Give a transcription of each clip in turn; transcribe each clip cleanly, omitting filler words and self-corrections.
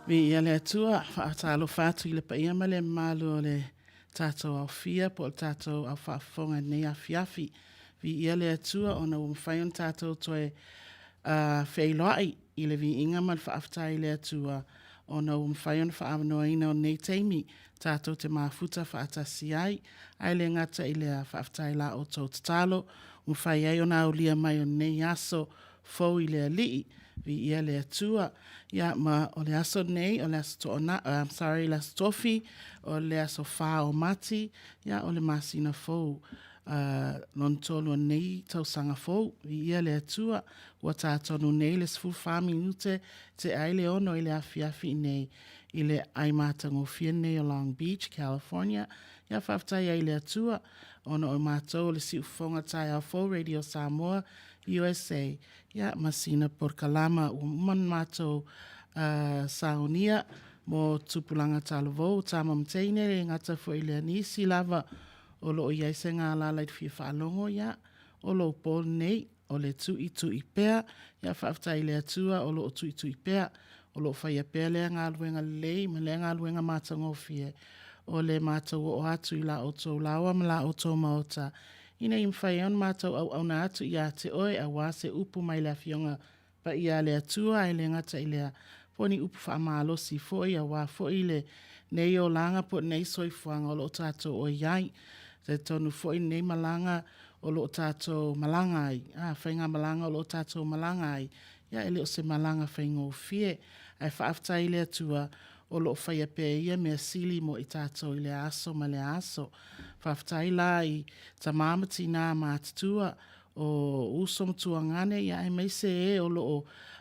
Vi le tua whaatalo whātu I le paia ma le malo le tātou au fia po le tātou au whaafonga nei a fiafi. Vi ia le tua ona umwhaion tātou toe whailoai I le vi inga man whaaftai le tua ona umwhaion whaamanoa ina o nei teimi tātou te mafuta whaatasi ai. Ai le ngata I le whaaftai la o tau tatalo. Umwhai ai ona au lia mai o nei aso fau I le alii. Vi ia le tua. Ya ma o le aso nei, o le aso toona, le aso tofi, o le aso wha o mati, ya o le masina fau. Non tolu nei tau sanga fau, vi ia le atua, ua tātonu nei le sifu wha minute, te aile ono I le afiafi nei, I le aimatango fia nei o Long Beach, California, ya whaftai ai le atua, ono o mātou le si ufonga tai au fau, Radio Samoa, USA, ya masina por kalama man mātou saunia mo tupulanga talavou tamam teine le ngata fo ile nisi lava o lo ia se nga la lai fi falongo ya o lo pol nei o le tu I pea ya fafta ile atua o lo tu I pea o lo fa ia pea le nga luenga le ma le nga luenga matango fie o le mātou o atu I la o tō lawa ma la o tō maota ina imwhai on mātou au na atu ia te oe a wā se upu mai la fionga pa ia le atua ai le ngata I lea poni upu wha maalo si foi a wā foi le nei o langa po nei soi fuanga o lo tātou o iai te tonu foi nei malanga o lo tātou malanga ai whainga malanga o lo tātou malanga ai ia ele o se malanga whaingo fie ai whaaftai le atua o lo whaia pe ia mea sili mo I tātou I le aso ma le aso whaaftai la I ta mamati nā mātutua o usom tuangane ia e meise o lo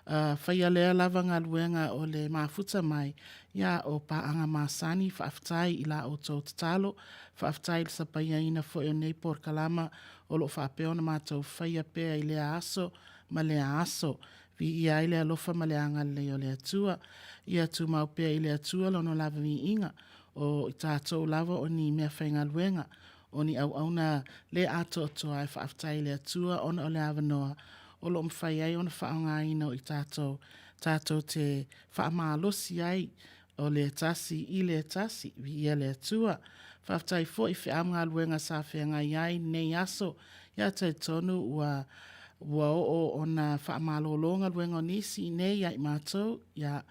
whaia lea lava ngā luenga o le mafuta mai ia o paanga masani whaaftai I la o tō tatalo whaaftai le sapaia ina fo o nei por kalama o lo whaapeona mātou whaia pea I le aso ma le aso vi ia I le alofa ma le anga le o le atua ia tu mau pea I le atua lono lava vi inga o I tātou lava o ni mea whainga luenga o ni au na le ato ai whaaftai le atua ona o le avanoa o lo mwhai ai ona whaonga ina o I tātou te whaamalosi ai o le tasi I le tasi vi ia le atua whaaftai fo I whianga luenga sa whianga iai nei aso ia te tonu ua o na whaamalolonga luenga nisi nei ai mātou, ia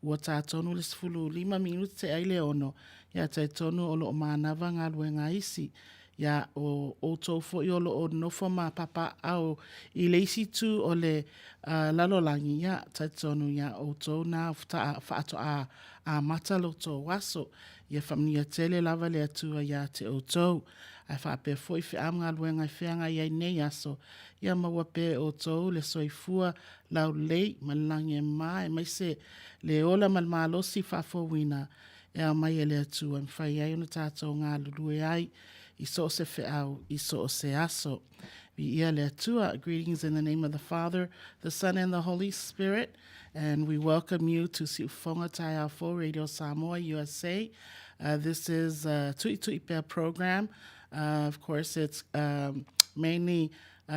ua tātonu le 15 te aile ono, ia te tonu o loo mānawa ngā luenga isi, ia o tau fo i o loo nofo mā papa au i leisi tu o le lalolangi, ia te tonu ia o tau nā whaato a mata lo tau waso, ia whamnia tele lava le atua ia te o tau, ai whape foi whi am ngā luenga i whianga iai nei aso, ia maua pe o tau le soifua lau lei malangi e mai, mai se le ola malmalosi whafo wina, ia mai e le atua, mwhai ai ona tātou ngā lulue ai, i so se whiau, i so se aso. Vi ia le atua, greetings in the name of the Father, the Son, and the Holy Spirit, and we welcome you to Siufonga Tai Afo Radio Samoa, USA. This is a Tui Tui Pea program. Of course, it's mainly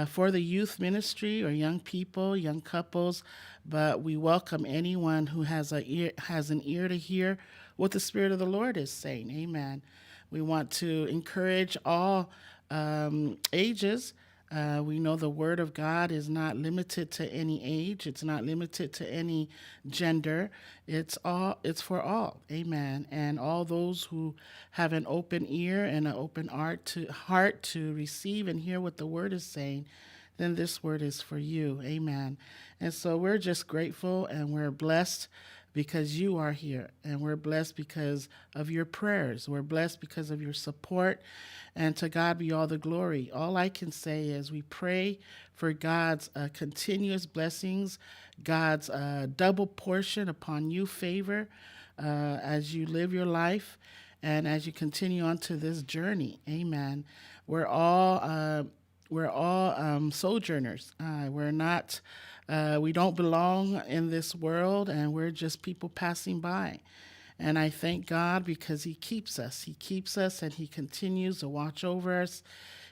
for the youth ministry or young people, young couples, but we welcome anyone who has an ear to hear what the Spirit of the Lord is saying. Amen. We want to encourage all ages. We know the Word of God is not limited to any age. It's not limited to any gender. It's for all. Amen. And all those who have an open ear and an open heart to receive and hear what the Word is saying, then this word is for you. Amen. And so we're just grateful and we're blessed because you are here, and we're blessed because of your prayers. We're blessed because of your support, and to God be all the glory. All I can say is we pray for God's continuous blessings, God's double portion upon you, favor, as you live your life and as you continue on to this journey. Amen. We're all sojourners. We're not. We don't belong in this world, and we're just people passing by. And I thank God because He keeps us. He keeps us, and He continues to watch over us.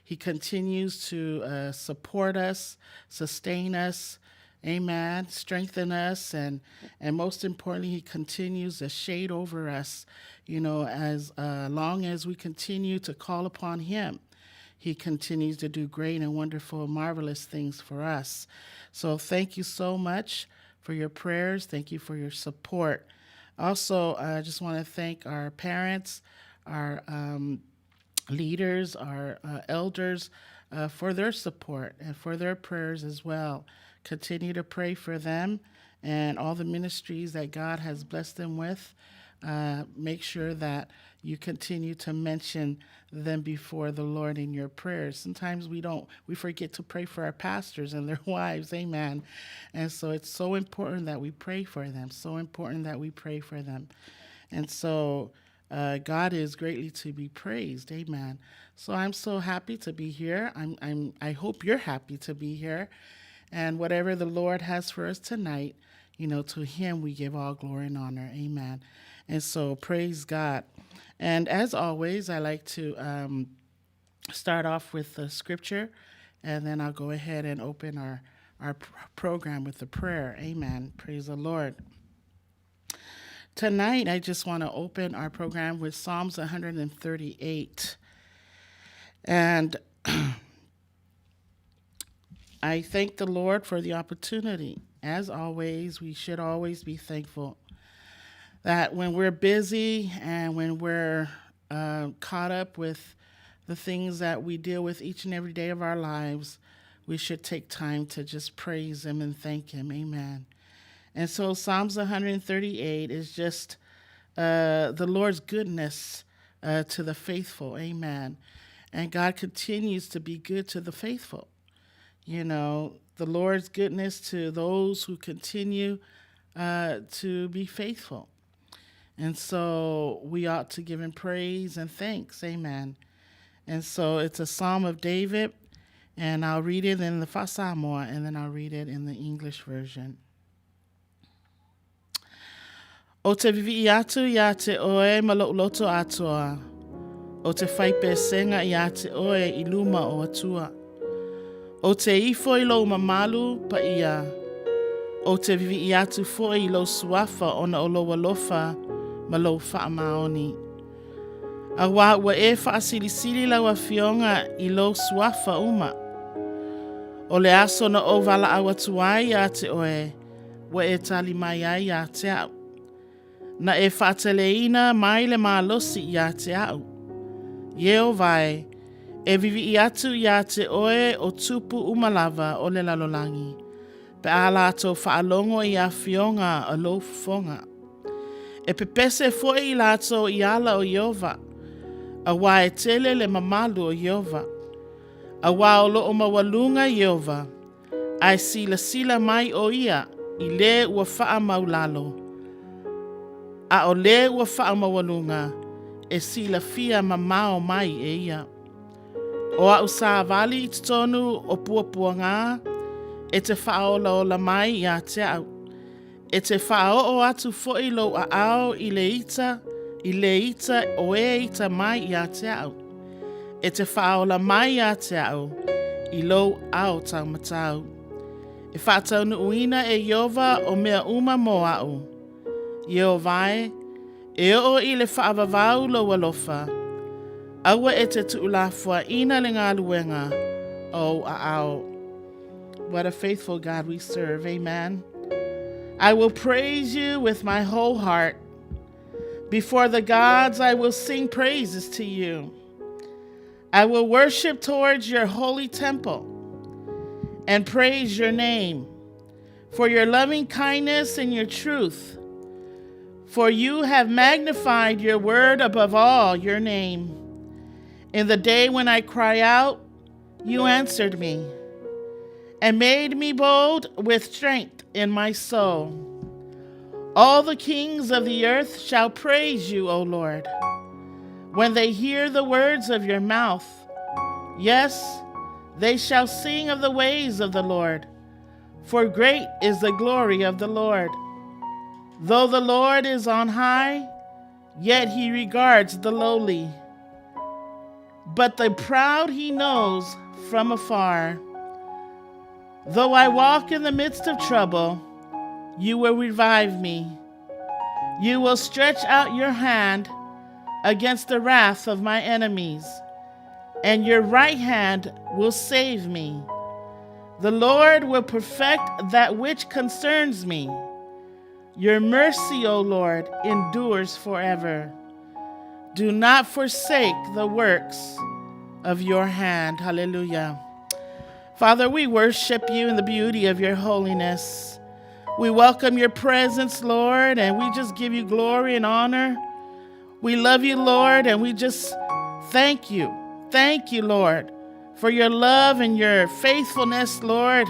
He continues to support us, sustain us, amen, strengthen us, and most importantly, He continues to shade over us, as long as we continue to call upon Him. He continues to do great and wonderful, marvelous things for us. So thank you so much for your prayers. Thank you for your support. Also, I just want to thank our parents, our leaders, our elders for their support and for their prayers as well. Continue to pray for them and all the ministries that God has blessed them with. Make sure that you continue to mention them before the Lord in your prayers. Sometimes we forget to pray for our pastors and their wives, amen. And so it's so important that we pray for them, And so God is greatly to be praised, amen. So I'm so happy to be here. I hope you're happy to be here. And whatever the Lord has for us tonight, to Him we give all glory and honor, amen. And so praise God. And as always, I like to start off with the scripture, and then I'll go ahead and open our program with the prayer. Amen. Praise the Lord. Tonight, I just want to open our program with Psalms 138. And I thank the Lord for the opportunity. As always, we should always be thankful that when we're busy and when we're caught up with the things that we deal with each and every day of our lives, we should take time to just praise Him and thank Him. Amen. And so Psalms 138 is just the Lord's goodness to the faithful. Amen. And God continues to be good to the faithful. The Lord's goodness to those who continue to be faithful. And so we ought to give Him praise and thanks. Amen. And so it's a Psalm of David, and I'll read it in the Fa Samoa, and then I'll read it in the English version. O te vivi atu ia te oe maloloto atua. O te whaipe senga ia te oe I luma o atua. O te ifo I lo mamalu pa ia. O te vivi atu fo I lo suafa ona o lo walofa ma lo wha maoni. A wā ua e wha asilisili lau a fionga I lo suafa uma. O le aso na o wala awa tuai a te oe, wa e tali mai ai a te au. Na e whaateleina mai le malosi i a te au. Yeo vai, e vivi i atu i a te oe o tupu umalava o le lalolangi. Pe a lato whaalongo i a fionga a lo fonga. E pepese foi i lato i ala o Yehova. A wa e tele le mamalu o Yehova. A wa o lo o mawalunga Yehova. Ai sila mai o ia i le ua wha maulalo. A o le ua wha mawalunga e sila fia mamao mai e ia. O a Suluvale i tonu o puapua ngā, e te whaola o la mai i a te au. E te whao o atu foi lo a ao i le ita o e ita mai i a te au. E te whaola mai i a te au, i lo ao tau matau. E whaatau nu uina e Yehova o mea uma mo au. Yehova e o i le whaavavau lo walofa. Aua e te tuulafua ina le ngā luenga o a ao. What a faithful God we serve, amen. I will praise you with my whole heart. Before the gods I will sing praises to you. I will worship towards your holy temple and praise your name for your loving kindness and your truth. For you have magnified your word above all your name. In the day when I cry out, you answered me and made me bold with strength in my soul. All the kings of the earth shall praise you, O Lord, when they hear the words of your mouth. Yes, they shall sing of the ways of the Lord, for great is the glory of the Lord. Though the Lord is on high, yet he regards the lowly, but the proud he knows from afar. Though I walk in the midst of trouble, you will revive me. You will stretch out your hand against the wrath of my enemies, and your right hand will save me. The Lord will perfect that which concerns me. Your mercy, O Lord, endures forever. Do not forsake the works of your hand. Hallelujah. Father, we worship you in the beauty of your holiness. We welcome your presence, Lord, and we just give you glory and honor. We love you, Lord, and we just thank you. Thank you, Lord, for your love and your faithfulness, Lord,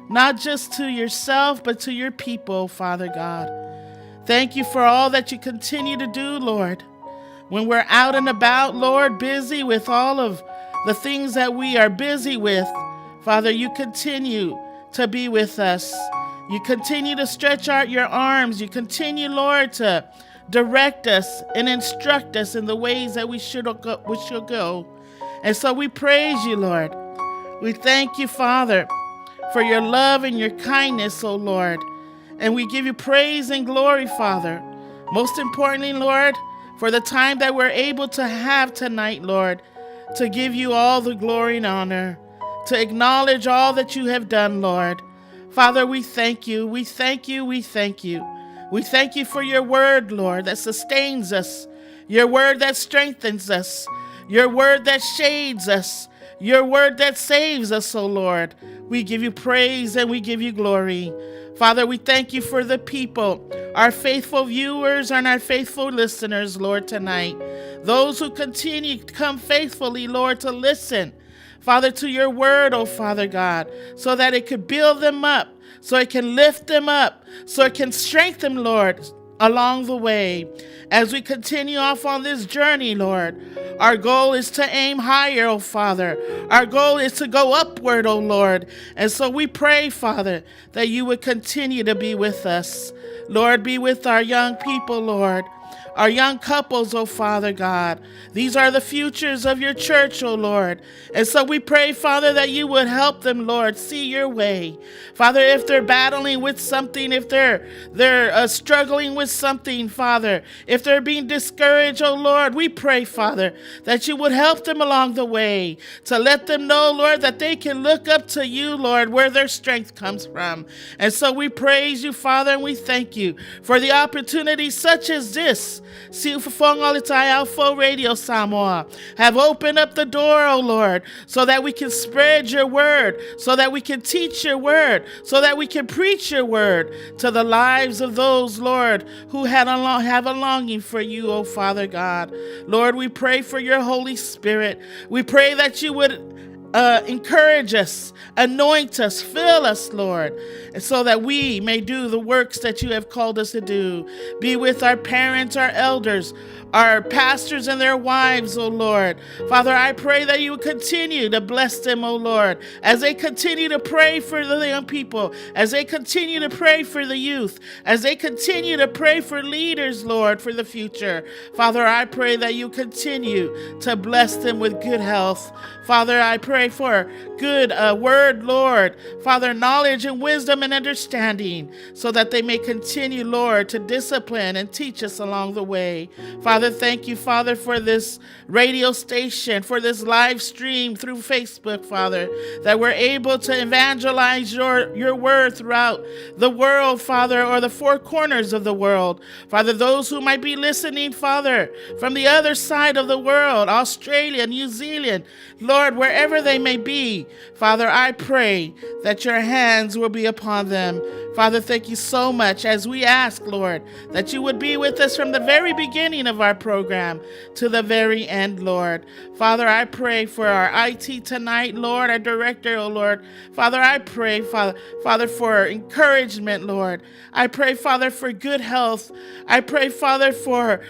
not just to yourself, but to your people, Father God. Thank you for all that you continue to do, Lord. When we're out and about, Lord, busy with all of the things that we are busy with, Father, you continue to be with us. You continue to stretch out your arms. You continue, Lord, to direct us and instruct us in the ways that we should go. And so we praise you, Lord. We thank you, Father, for your love and your kindness, O Lord. And we give you praise and glory, Father. Most importantly, Lord, for the time that we're able to have tonight, Lord, to give you all the glory and honor, to acknowledge all that you have done, Lord. Father, we thank you. We thank you. We thank you. We thank you for your word, Lord, that sustains us, your word that strengthens us, your word that shades us, your word that saves us, O Lord. We give you praise and we give you glory. Father, we thank you for the people, our faithful viewers and our faithful listeners, Lord, tonight. Those who continue to come faithfully, Lord, to listen, Father, to your word, oh Father God, so that it could build them up, so it can lift them up, so it can strengthen them, Lord, along the way. As we continue off on this journey, Lord, our goal is to aim higher, oh Father. Our goal is to go upward, oh Lord. And so we pray, Father, that you would continue to be with us. Lord, be with our young people, Lord. our young couples, oh Father God. These are the futures of your church, oh Lord. And so we pray, Father, that you would help them, Lord, see your way. Father, if they're battling with something, if they're struggling with something, Father, if they're being discouraged, oh Lord, we pray, Father, that you would help them along the way, to let them know, Lord, that they can look up to you, Lord, where their strength comes from. And so we praise you, Father, and we thank you for the opportunities such as this. Alpha Radio Samoa have opened up the door, oh Lord, so that we can spread your word, so that we can teach your word, so that we can preach your word to the lives of those, Lord, who have a longing for you, oh Father God. Lord, we pray for your Holy Spirit. We pray that you would encourage us, anoint us, fill us, Lord, so that we may do the works that you have called us to do. Be with our parents, our elders, our pastors and their wives, oh Lord. Father, I pray that you would continue to bless them, oh Lord, as they continue to pray for the young people, as they continue to pray for the youth, as they continue to pray for leaders, Lord, for the future. Father, I pray that you continue to bless them with good health. Father, I pray for good word, Lord. Father, knowledge and wisdom and understanding, so that they may continue, Lord, to discipline and teach us along the way. Father, thank you, Father, for this radio station, for this live stream through Facebook, Father, that we're able to evangelize your word throughout the world, Father, or the four corners of the world. Father, those who might be listening, Father, from the other side of the world, Australia, New Zealand, Lord, wherever they may be, Father, I pray that your hands will be upon them. Father, thank you so much as we ask, Lord, that you would be with us from the very beginning of our program to the very end, Lord. Father, I pray for our IT tonight, Lord, our director, oh Lord. Father, I pray, Father, for encouragement, Lord. I pray, Father, for good health. I pray, Father, for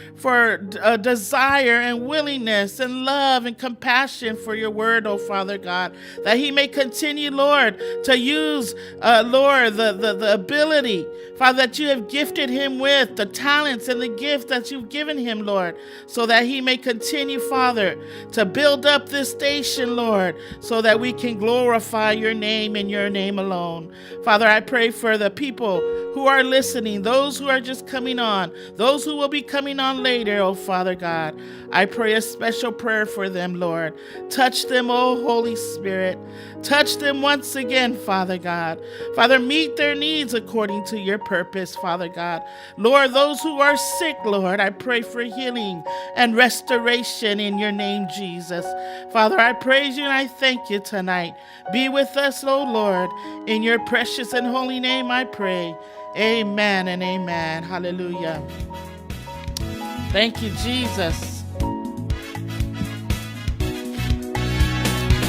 desire and willingness and love and compassion for your word, oh Father God, that he may continue, Lord, to use, Lord, the ability, Father, that you have gifted him with, the talents and the gift that you've given him, Lord, so that he may continue, Father, to build up this station, Lord, so that we can glorify your name and your name alone. Father, I pray for the people who are listening, those who are just coming on, those who will be coming on later, oh Father God. I pray a special prayer for them, Lord. Touch them, oh Holy Spirit. Touch them once again, Father God. Father, meet their needs according to your purpose, Father God. Lord, those who are sick, Lord, I pray for healing and restoration in your name, Jesus. Father, I praise you and I thank you tonight. Be with us, oh Lord. In your precious and holy name I pray. Amen and amen. Hallelujah. Thank you, Jesus.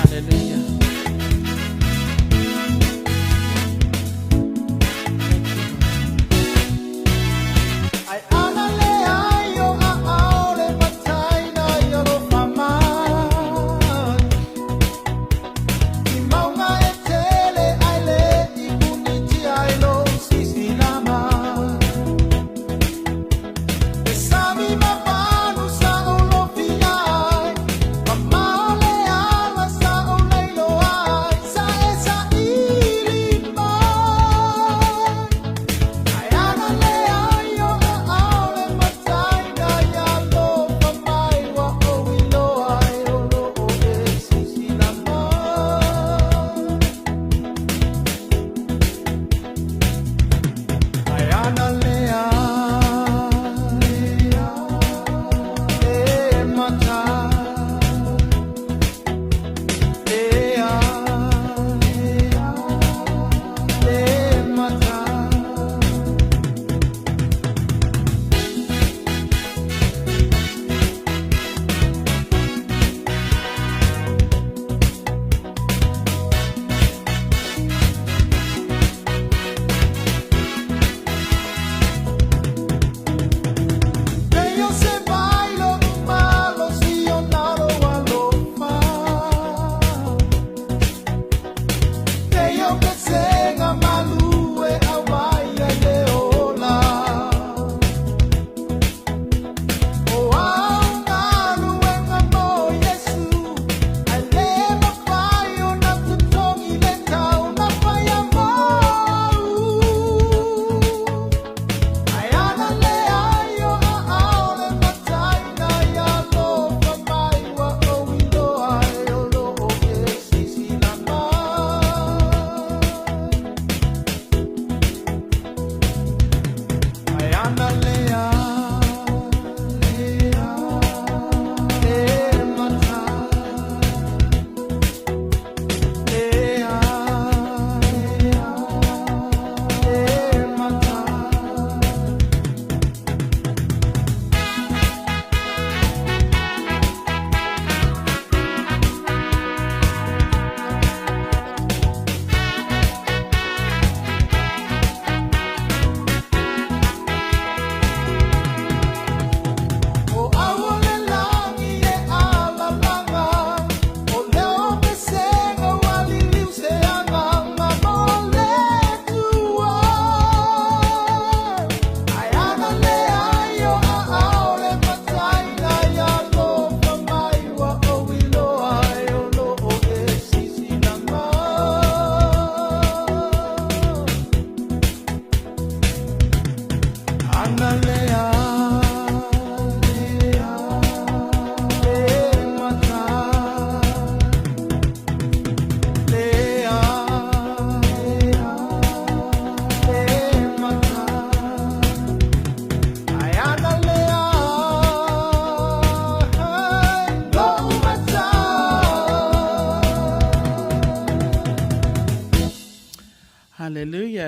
Hallelujah. Sami mapanu sa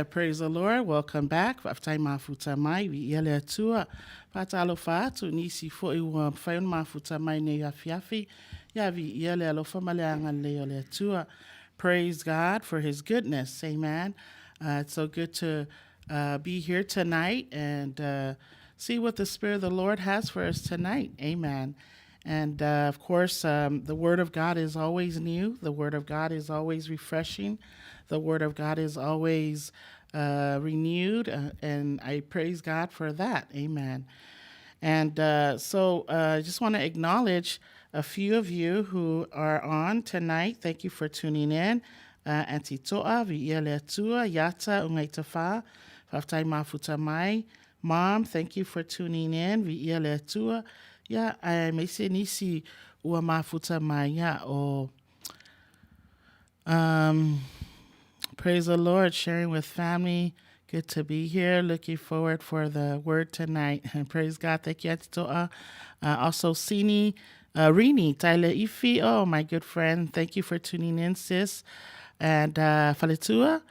praise the Lord. Welcome back. Whaftai mafuta mai, vi iele atua. Patalofa atu, nisi fo iwa whaion mafuta mai ne yafiafi. Ya vi iele alofa maleanga leo le atua. Praise God for his goodness. Amen. It's so good to be here tonight and see what the Spirit of the Lord has for us tonight. Amen. And of course, the Word of God is always new. The Word of God is always refreshing. The Word of God is always renewed. And I praise God for that. Amen. And so I just want to acknowledge a few of you who are on tonight. Thank you for tuning in. Auntie Toa, Vi'ele Tua, Yata, Ungaitafa, Faftai Mafuta Mai. Mom, thank you for tuning in. Vi'ele Tua. Yeah, I may say nisi ua mafuta mai ya o praise the Lord, sharing with family. Good to be here. Looking forward for the word tonight. And praise God. Thank you, Atitoa. Also, Sini, Rini, Tyler Ifi. Oh, my good friend. Thank you for tuning in, sis. And Faletua,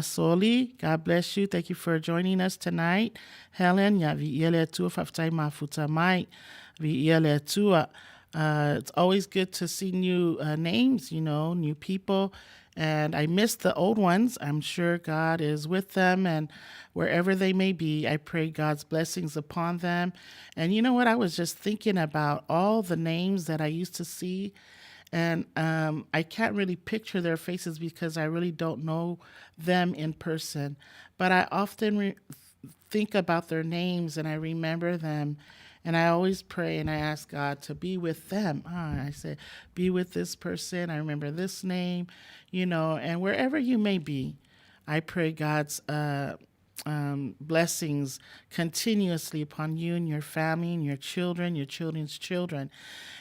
Soli, God bless you. Thank you for joining us tonight. Helen, ya vi'ele tua faftai mafuta mai. Vi'ele tua. It's always good to see new names, new people. And I miss the old ones. I'm sure God is with them, and wherever they may be, I pray God's blessings upon them. And you know what? I was just thinking about all the names that I used to see, and I can't really picture their faces because I really don't know them in person. But I often think about their names, and I remember them. And I always pray and I ask God to be with them. I say, be with this person. I remember this name, and wherever you may be, I pray God's blessings continuously upon you and your family and your children, your children's children.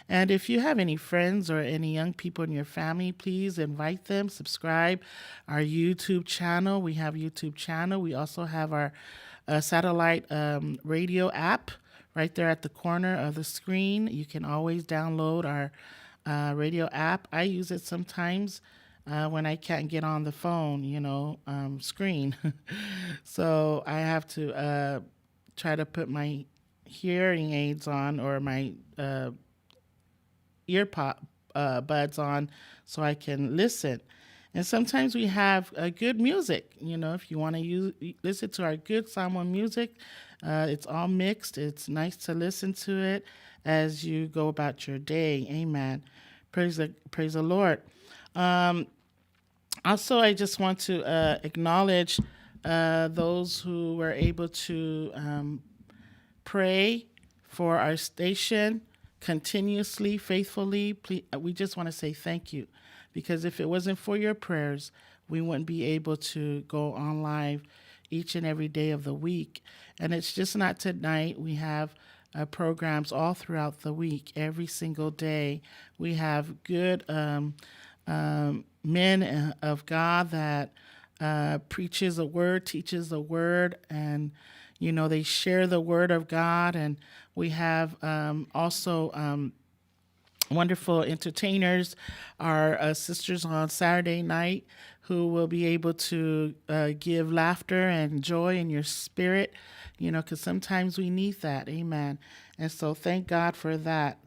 And if you have any friends or any young people in your family, please invite them, subscribe our YouTube channel. We have YouTube channel. We also have our satellite radio app right there at the corner of the screen. You can always download our radio app. I use it sometimes when I can't get on the phone, screen. So I have to try to put my hearing aids on or my ear buds on so I can listen. And sometimes we have good music. If you want to listen to our good Samoan music, it's all mixed. It's nice to listen to it as you go about your day. Amen. Praise the Lord. Also, I just want to acknowledge those who were able to pray for our station continuously, faithfully. Please, we just want to say thank you, because if it wasn't for your prayers, we wouldn't be able to go on live each and every day of the week. And it's just not tonight. We have programs all throughout the week, every single day. We have good men of God that preaches the word, teaches the word, and they share the word of God. And we have also wonderful entertainers, our sisters on Saturday night, who will be able to give laughter and joy in your spirit, because sometimes we need that. Amen. And so thank God for that.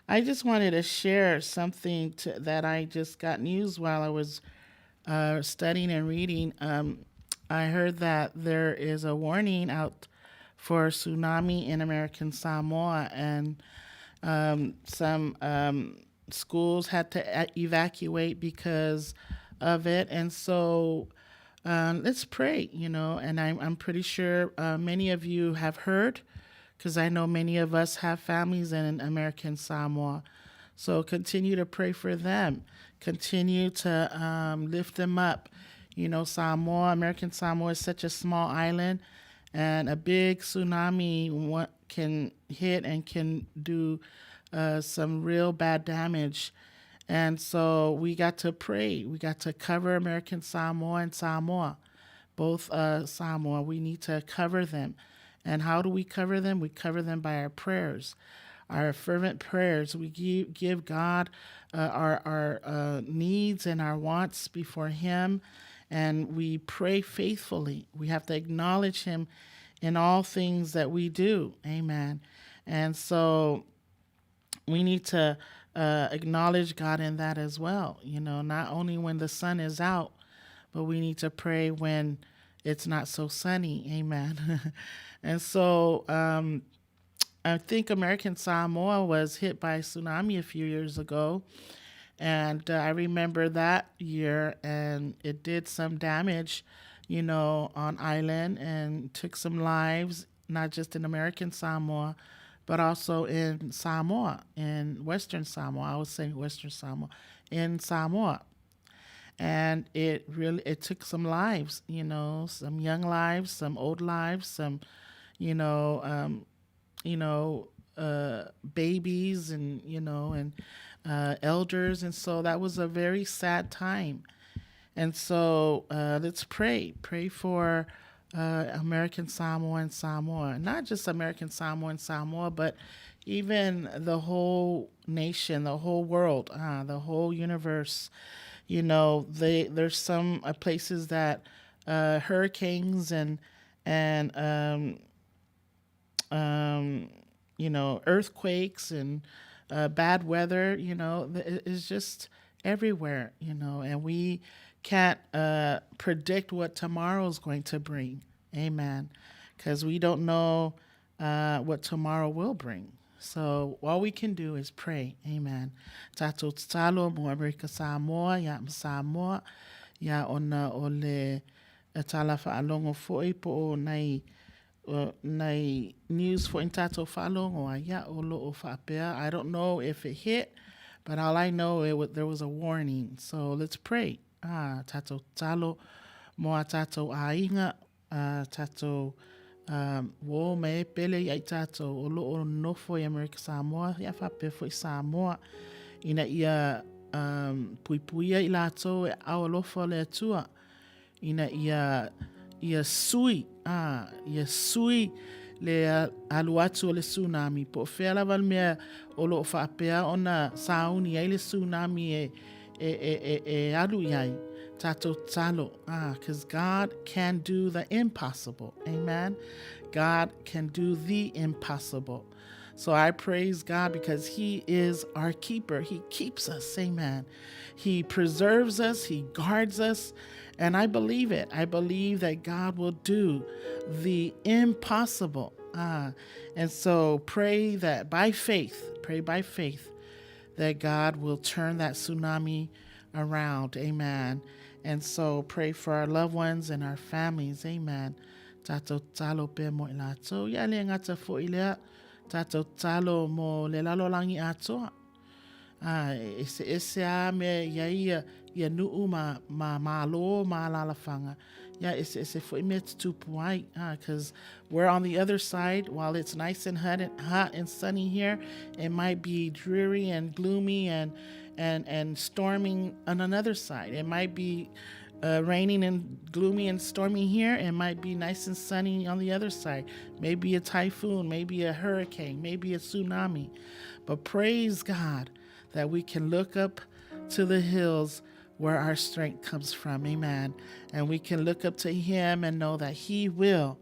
I just wanted to share something that I just got news while I was studying and reading. I heard that there is a warning out for tsunami in American Samoa, and some schools had to evacuate because of it. And so let's pray, and I'm pretty sure many of you have heard, because I know many of us have families in American Samoa. So continue to pray for them. Continue to lift them up. American Samoa is such a small island, and a big tsunami can hit and can do some real bad damage. And so we got to pray. We got to cover American Samoa and Samoa, both Samoa. We need to cover them. And how do we cover them? We cover them by our prayers, our fervent prayers. We give God our needs and our wants before Him. and we pray faithfully. We have to acknowledge him in all things that we do. Amen. And so we need to acknowledge God in that as well. Not only when the sun is out, but we need to pray when it's not so sunny. Amen. And so I think American Samoa was hit by a tsunami a few years ago. And I remember that year, and it did some damage, on island, and took some lives, not just in American Samoa, but also in Samoa, in Western Samoa. I was saying Western Samoa, in Samoa. And it took some lives, some young lives, some old lives, some, you know, um, babies, and elders. And so that was a very sad time. And so let's pray for American Samoa and Samoa, not just American Samoa and Samoa, but even the whole nation, the whole world, the whole universe. There's some places that hurricanes and earthquakes and bad weather, is just everywhere, and we can't predict what tomorrow is going to bring. Amen. Because we don't know what tomorrow will bring. So all we can do is pray. Amen. Tato talo mo Amerika Samoa ya Samoa ya ona ole tala fa alongo foi po nai news for intato fa alongo ya olo o fa apea. I don't know if it hit, but all I know there was a warning. So let's pray. Tato talo mo tato ainga tato wo me pele ya tato olo o nofo ya Amerika Samoa ya fa pe fo Samoa ina ia puipuia i lato e aolofo le atua ina ia sui le aluatu o le tsunami po fela val mea o lo fa apea ona sauni ai le tsunami e alu iai tato talo because God can do the impossible. Amen. God can do the impossible. So I praise God because he is our keeper. He keeps us. Amen. He preserves us. He guards us. And I believe it. I believe that God will do the impossible. And so pray by faith, that God will turn that tsunami around. Amen. And so pray for our loved ones and our families. Amen. Tato talo pe mo ilato. Ya le ngata fo ilea. Tato talo mo le lalo langi ato. Ese a me ia nuu ma lo ma lalafanga. Yeah, it's for image to point because we're on the other side. While it's nice and hot and sunny here, it might be dreary and gloomy and storming on another side. It might be raining and gloomy and stormy here. It might be nice and sunny on the other side. Maybe a typhoon, maybe a hurricane, maybe a tsunami. But praise God that we can look up to the hills where our strength comes from. Amen. And we can look up to him and know that he will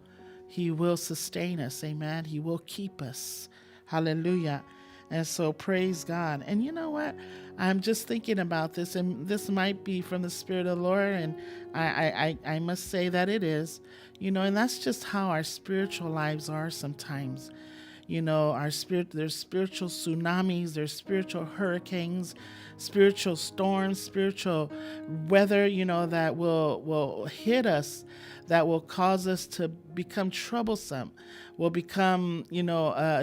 sustain us. Amen. He will keep us. Hallelujah. And so praise God. And you know what? I'm just thinking about this, and this might be from the Spirit of the Lord, and I must say that it is, and that's just how our spiritual lives are sometimes. There's spiritual tsunamis, there's spiritual hurricanes, spiritual storms, spiritual weather, that will hit us, that will cause us to become troublesome, will become,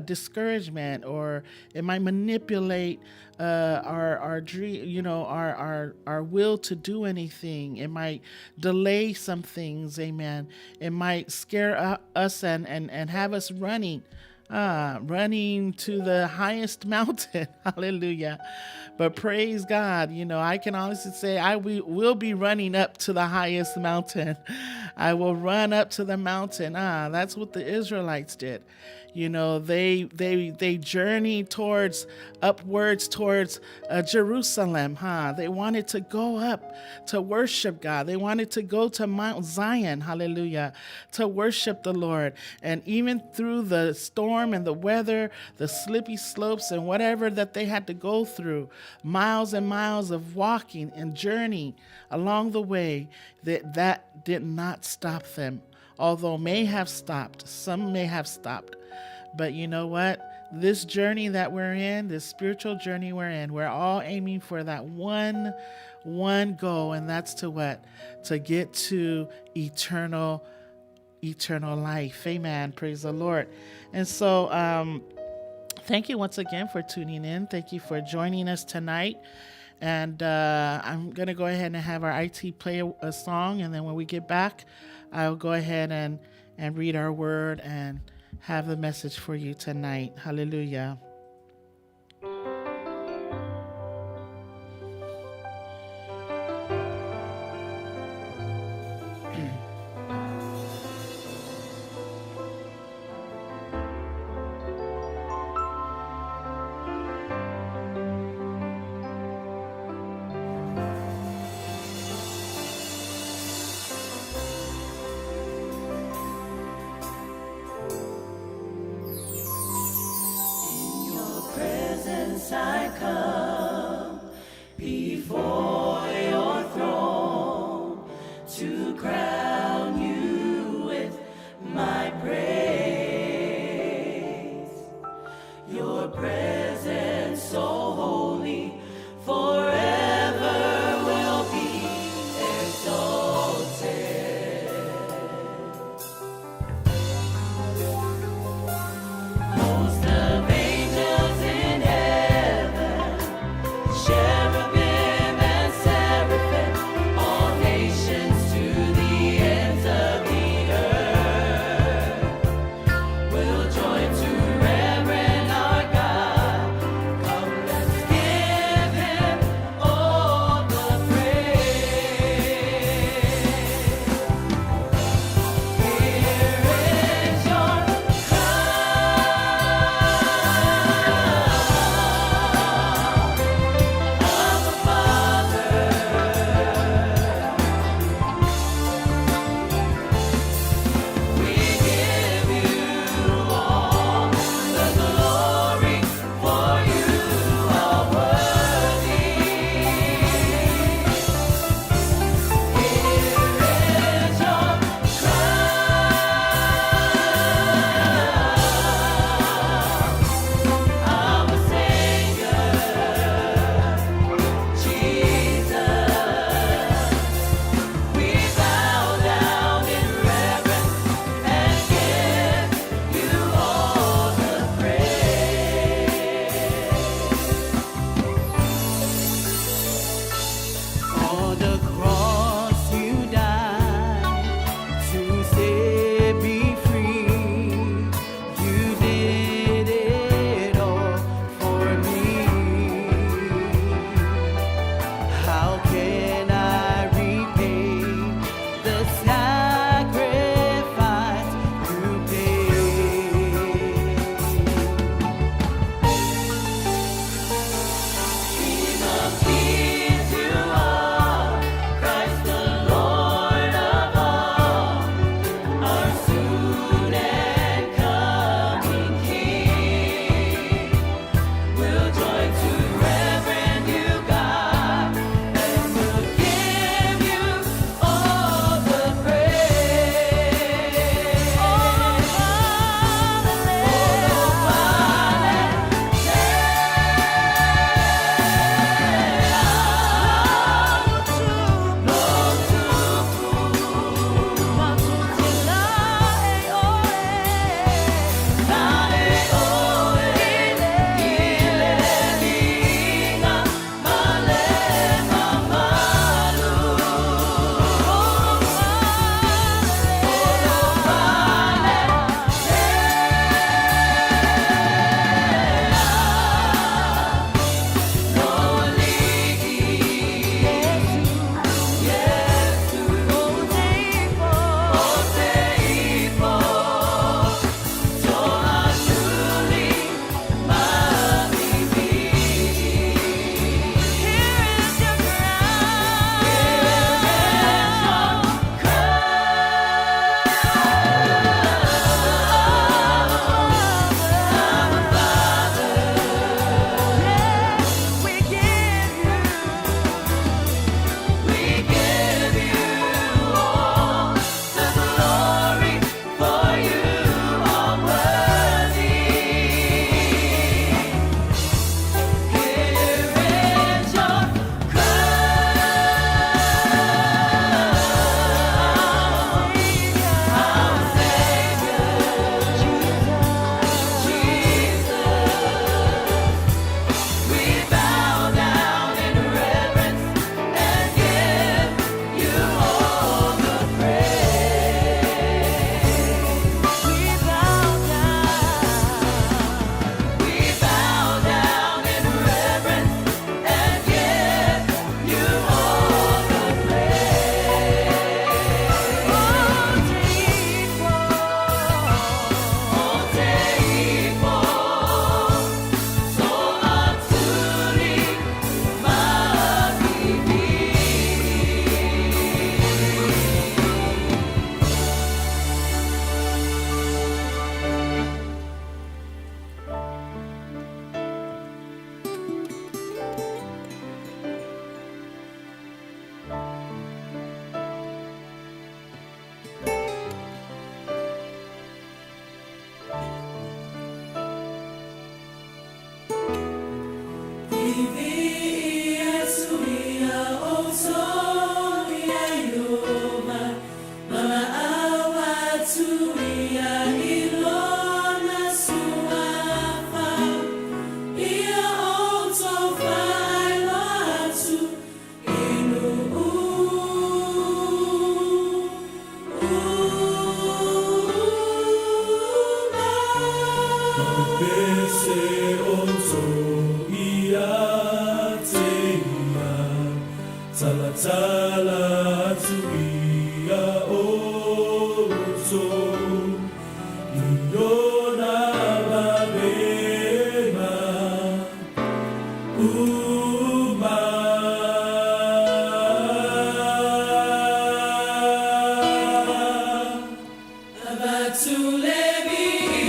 discouragement, or it might manipulate our dream, our will to do anything. It might delay some things. Amen. It might scare us and have us running running to the highest mountain. Hallelujah. But praise God, I can honestly say I will be running up to the highest mountain. I will run up to the mountain. That's what the Israelites did. They journeyed upwards towards Jerusalem. They wanted to go up to worship God. They wanted to go to Mount Zion, hallelujah, to worship the Lord. And even through the storm and the weather, the slippy slopes and whatever that they had to go through, miles and miles of walking and journey along the way, that did not stop them. Although some may have stopped. But you know what? This journey that we're in, this spiritual journey we're in, we're all aiming for that one goal, and that's to what? To get to eternal life. Amen. Praise the Lord. And so thank you once again for tuning in. Thank you for joining us tonight. And I'm going to go ahead and have our IT play a song, and then when we get back, I'll go ahead and read our word and have the message for you tonight. Hallelujah. I come before your throne to crown you with my praise. Your presence so holy forever will be exalted. Host of angels in heaven, cherubim and seraphim, all nations to the ends of the earth will join to reverence our God. Come, let's give him all the praise. Here is your crown. Tala tuia oso Nindona babema Uma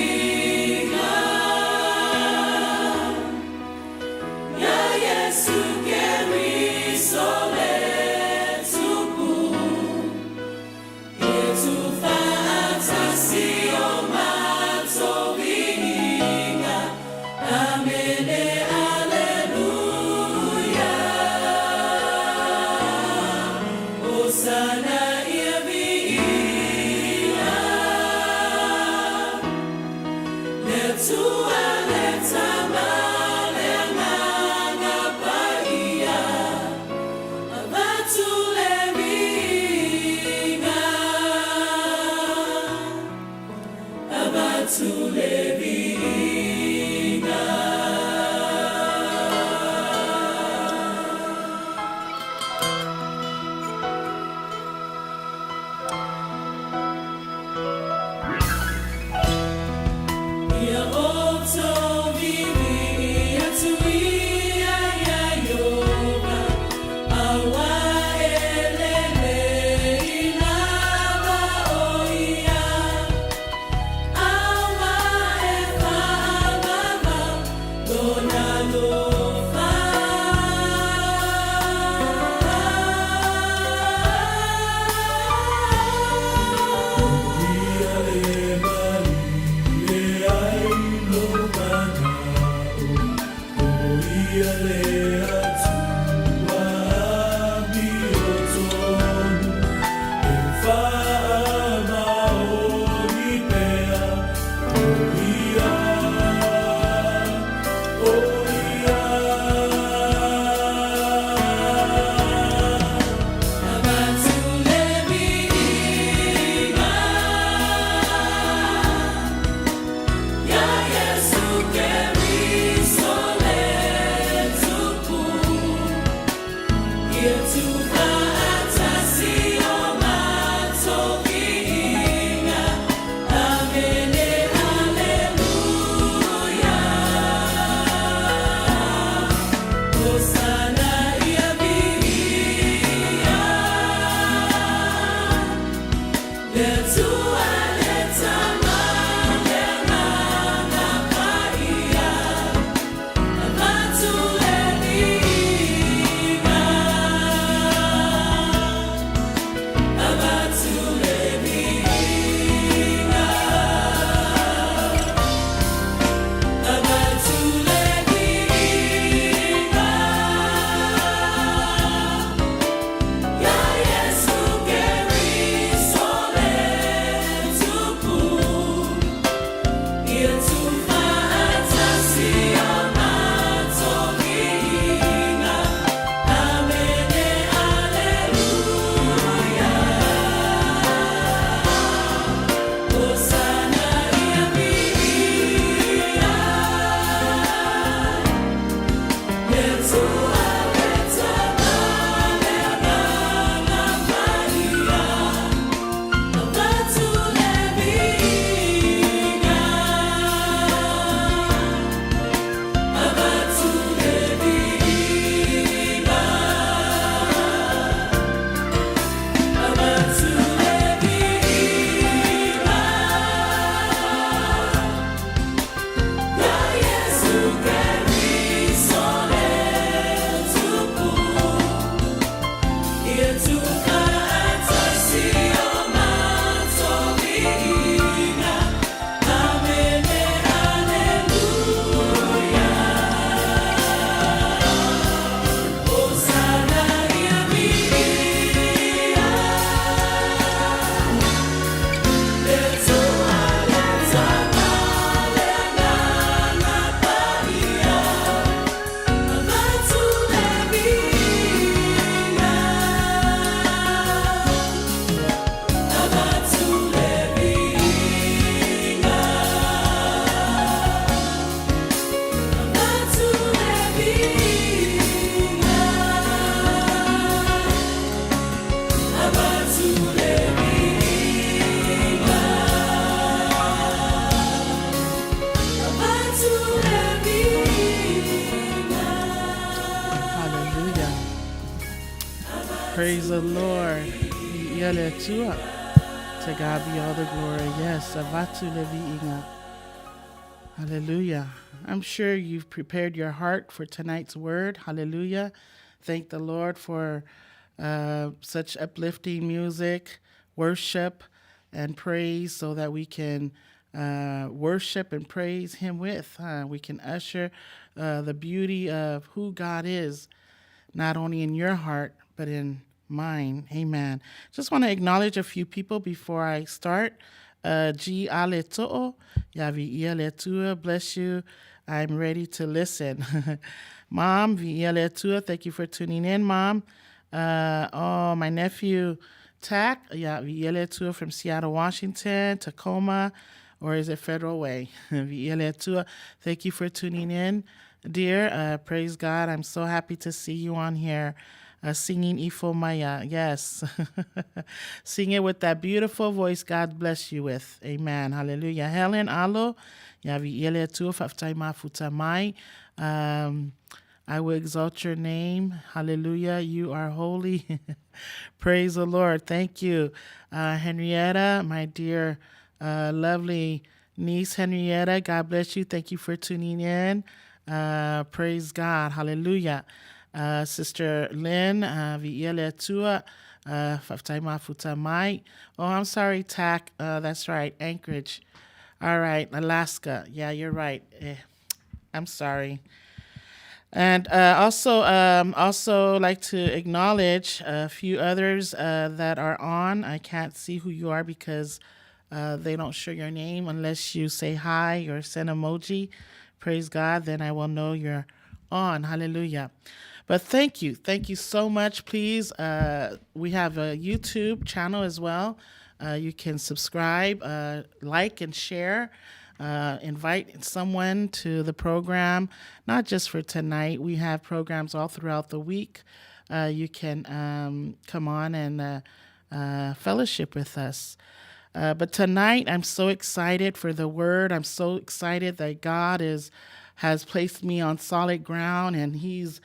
Abatulebika Ya Yesu keri sole Io so vivere Praise the Lord. Yele tua. To God be all the glory. Yes, avatu levi inga. Hallelujah. I'm sure you've prepared your heart for tonight's word. Hallelujah. Thank the Lord for such uplifting music, worship, and praise so that we can worship and praise Him with. We can usher the beauty of who God is, not only in your heart, but in mine. Amen. Just want to acknowledge a few people before I start. G ale to'o, yavi iale tua, bless you. I'm ready to listen. Mom, vi iale tua, thank you for tuning in, Mom. My nephew, Tak, yeah, vi iale tua from Seattle, Washington, Tacoma, or is it Federal Way? Vi iale tua, thank you for tuning in, dear. Praise God. I'm so happy to see you on here. Singing Ifo Maya. Yes. Sing it with that beautiful voice God bless you with. Amen. Hallelujah. Helen Alo. Yavi ele tu faftaima futamai. I will exalt your name. Hallelujah. You are holy. Praise the Lord. Thank you. Henrietta, my dear lovely niece Henrietta. God bless you. Thank you for tuning in. Praise God. Hallelujah. Sister Lynn, Viele Tua, Faftaima Futamai. Oh, I'm sorry, Tak. That's right, Anchorage. All right, Alaska. Yeah, you're right. I'm sorry. And also like to acknowledge a few others that are on. I can't see who you are because they don't show your name unless you say hi or send emoji. Praise God, then I will know you're on. Hallelujah. But thank you so much. Please, we have a YouTube channel as well. You can subscribe, like, and share. Invite someone to the program, not just for tonight. We have programs all throughout the week. You can come on and fellowship with us. But tonight, I'm so excited for the word. I'm so excited that God has placed me on solid ground, and He's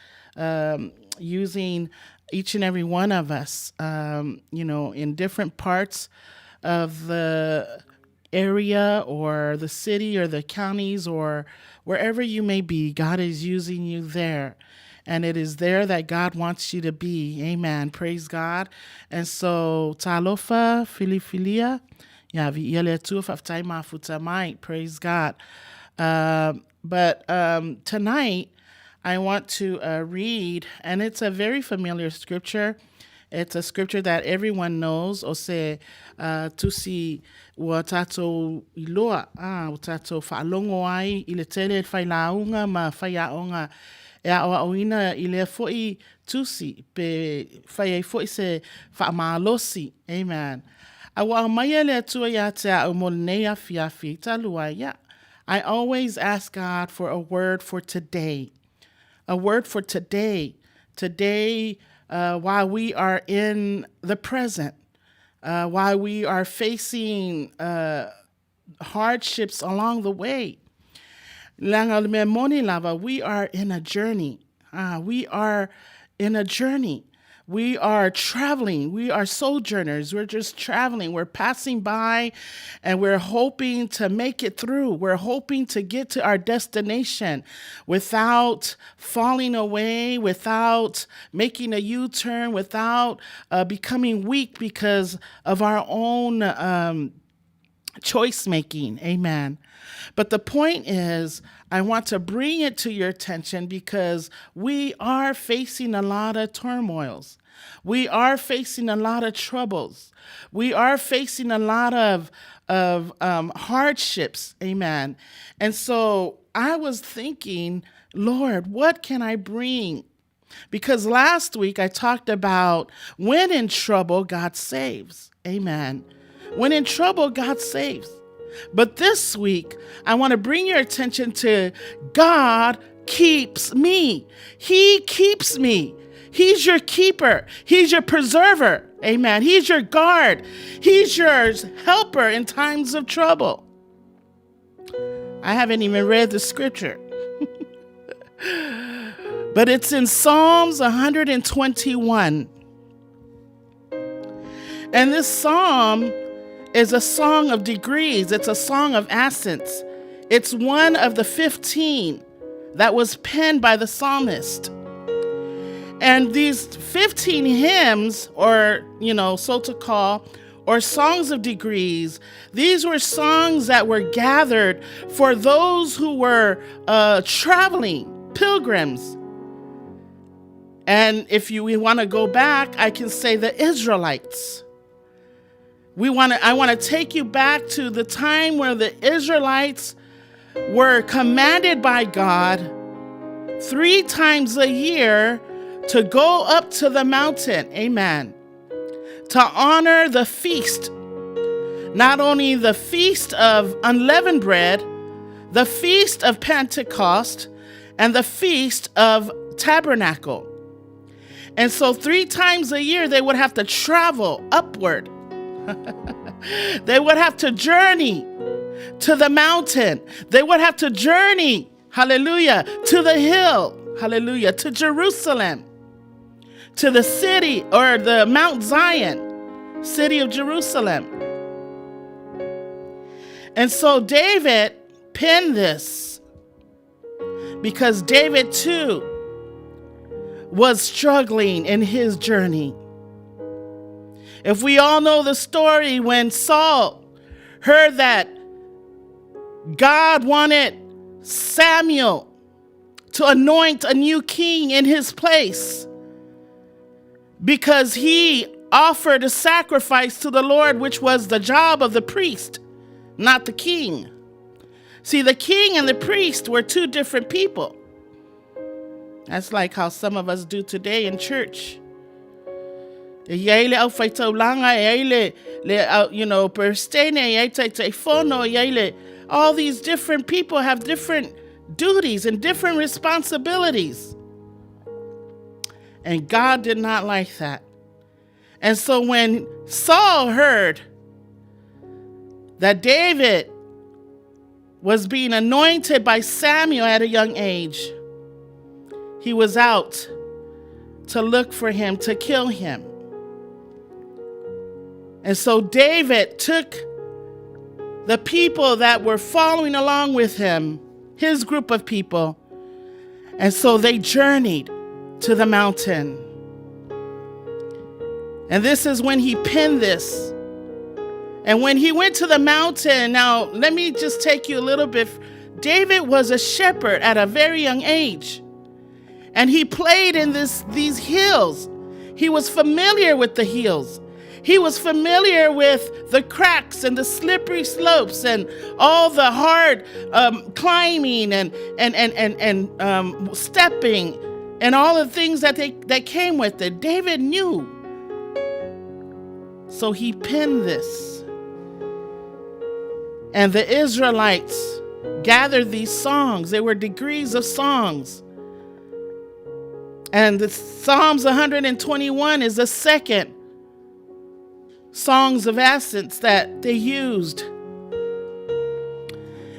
using each and every one of us, in different parts of the area or the city or the counties or wherever you may be. God is using you there. And it is there that God wants you to be. Amen. Praise God. And so, talofa filifilia, ya viele tu faftaima futamai. Praise God. But tonight, I want to read, and it's a very familiar scripture. It's a scripture that everyone knows. Ose tusi watato iloa, watato fa'alongo ai ile tele failaunga ma faiaonga e aoina ile foi tusi pe fai foi se fa'amalosi. Amen. Awa maya le tua ya te a umolnea fiafi talua ya. I always ask God for a word for today. A word for today. Today, while we are in the present, while we are facing hardships along the way, we are in a journey. We are in a journey. We are traveling. We are sojourners. We're just traveling. We're passing by and we're hoping to make it through. We're hoping to get to our destination without falling away, without making a U-turn, without becoming weak because of our own choice making. Amen. But the point is, I want to bring it to your attention because we are facing a lot of turmoils. We are facing a lot of troubles. We are facing a lot of hardships. Amen. And so I was thinking, Lord, what can I bring? Because last week I talked about when in trouble, God saves. Amen. When in trouble, God saves. But this week, I want to bring your attention to God keeps me. He keeps me. He's your keeper. He's your preserver. Amen. He's your guard. He's your helper in times of trouble. I haven't even read the scripture. But it's in Psalms 121. And this psalm is a song of degrees. It's a song of ascents. It's one of the 15 that was penned by the psalmist. And these 15 hymns, or, so to call, or songs of degrees, these were songs that were gathered for those who were traveling, pilgrims. And if we want to go back, I can say the Israelites. I want to take you back to the time where the Israelites were commanded by God 3 times a year to go up to the mountain, amen, to honor the feast. Not only the feast of unleavened bread, the feast of Pentecost, and the feast of Tabernacle. And so 3 times a year, they would have to travel upward. They would have to journey to the mountain. They would have to journey, hallelujah, to the hill, hallelujah, to Jerusalem, to the city, or the Mount Zion, city of Jerusalem. And so David penned this because David too was struggling in his journey. If we all know the story, when Saul heard that God wanted Samuel to anoint a new king in his place because he offered a sacrifice to the Lord, which was the job of the priest, not the king. See, the king and the priest were 2 different people. That's like how some of us do today in church. All these different people have different duties and different responsibilities. And God did not like that. And so when Saul heard that David was being anointed by Samuel at a young age, he was out to look for him, to kill him. And so David took the people that were following along with him, his group of people, and so they journeyed to the mountain. And this is when he penned this. And when he went to the mountain, now let me just take you a little bit. David was a shepherd at a very young age. And he played in these hills. He was familiar with the hills. He was familiar with the cracks and the slippery slopes and all the hard climbing and stepping and all the things that came with it. David knew. So he penned this. And the Israelites gathered these songs. They were degrees of songs. And the Psalms 121 is the second songs of ascents that they used.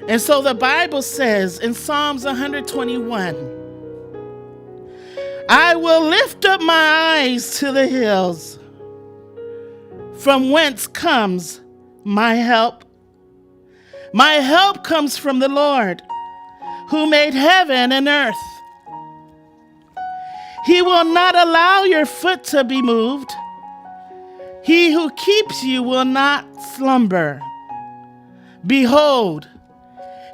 And so the Bible says in Psalms 121, I will lift up my eyes to the hills, from whence comes my help. My help comes from the Lord, who made heaven and earth. He will not allow your foot to be moved. He who keeps you will not slumber. Behold,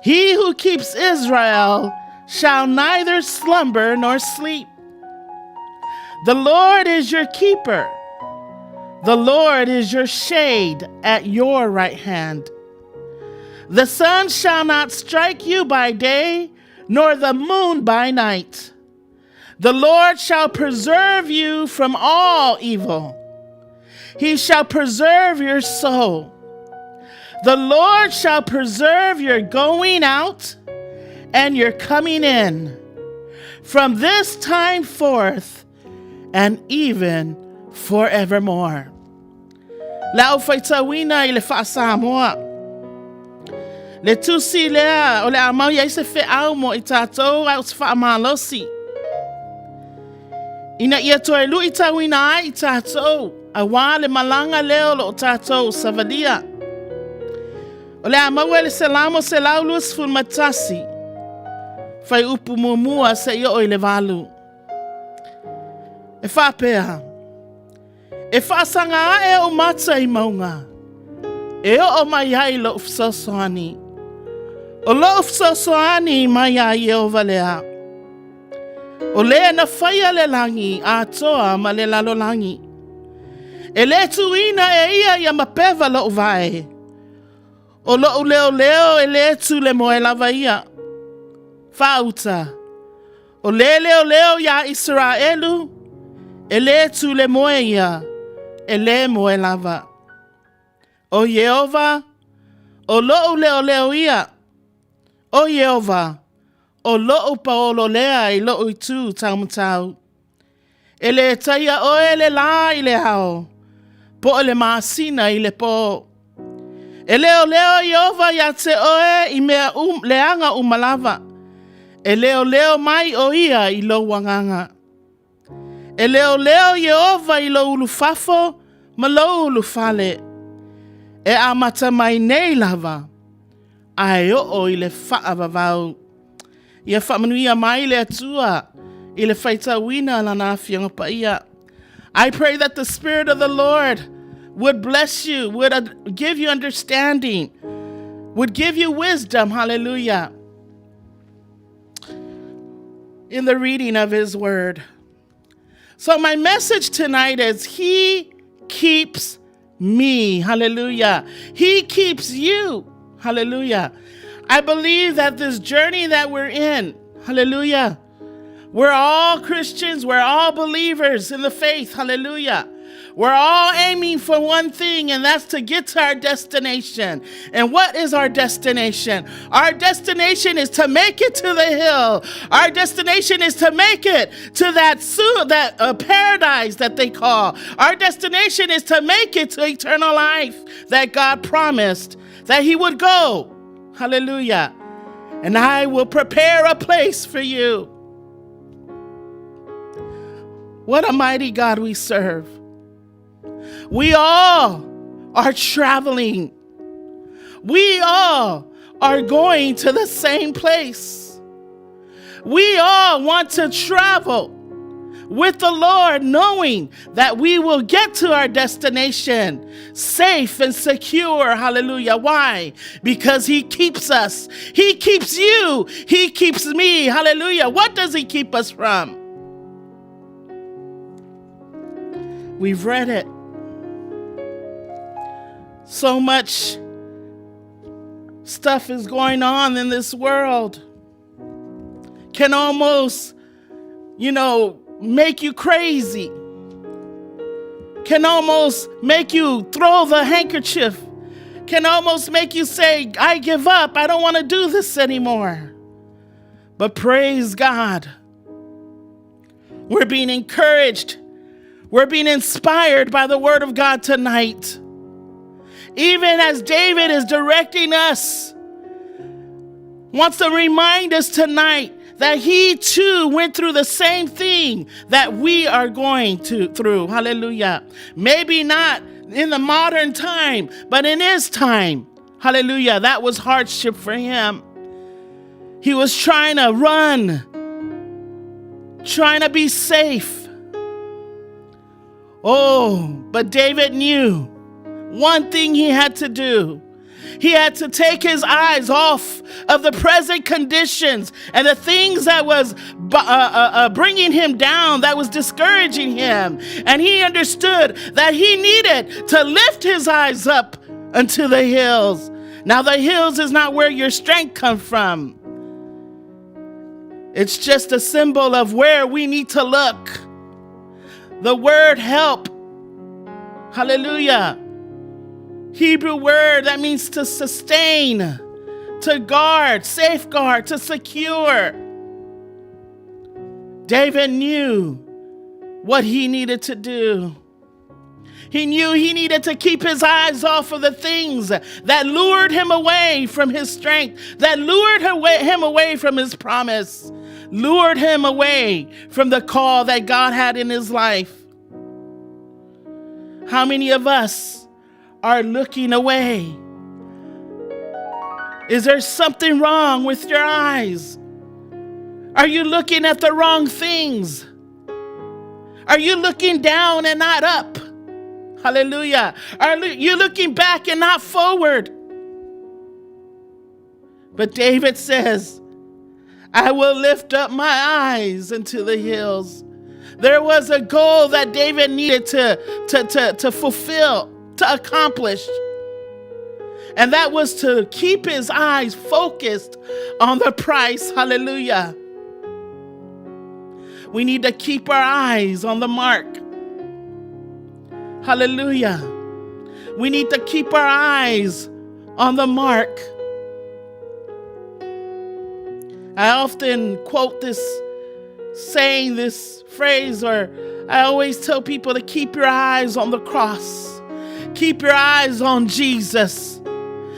he who keeps Israel shall neither slumber nor sleep. The Lord is your keeper. The Lord is your shade at your right hand. The sun shall not strike you by day, nor the moon by night. The Lord shall preserve you from all evil. He shall preserve your soul. The Lord shall preserve your going out and your coming in from this time forth and even forevermore. La ufaitawina ile fa Samoa. Le tusi lea ole amauia se fe au mo itatou au fa malosi. Ina ia toe lu itawina itatou. A wale malanga leo lo tatou savalia. O le amaua le selamo se laulus fun matasi. Fai upu muamua se i o i le valu. E whapea. E whaasanga e o mata i maunga. E o mai ai lo ufsosoani. O lo ufsosoani mai ai e o valea. O le na whaia le langi a toa ma le lalo langi. E le tuina e ia ia mapeva lo vai. O lo leo leo e le tu le moe lava ia. Fauta. O le leo leo ya Israelu. E le tu le moe ia. E le moe lava. O Yehova. O lo leo leo ia. O Yehova. O lo paolo lea i lo tu tau. E le taia o e le la i le hao. Po le maasina i le po. E leo leo Yehova ya te oe i mea leanga umalava. E leo leo mai o ia i lo wanganga. E leo leo Yehova i lo ulufafo ma lo ulufale. E amata mai nei lava. Ai o i le whaavavau. Ia whamanuia mai le atua. I le whaitawina la nafianga pa ia. I pray that the Spirit of the Lord would bless you, would give you understanding, would give you wisdom, hallelujah, in the reading of His Word. So my message tonight is He keeps me, hallelujah. He keeps you, hallelujah. I believe that this journey that we're in, hallelujah, we're all Christians, we're all believers in the faith, hallelujah. We're all aiming for one thing, and that's to get to our destination. And what is our destination? Our destination is to make it to the hill. Our destination is to make it to that paradise that they call. Our destination is to make it to eternal life that God promised that He would go. Hallelujah. And I will prepare a place for you. What a mighty God we serve. We all are traveling. We all are going to the same place. We all want to travel with the Lord, knowing that we will get to our destination safe and secure. Hallelujah. Why? Because He keeps us. He keeps you. He keeps me. Hallelujah. What does He keep us from? We've read it. So much stuff is going on in this world. Can almost, make you crazy. Can almost make you throw the handkerchief. Can almost make you say, I give up. I don't want to do this anymore. But praise God. We're being encouraged. We're being inspired by the Word of God tonight. Even as David is directing us, wants to remind us tonight that he too went through the same thing that we are going through. Hallelujah. Maybe not in the modern time, but in his time. Hallelujah. That was hardship for him. He was trying to run, trying to be safe. Oh, but David knew one thing he had to do. He had to take his eyes off of the present conditions and the things that was bringing him down, that was discouraging him. And he understood that he needed to lift his eyes up unto the hills. Now, the hills is not where your strength comes from. It's just a symbol of where we need to look. The word help. Hallelujah. Hebrew word that means to sustain, to guard, safeguard, to secure. David knew what he needed to do. He knew he needed to keep his eyes off of the things that lured him away from his strength, that lured him away from his promise, lured him away from the call that God had in his life. How many of us are looking away? Is there something wrong with your eyes? Are you looking at the wrong things? Are you looking down and not up? Hallelujah. Are you looking back and not forward? But David says, I will lift up my eyes into the hills. There was a goal that David needed to fulfill, to accomplish. And that was to keep his eyes focused on the prize. Hallelujah. We need to keep our eyes on the mark. Hallelujah. We need to keep our eyes on the mark. I often quote this saying, this phrase, or I always tell people to keep your eyes on the cross. Keep your eyes on Jesus.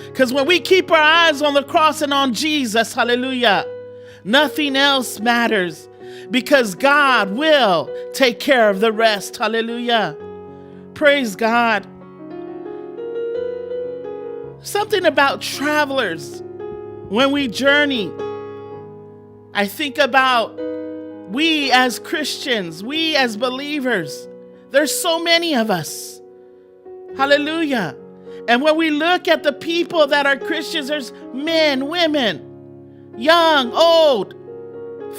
Because when we keep our eyes on the cross and on Jesus, hallelujah, nothing else matters. Because God will take care of the rest. Hallelujah. Praise God. Something about travelers. When we journey, I think about we as Christians, we as believers. There's so many of us. Hallelujah. And when we look at the people that are Christians, there's men, women, young, old,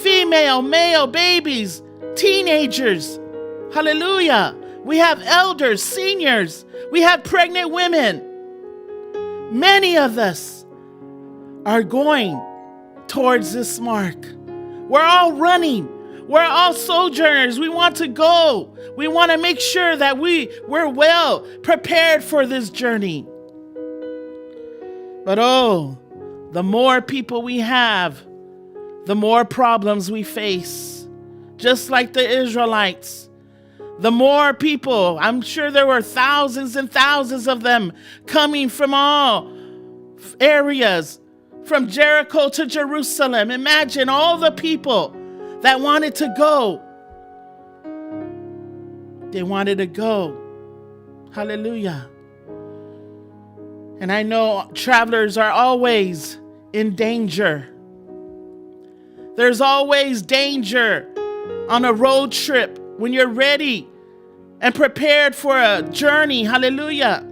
female, male, babies, teenagers. Hallelujah. We have elders, seniors. We have pregnant women. Many of us are going towards this mark. We're all running. We're all sojourners. We want to go. We want to make sure that we're well prepared for this journey. But the more people we have, the more problems we face. Just like the Israelites. The more people, I'm sure there were thousands and thousands of them coming from all areas, from Jericho to Jerusalem. Imagine all the people that wanted to go. They wanted to go. Hallelujah. And I know travelers are always in danger. There's always danger on a road trip when you're ready and prepared for a journey. Hallelujah.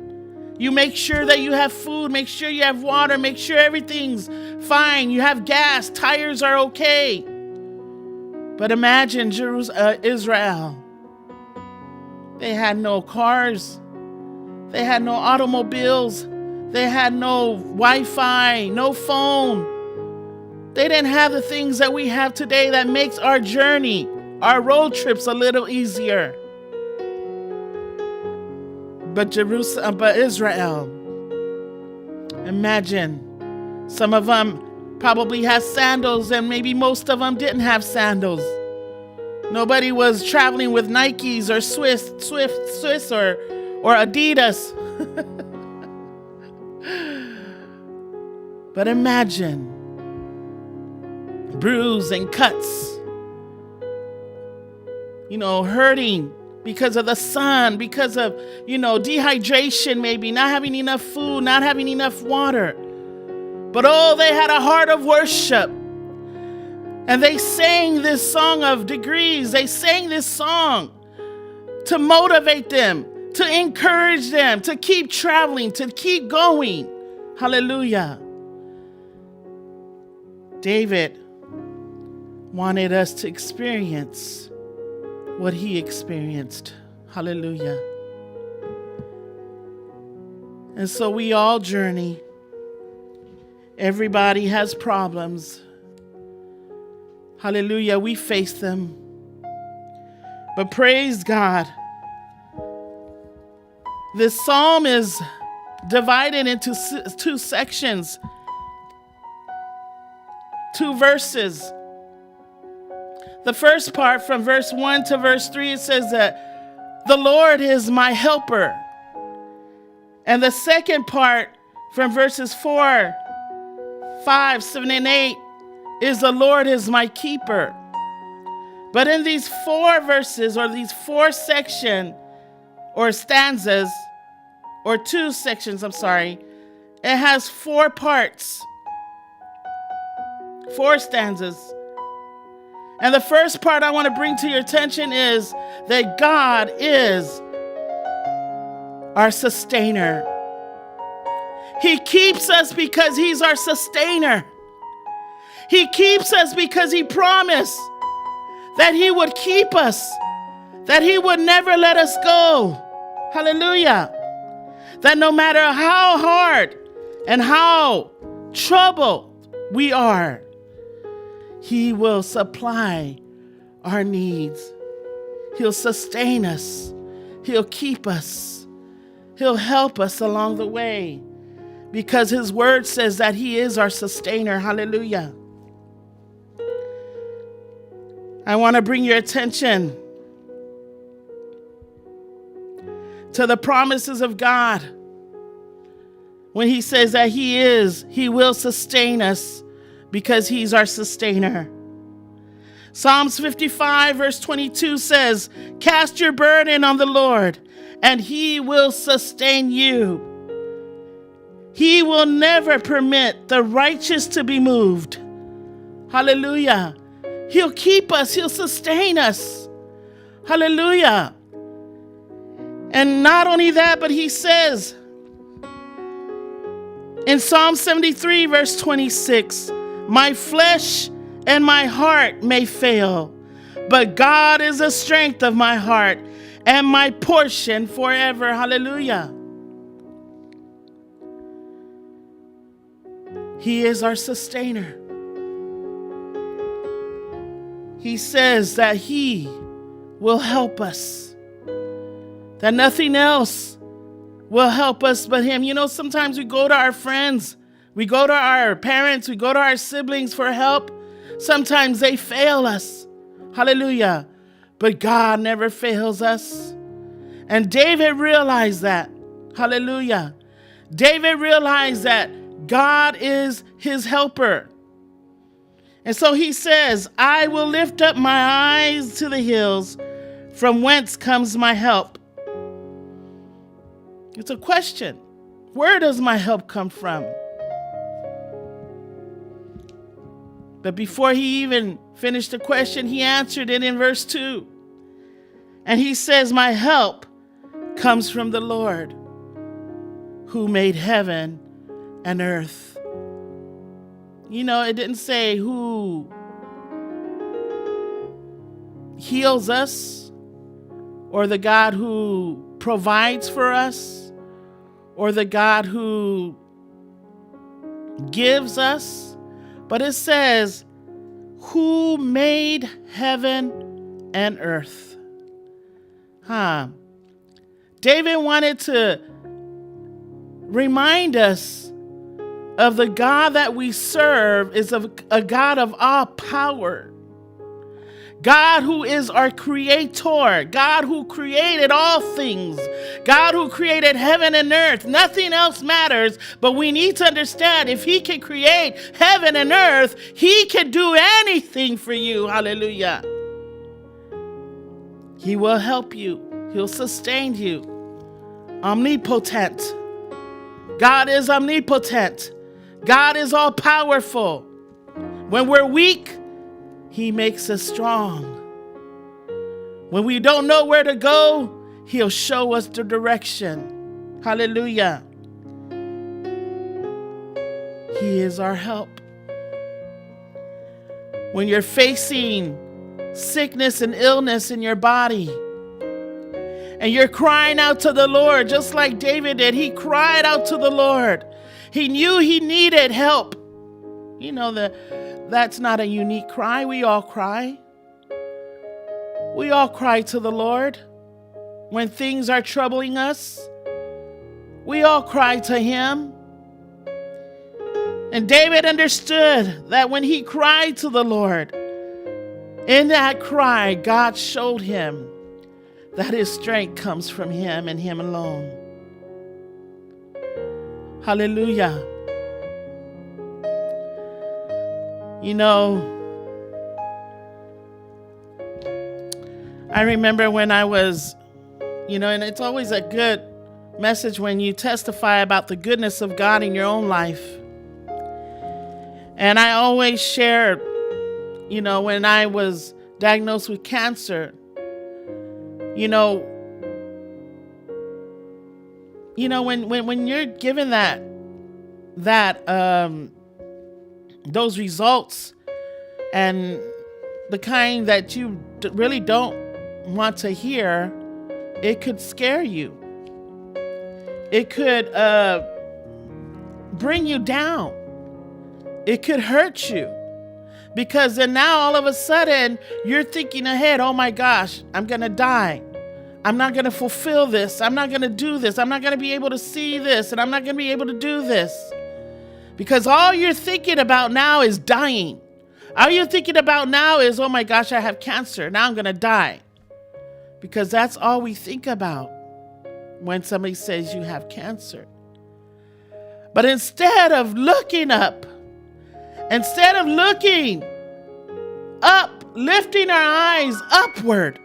You make sure that you have food, make sure you have water, make sure everything's fine. You have gas, tires are okay. But imagine Israel. They had no cars. They had no automobiles. They had no Wi-Fi, no phone. They didn't have the things that we have today that makes our journey, our road trips a little easier. But Israel, imagine, some of them probably had sandals and maybe most of them didn't have sandals. Nobody was traveling with Nikes or Swiss or Adidas. But imagine bruise and cuts, hurting because of the sun, because of, dehydration, maybe not having enough food, not having enough water. But they had a heart of worship. And they sang this song of degrees. They sang this song to motivate them, to encourage them, to keep traveling, to keep going. Hallelujah. David wanted us to experience what he experienced. Hallelujah. And so we all journey. Everybody has problems. Hallelujah. We face them. But praise God. This psalm is divided into two sections, 2 verses. The first part, from verse 1 to verse 3, it says that the Lord is my helper. And the second part, from verses 4, 5, 7, and 8, is the Lord is my keeper. But in these 4 verses, or these 4 sections, or stanzas, or 2 sections, I'm sorry. It has 4 parts, 4 stanzas. And the first part I want to bring to your attention is that God is our sustainer. He keeps us because he's our sustainer. He keeps us because he promised that he would keep us, that he would never let us go. Hallelujah. That no matter how hard and how troubled we are, he will supply our needs. He'll sustain us. He'll keep us. He'll help us along the way because his word says that he is our sustainer. Hallelujah. I want to bring your attention to the promises of God when he says that he will sustain us because he's our sustainer. Psalms 55 verse 22 says, cast your burden on the Lord and he will sustain you. He will never permit the righteous to be moved. Hallelujah. He'll keep us. He'll sustain us. Hallelujah. And not only that, but he says in Psalm 73 verse 26, my flesh and my heart may fail, but God is the strength of my heart and my portion forever. Hallelujah. He is our sustainer. He says that he will help us, that nothing else will help us but him. You know, sometimes we go to our friends, we go to our parents, we go to our siblings for help. Sometimes they fail us. Hallelujah. But God never fails us. And David realized that. Hallelujah. David realized that God is his helper. And so he says, I will lift up my eyes to the hills, from whence comes my help. It's a question. Where does my help come from? But before he even finished the question, he answered it in verse 2. And he says, my help comes from the Lord who made heaven and earth. You know, it didn't say who heals us or the God who provides for us or the God who gives us, but it says who made heaven and earth. David wanted to remind us of the God that we serve is a God of all power. God who is our creator. God who created all things. God who created heaven and earth. Nothing else matters, but we need to understand if he can create heaven and earth, he can do anything for you. Hallelujah. He will help you. He'll sustain you. Omnipotent. God is omnipotent. God is all powerful. When we're weak, he makes us strong. When we don't know where to go, he'll show us the direction. Hallelujah. He is our help. When you're facing sickness and illness in your body, and you're crying out to the Lord, just like David did, he cried out to the Lord. He knew he needed help. You know, that's not a unique cry. We all cry. We all cry to the Lord when things are troubling us. We all cry to him. And David understood that when he cried to the Lord, in that cry, God showed him that his strength comes from him and him alone. Hallelujah. You know, I remember when I was, And it's always a good message when you testify about the goodness of God in your own life. And I always share, when I was diagnosed with cancer, when you're given those results, and the kind that you really don't want to hear, it could scare you. It could bring you down. It could hurt you. Because then now all of a sudden you're thinking ahead, oh my gosh, I'm going to die. I'm not going to fulfill this. I'm not going to do this. I'm not going to be able to see this. And I'm not going to be able to do this. Because all you're thinking about now is dying. All you're thinking about now is, oh my gosh, I have cancer. Now I'm going to die. Because that's all we think about when somebody says you have cancer. But instead of looking up, instead of looking up, lifting our eyes upward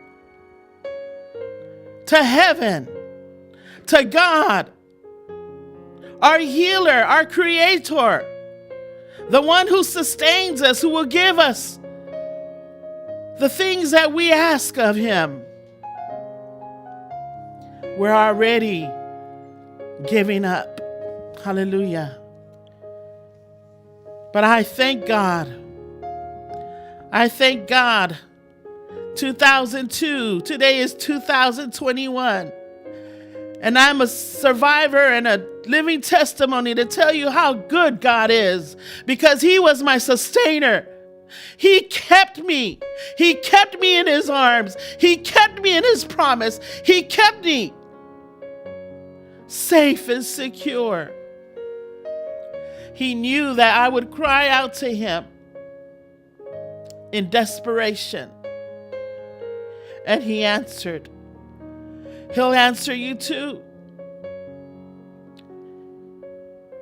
to heaven, to God, our healer, our creator, the one who sustains us, who will give us the things that we ask of him, we're already giving up. Hallelujah. But I thank God. I thank God. 2002, today is 2021. And I'm a survivor and a living testimony to tell you how good God is, because he was my sustainer. He kept me. He kept me in his arms. He kept me in his promise. He kept me safe and secure. He knew that I would cry out to him in desperation. And he answered. He'll answer you too.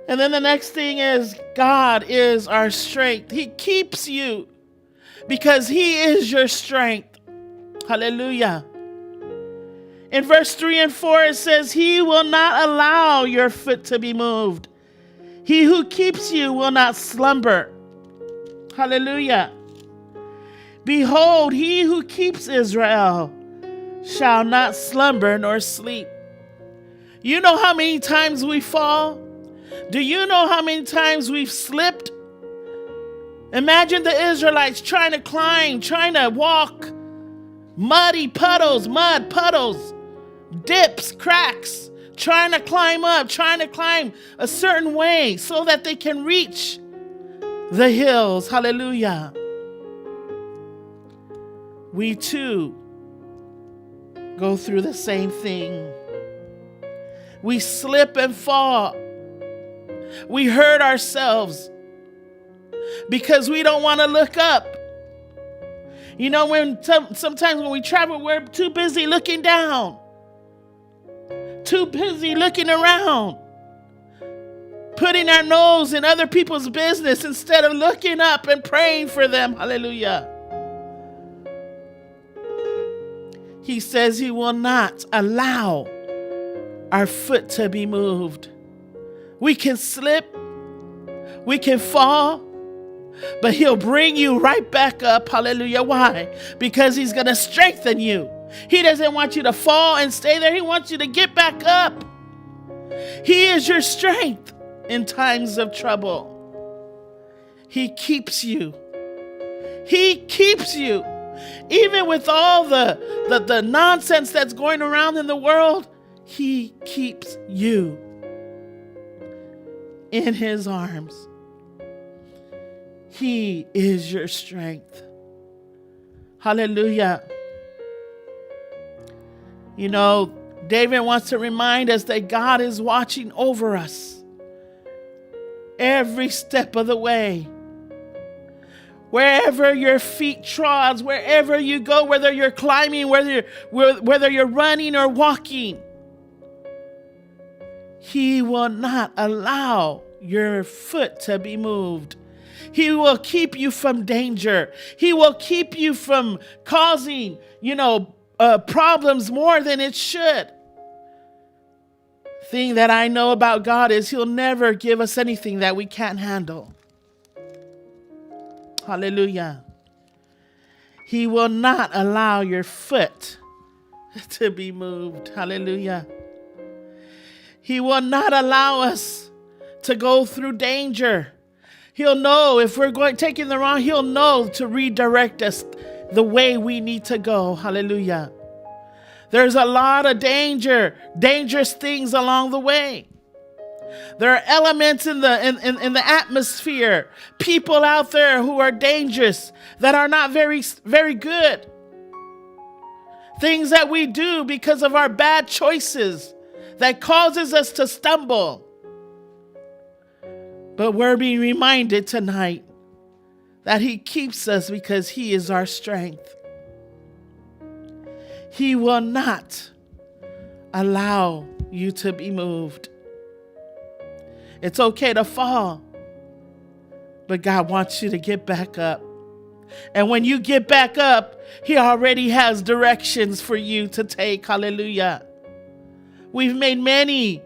And then the next thing is, God is our strength. He keeps you because he is your strength. Hallelujah. In verse 3 and 4, it says, he will not allow your foot to be moved. He who keeps you will not slumber. Hallelujah. Behold, he who keeps Israel shall not slumber nor sleep. You know how many times we fall? Do you know how many times we've slipped? Imagine the Israelites trying to climb, trying to walk. Mud puddles, dips, cracks, trying to climb up, trying to climb a certain way so that they can reach the hills. Hallelujah. We too go through the same thing. We slip and fall. We hurt ourselves because we don't want to look up. Sometimes when we travel, we're too busy looking down, too busy looking around, putting our nose in other people's business instead of looking up and praying for them. Hallelujah. He says he will not allow our foot to be moved. We can slip, we can fall, but he'll bring you right back up. Hallelujah. Why? Because he's going to strengthen you. He doesn't want you to fall and stay there. He wants you to get back up. He is your strength in times of trouble. He keeps you. He keeps you. Even with all the nonsense that's going around in the world, he keeps you in his arms. He is your strength. Hallelujah. David wants to remind us that God is watching over us every step of the way. Wherever your feet trods, wherever you go, whether you're climbing, whether you're running or walking, he will not allow your foot to be moved. He will keep you from danger. He will keep you from causing, problems more than it should. Thing that I know about God is he'll never give us anything that we can't handle. Hallelujah. He will not allow your foot to be moved. Hallelujah. He will not allow us to go through danger. He'll know if we're taking the wrong, he'll know to redirect us the way we need to go. Hallelujah. There's a lot of dangerous things along the way. There are elements in the atmosphere, people out there who are dangerous, that are not very, very good. Things that we do because of our bad choices that causes us to stumble. But we're being reminded tonight that he keeps us because he is our strength. He will not allow you to be moved. It's okay to fall, but God wants you to get back up. And when you get back up, he already has directions for you to take. Hallelujah. We've made many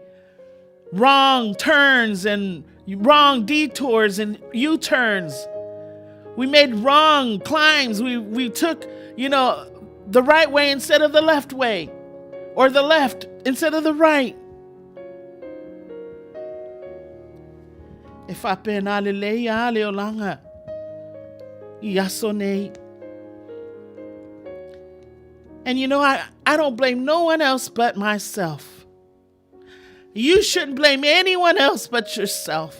wrong turns and wrong detours and U-turns. We made wrong climbs. We took, the right way instead of the left way, or the left instead of the right. If I pen aleleia leolanga yasone. And I don't blame no one else but myself. You shouldn't blame anyone else but yourself.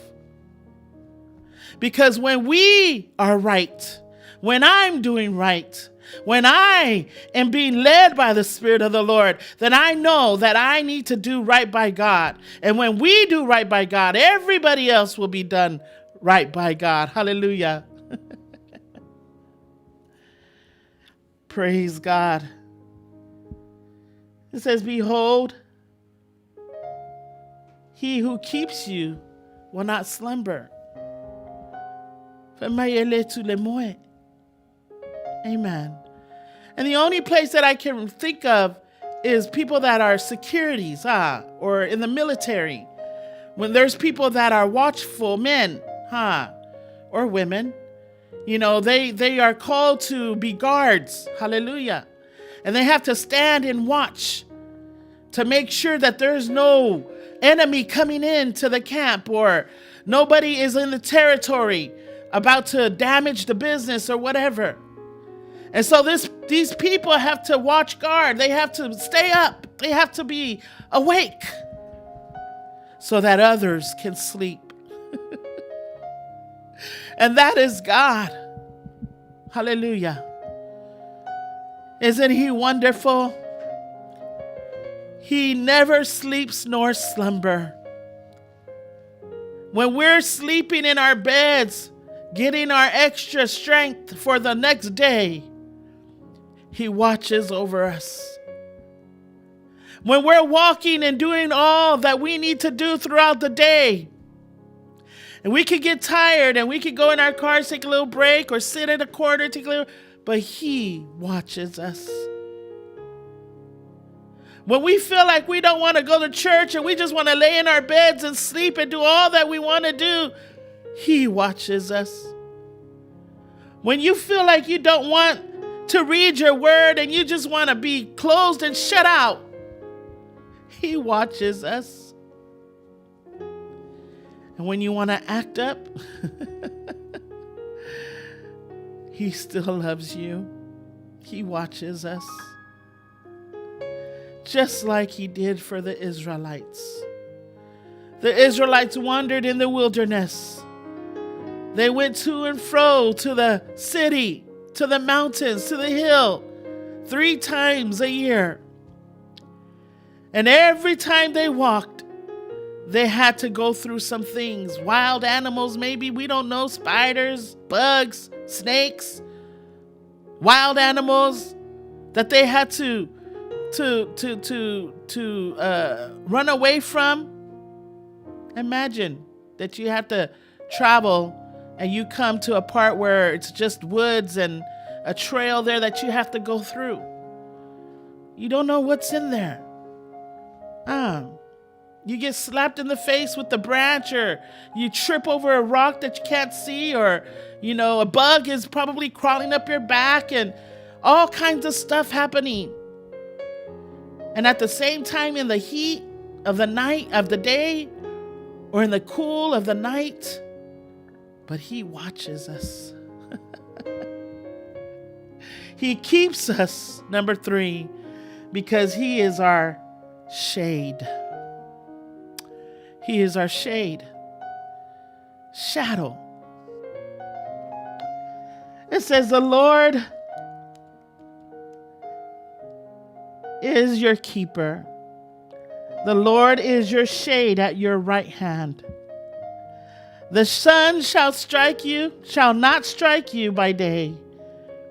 Because when we are right, when I'm doing right, when I am being led by the Spirit of the Lord, then I know that I need to do right by God. And when we do right by God, everybody else will be done right by God. Hallelujah. Praise God. It says, behold, he who keeps you will not slumber. Amen. And the only place that I can think of is people that are securities, or in the military. When there's people that are watchful men, or women, they are called to be guards. Hallelujah. And they have to stand and watch to make sure that there's no enemy coming into the camp, or nobody is in the territory about to damage the business or whatever. And so these people have to watch guard. They have to stay up. They have to be awake so that others can sleep. And that is God. Hallelujah. Isn't he wonderful? He never sleeps nor slumber. When we're sleeping in our beds, getting our extra strength for the next day, he watches over us. When we're walking and doing all that we need to do throughout the day, and we could get tired and we could go in our cars, take a little break, or sit in a corner, but he watches us. When we feel like we don't want to go to church and we just want to lay in our beds and sleep and do all that we want to do, he watches us. When you feel like you don't want to read your word and you just want to be closed and shut out, he watches us. And when you want to act up, he still loves you. He watches us. Just like he did for the Israelites. The Israelites wandered in the wilderness. They went to and fro to the city, to the mountains, to the hill, 3 times a year. And every time they walked, they had to go through some things. Wild animals, maybe, we don't know, spiders, bugs, snakes, wild animals that they had to run away from. Imagine that you have to travel and you come to a part where it's just woods and a trail there that you have to go through. You don't know what's in there. You get slapped in the face with the branch, or you trip over a rock that you can't see, or, a bug is probably crawling up your back, and all kinds of stuff happening. And at the same time, in the heat of the night, of the day, or in the cool of the night, but he watches us. He keeps us, number 3, because he is our shade. He is our shade. Shadow. It says the Lord is your keeper. The Lord is your shade at your right hand. The sun shall not strike you by day,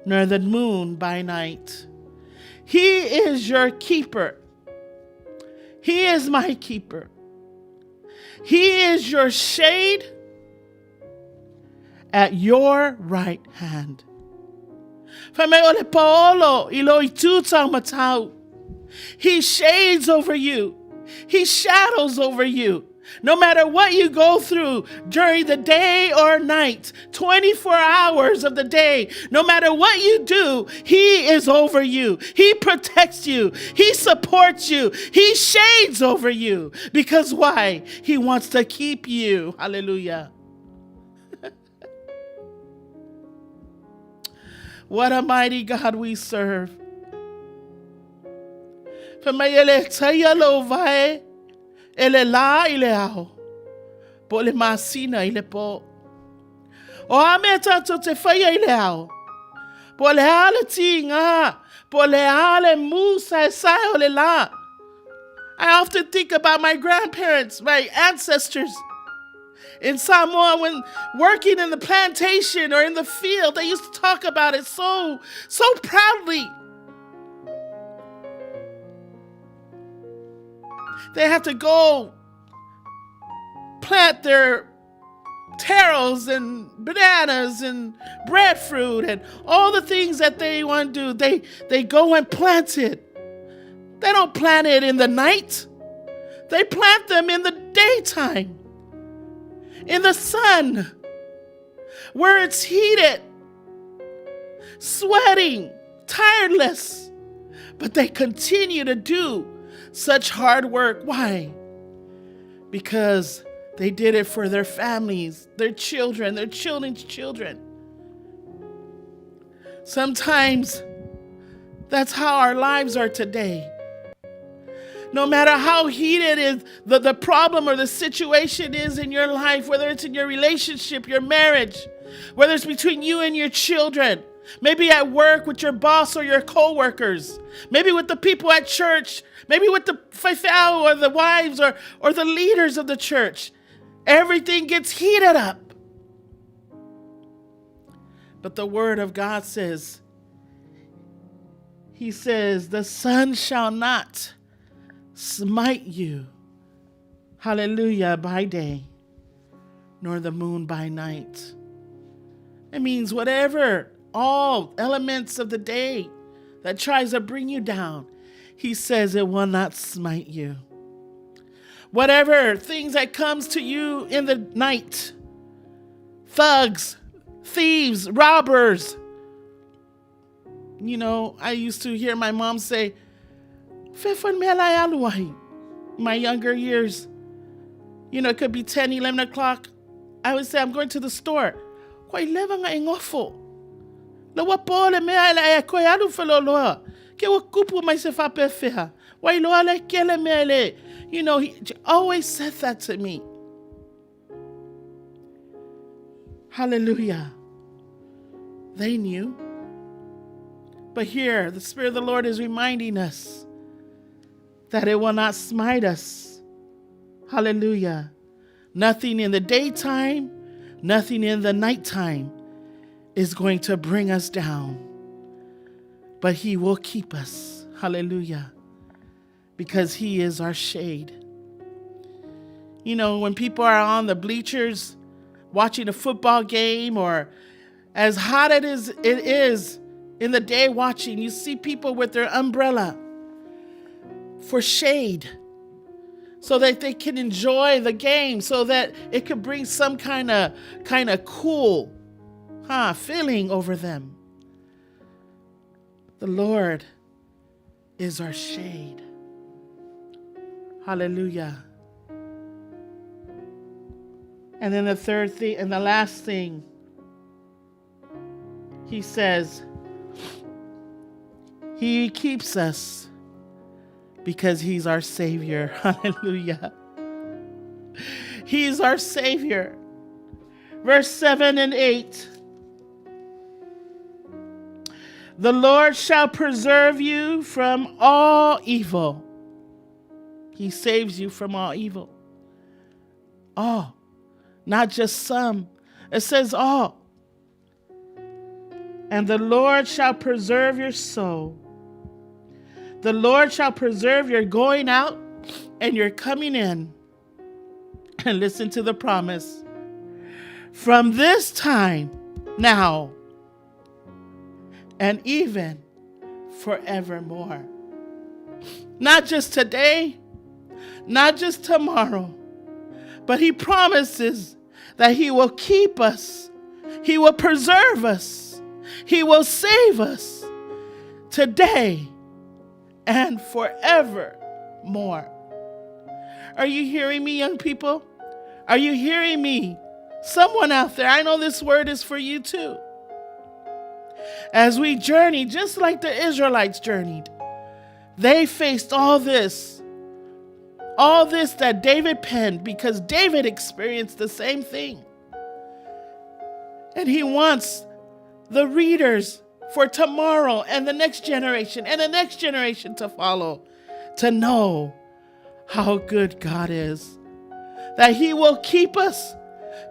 nor the moon by night. He is your keeper. He is my keeper. He is your shade at your right hand. He shades over you. He shadows over you. No matter what you go through during the day or night, 24 hours of the day, no matter what you do, he is over you. He protects you. He supports you. He shades over you. Because why? He wants to keep you. Hallelujah. What a mighty God we serve. Ele la ile ao. Po le masina ile po. O ame tanto te faya ile ao. Po le ale tinga. Po le ale musa sai o le la. I often think about my grandparents, my ancestors in Samoa, when working in the plantation or in the field. They used to talk about it so proudly. They have to go plant their taros and bananas and breadfruit and all the things that they want to do. They go and plant it. They don't plant it in the night. They plant them in the daytime, in the sun, where it's heated, sweating, tireless. But they continue to do such hard work. Why? Because they did it for their families, their children, their children's children. Sometimes that's how our lives are today. No matter how heated is the problem or the situation is in your life, whether it's in your relationship, your marriage, whether it's between you and your children, maybe at work with your boss or your co-workers, maybe with the people at church, maybe with the faithful or the wives or the leaders of the church. Everything gets heated up. But the word of God says, he says, the sun shall not smite you, hallelujah, by day, nor the moon by night. It means whatever, all elements of the day that tries to bring you down, he says it will not smite you. Whatever things that comes to you in the night, thugs, thieves, robbers. I used to hear my mom say, my younger years, it could be 10, 11 o'clock. I would say, I'm going to the store. He always said that to me. Hallelujah. They knew. But here, the Spirit of the Lord is reminding us that it will not smite us. Hallelujah. Nothing in the daytime, nothing in the nighttime is going to bring us down. But he will keep us. Hallelujah. Because he is our shade. When people are on the bleachers watching a football game, or as hot it is in the day watching, you see people with their umbrella. for shade, so that they can enjoy the game, so that it could bring some kind of cool feeling over them. The Lord is our shade. Hallelujah. And then the third thing and the last thing, he says, he keeps us because he's our Savior. Hallelujah. He's our Savior. Verse 7 and 8. The Lord shall preserve you from all evil. He saves you from all evil. All. Not just some. It says all. And the Lord shall preserve your soul. The Lord shall preserve your going out and your coming in. And listen to the promise. From this time now and even forevermore. Not just today, not just tomorrow, but he promises that he will keep us. He will preserve us. He will save us today and forevermore. Are you hearing me, young people? Are you hearing me? Someone out there, I know this word is for you too. As we journey, just like the Israelites journeyed, they faced all this that David penned, because David experienced the same thing. And he wants the readers for tomorrow and the next generation and the next generation to follow, to know how good God is. That he will keep us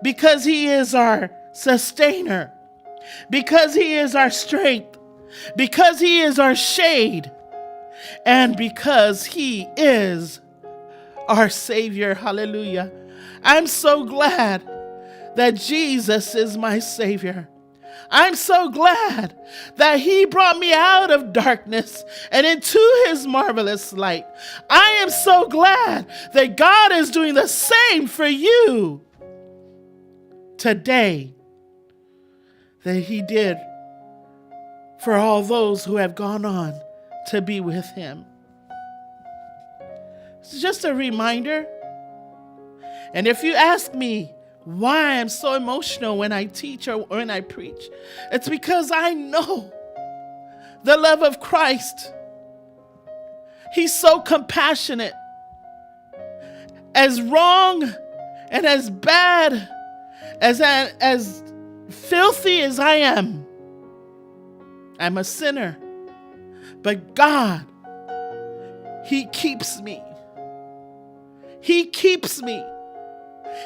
because he is our sustainer, because he is our strength, because he is our shade, and because he is our Savior. Hallelujah. I'm so glad that Jesus is my Savior. I'm so glad that he brought me out of darkness and into his marvelous light. I am so glad that God is doing the same for you today that he did for all those who have gone on to be with him. It's just a reminder. And if you ask me why I'm so emotional when I teach or when I preach, it's because I know the love of Christ. He's so compassionate. As wrong and as bad, as filthy as I am, I'm a sinner. But God, he keeps me. He keeps me.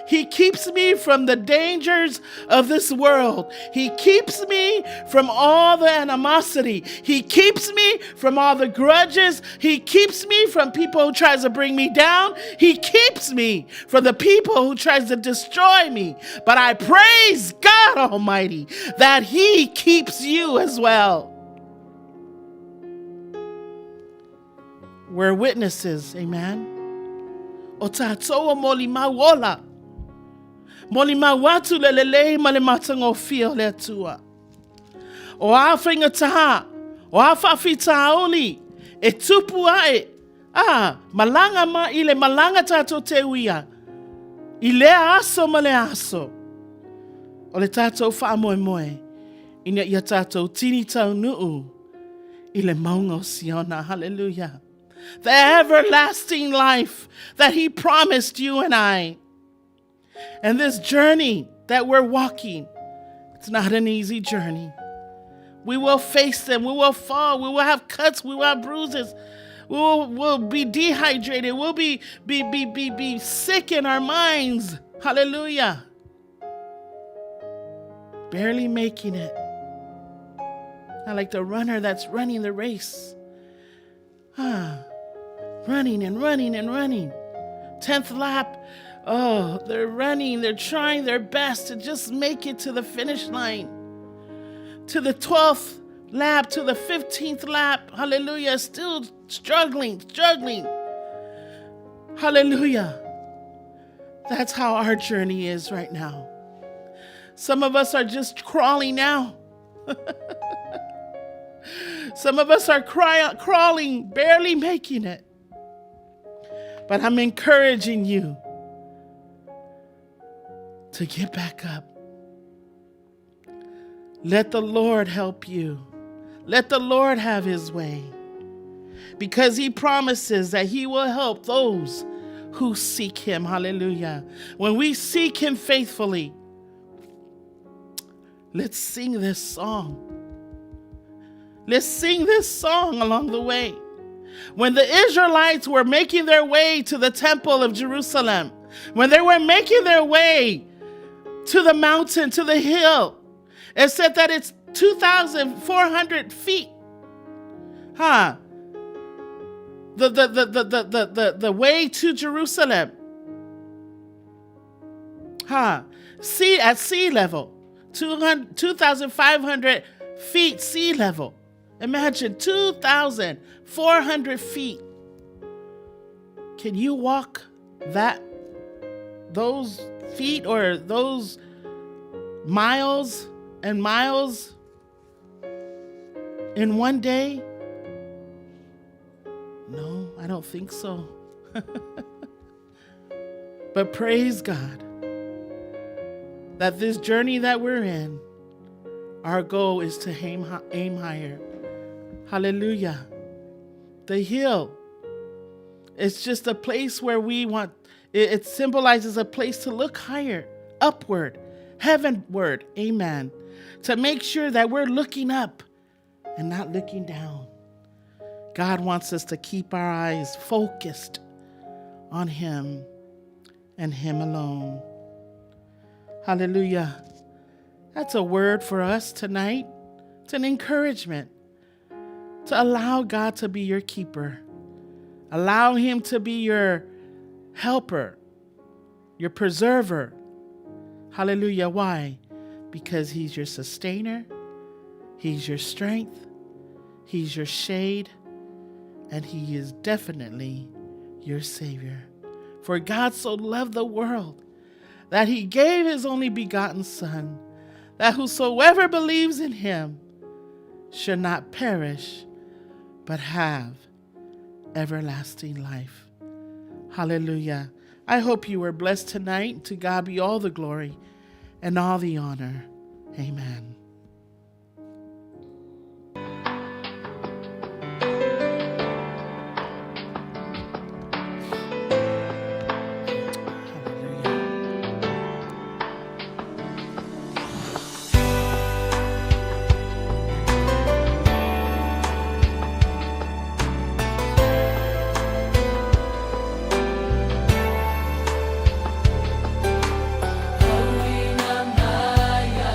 He keeps me from the dangers of this world. He keeps me from all the animosity. He keeps me from all the grudges. He keeps me from people who tries to bring me down. He keeps me from the people who tries to destroy me. But I praise God Almighty that he keeps you as well. We're witnesses, amen. Otatoa molima wola. Molima watu lelele malimatango fio le tua. O afinga taha. O afafi taoli. E tupu ae. Malanga ma ile malanga tato tewia. Ile aso male aso. O le tato fa moe moe. Ina ia tato tini tau nuu. Ile maungo siona. Hallelujah. The everlasting life that he promised you and I. And this journey that we're walking, it's not an easy journey. We will face them. We will fall. We will have cuts. We will have bruises. We'll be dehydrated. We'll be sick in our minds. Hallelujah. Barely making it. Not like the runner that's running the race. Running and running and running. 10th lap. Oh, they're running. They're trying their best to just make it to the finish line. To the 12th lap to the 15th lap. Hallelujah. Still struggling. Hallelujah. That's how our journey is right now. Some of us are just crawling now. Some of us are crawling, barely making it. But I'm encouraging you to get back up. Let the Lord help you. Let the Lord have his way. Because he promises that he will help those who seek him. Hallelujah. When we seek him faithfully, let's sing this song. Let's sing this song along the way. When the Israelites were making their way to the temple of Jerusalem, when they were making their way to the mountain, to the hill, it said that it's 2,400 feet. The way to Jerusalem. See, at sea level. 2,500 feet sea level. Imagine 2,400 feet. Can you walk those feet or those miles and miles in one day? No, I don't think so. But praise God that this journey that we're in, our goal is to aim higher. Hallelujah. The hill, it's just a place where we want, it symbolizes a place to look higher, upward, heavenward. Amen. To make sure that we're looking up and not looking down. God wants us to keep our eyes focused on him and him alone. Hallelujah. That's a word for us tonight. It's an encouragement to allow God to be your keeper. Allow him to be your helper, your preserver. Hallelujah. Why? Because he's your sustainer. He's your strength. He's your shade. And he is definitely your Savior. For God so loved the world that he gave his only begotten Son, that whosoever believes in him should not perish, but have everlasting life. Hallelujah. I hope you were blessed tonight. To God be all the glory and all the honor. Amen. Doreen, Manuia,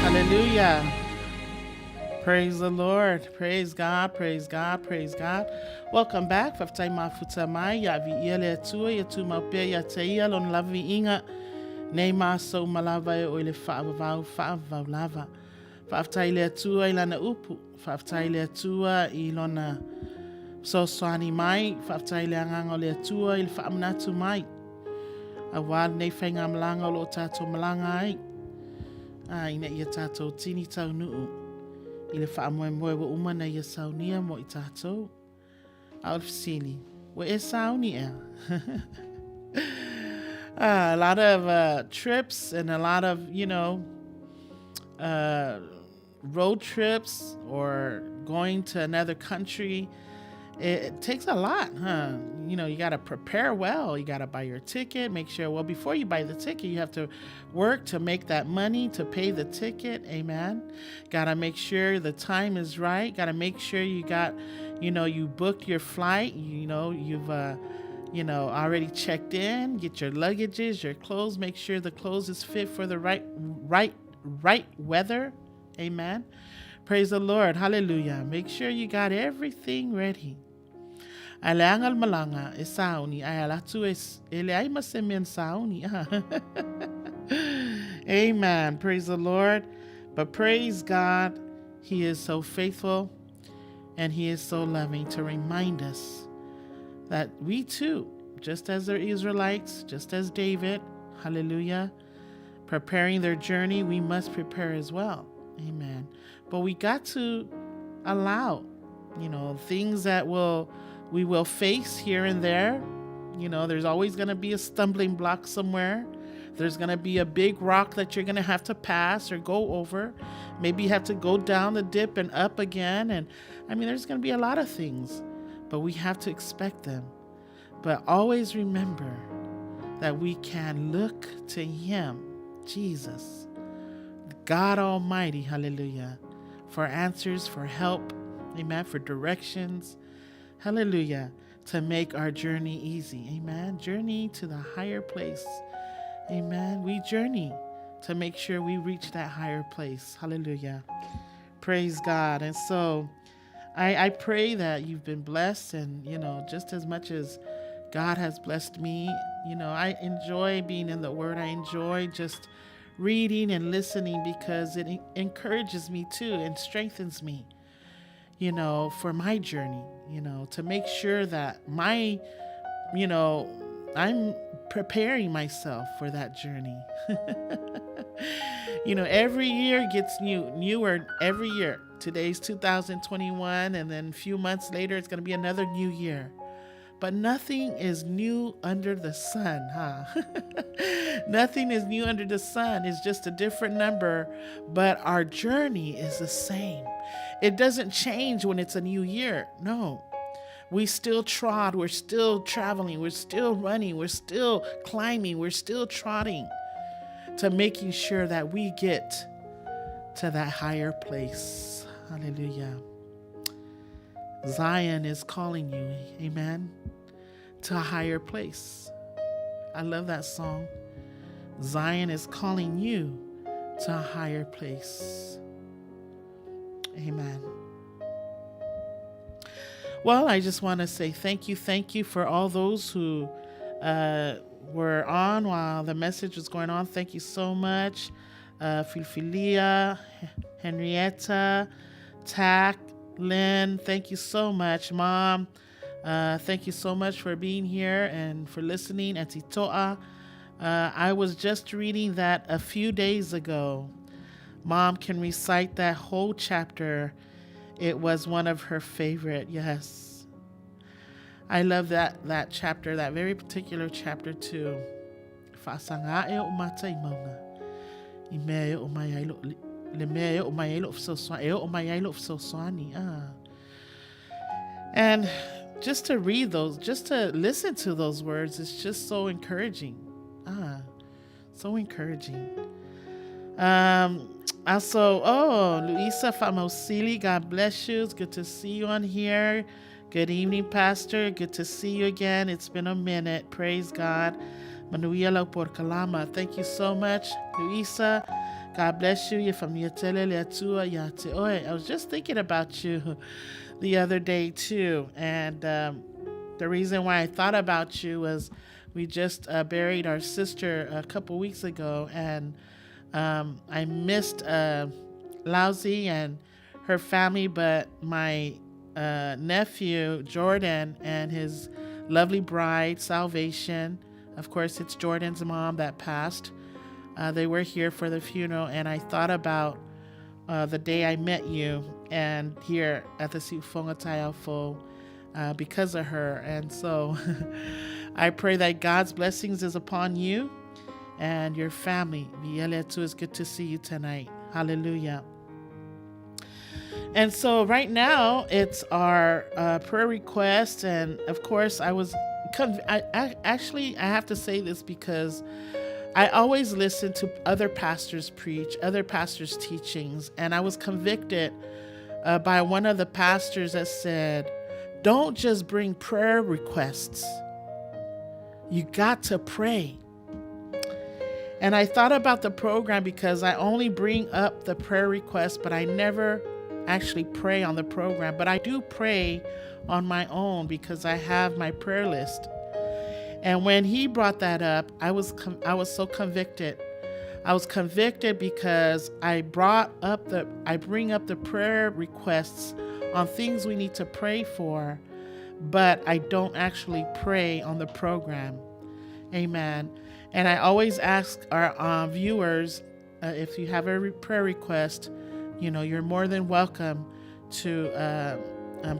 Hallelujah. Praise the Lord. Praise God. Praise God. Praise God. Welcome back. Faftai mafuta mai ya vi ile tua ya tu mapia ya teia lon lavi inga. Nei maso malava e oile fa'avau lava. Faftai le tua ilana upu. Faftai le tua ilona so swani mai. Faftai le angango le tua il fa'amnatu mai. Awad nei whainga malanga lo tato malanga ai. Ina ia tato tini tau nuu. Ile whaamoe moe wa umana ia saunia mo I tato. Alfsili. Wa e sauni ea. A lot of trips and a lot of, road trips or going to another country. It takes a lot, huh? You got to prepare well. You got to buy your ticket, make sure, well, before you buy the ticket, you have to work to make that money to pay the ticket. Amen. Got to make sure the time is right. Got to make sure you got, you booked your flight. You've, already checked in, get your luggages, your clothes, make sure the clothes is fit for the right weather. Amen. Praise the Lord. Hallelujah. Make sure you got everything ready. Alangal malanga e sauni ayalatu es ele ay masemen sauni. Amen. Praise the Lord. But praise God, He is so faithful and He is so loving to remind us that we too, just as the Israelites, just as David, hallelujah, preparing their journey, we must prepare as well. Amen. But we got to allow, things that we will face here and there. There's always going to be a stumbling block somewhere. There's going to be a big rock that you're going to have to pass or go over. Maybe you have to go down the dip and up again. And there's going to be a lot of things, but we have to expect them. But always remember that we can look to Him, Jesus, God Almighty, hallelujah, for answers, for help, amen, for directions, hallelujah, to make our journey easy, amen. Journey to the higher place, amen. We journey to make sure we reach that higher place, hallelujah. Praise God. And so I pray that you've been blessed, and, just as much as God has blessed me, I enjoy being in the Word. I enjoy just reading and listening because it encourages me too and strengthens me, for my journey, to make sure that I'm preparing myself for that journey. Every year gets newer every year. Today's 2021, and then a few months later, it's going to be another new year. But nothing is new under the sun, huh? Nothing is new under the sun. It's just a different number, but our journey is the same. It doesn't change when it's a new year. No. We still trod. We're still traveling. We're still running. We're still climbing. We're still trotting to making sure that we get to that higher place. Hallelujah. Zion is calling you, amen, to a higher place. I love that song. Zion is calling you to a higher place. Amen. Well, I just want to say thank you for all those who were on while the message was going on. Thank you so much. Filfilia, Henrietta, Tack, Lynn, thank you so much. Mom, thank you so much for being here and for listening. Auntie Toa, I was just reading that a few days ago. Mom can recite that whole chapter. It was one of her favorite. Yes. I love that chapter, that very particular chapter too. And just to read those, just to listen to those words, it's just so encouraging. So encouraging. Also, Luisa Famosili, God bless you. It's good to see you on here. Good evening, Pastor. Good to see you again. It's been a minute. Praise God. Manuia por Kalama. Thank you so much, Luisa. God bless you. You're from Yatele Leatua Yate. Oh, I was just thinking about you the other day too. And the reason why I thought about you was we just buried our sister a couple weeks ago, and I missed Lousy and her family, but my nephew Jordan and his lovely bride Salvation, of course it's Jordan's mom that passed, they were here for the funeral, and I thought about the day I met you and here at the Siufonga Taiafo because of her. And so I pray that God's blessings is upon you and your family. It's good to see you tonight. Hallelujah. And so right now it's our prayer request, and of course I have to say this because I always listen to other pastors preach, other pastors' teachings, and I was convicted by one of the pastors that said, don't just bring prayer requests. You got to pray. And I thought about the program because I only bring up the prayer requests, but I never actually pray on the program. But I do pray on my own because I have my prayer list. And when he brought that up, I was so convicted. I was convicted because I bring up the prayer requests on things we need to pray for, but I don't actually pray on the program. Amen. And I always ask our viewers, if you have a prayer request, you're more than welcome to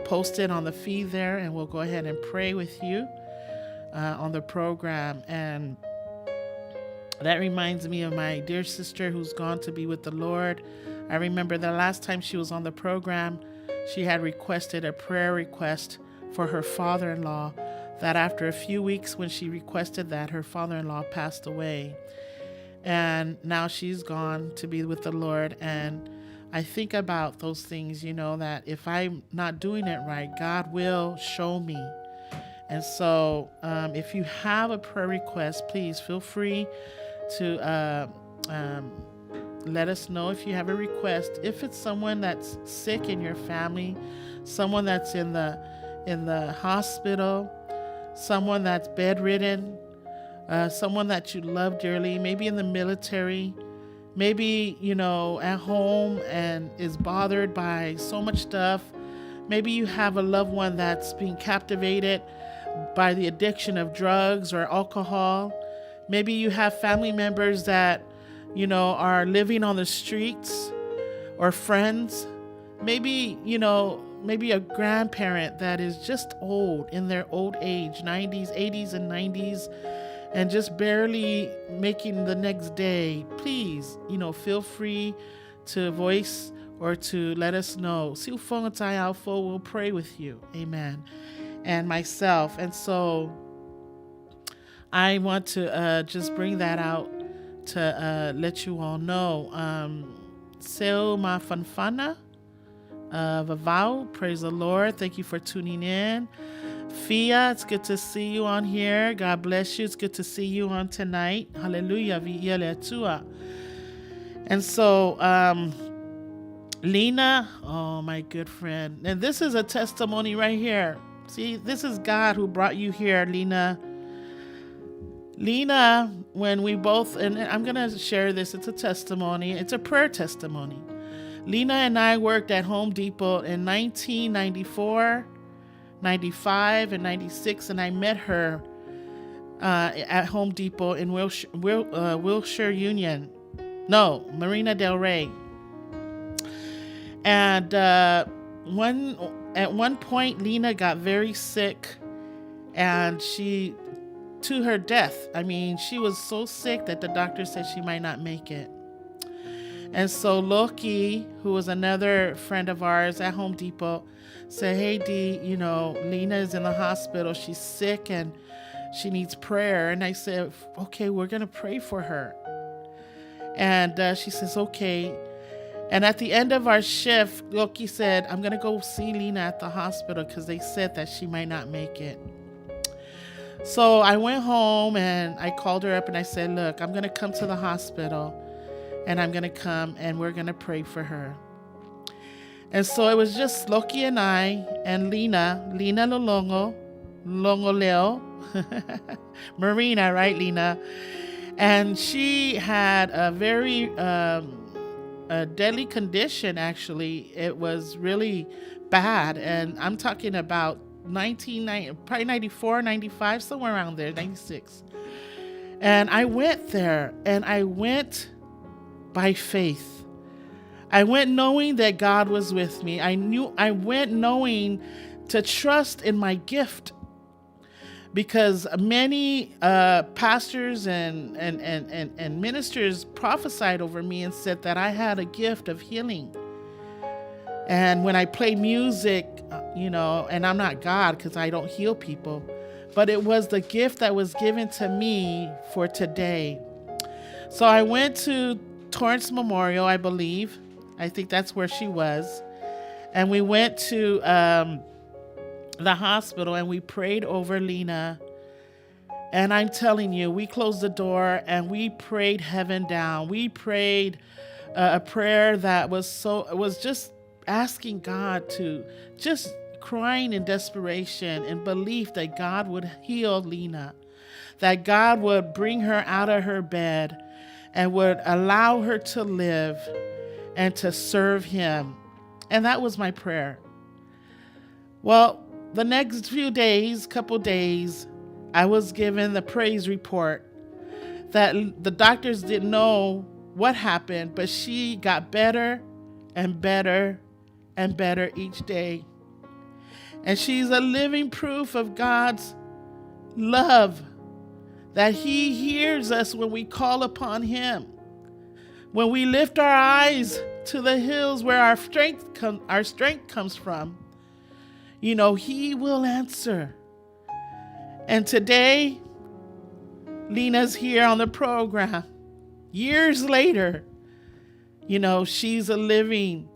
post it on the feed there, and we'll go ahead and pray with you on the program. And that reminds me of my dear sister who's gone to be with the Lord. I remember the last time she was on the program, she had requested a prayer request for her father-in-law, that after a few weeks when she requested that, her father-in-law passed away. And now she's gone to be with the Lord. And I think about those things, that if I'm not doing it right, God will show me. And so if you have a prayer request, please feel free to let us know if you have a request. If it's someone that's sick in your family, someone that's in the hospital, someone that's bedridden, someone that you love dearly, maybe in the military, maybe, at home and is bothered by so much stuff. Maybe you have a loved one that's being captivated by the addiction of drugs or alcohol. Maybe you have family members that, are living on the streets, or friends. Maybe, maybe a grandparent that is just old, in their old age, 90s, 80s, and 90s, and just barely making the next day. Please, feel free to voice or to let us know. Siufonga Taiafo will pray with you. Amen. And myself. And so I want to just bring that out to let you all know. Seu ma fanfana. Vavau, praise the Lord. Thank you for tuning in. Fia, it's good to see you on here. God bless you. It's good to see you on tonight. Hallelujah. And so, Lena, oh, my good friend. And this is a testimony right here. See, this is God who brought you here, Lena. Lena, when we both, and I'm going to share this, it's a testimony. It's a prayer testimony. Lena and I worked at Home Depot in 1994, 95, and 96, and I met her at Home Depot in Wilshire Union. No, Marina Del Rey. And at one point, Lena got very sick, and to her death. I mean, she was so sick that the doctor said she might not make it. And so Loki, who was another friend of ours at Home Depot, said, hey, Dee, Lena is in the hospital. She's sick and she needs prayer. And I said, okay, we're going to pray for her. And she says, okay. And at the end of our shift, Loki said, I'm going to go see Lena at the hospital because they said that she might not make it. So I went home and I called her up and I said, look, I'm going to come to the hospital. and I'm going to come and we're going to pray for her. And so it was just Loki and I and Lena Lolongo, Longoleo, Marina, right, Lena? And she had a very a deadly condition, actually. It was really bad. And I'm talking about probably 94, 95, somewhere around there, 96. And I went there, and I went by faith. I went knowing that God was with me. I went knowing to trust in my gift, because many pastors and ministers prophesied over me and said that I had a gift of healing. And when I play music, and I'm not God because I don't heal people, but it was the gift that was given to me for today. So I went to Torrance Memorial, I believe. I think that's where she was. And we went to the hospital and we prayed over Lena. And I'm telling you, we closed the door and we prayed heaven down. We prayed a prayer that was just asking God to, just crying in desperation and belief that God would heal Lena, that God would bring her out of her bed and would allow her to live and to serve him. And that was my prayer. Well, the next couple days, I was given the praise report that the doctors didn't know what happened, but she got better and better and better each day. And she's a living proof of God's love, that he hears us when we call upon him. When we lift our eyes to the hills where our strength comes from, he will answer. And today, Lena's here on the program. Years later, she's a living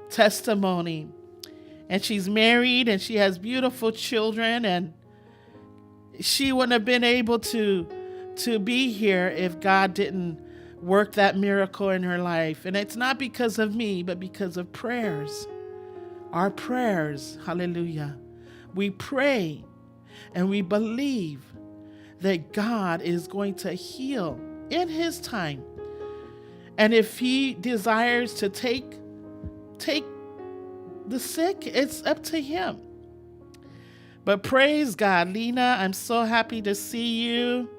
testimony. And she's married and she has beautiful children, and she wouldn't have been able to be here if God didn't work that miracle in her life. And it's not because of me, but because of prayers. Our prayers, hallelujah. We pray and we believe that God is going to heal in his time. And if he desires to take the sick, it's up to him. But praise God, Lena, I'm so happy to see you.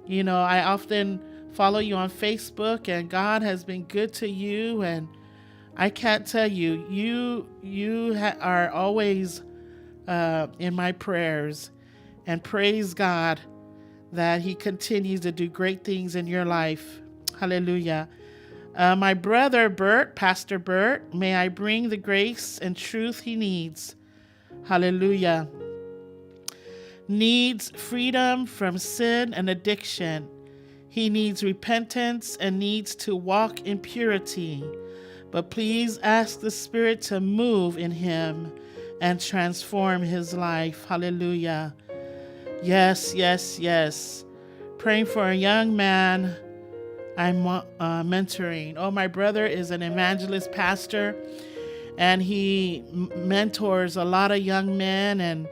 I often follow you on Facebook, and God has been good to you. And I can't tell you, you are always in my prayers. And praise God that he continues to do great things in your life. Hallelujah. My brother Bert, Pastor Bert, may I bring the grace and truth he needs. Hallelujah. Needs freedom from sin and addiction. He needs repentance and needs to walk in purity. But please ask the Spirit to move in him and transform his life. Hallelujah. Yes, yes, yes. Praying for a young man I'm mentoring. Oh, my brother is an evangelist pastor, and he mentors a lot of young men and,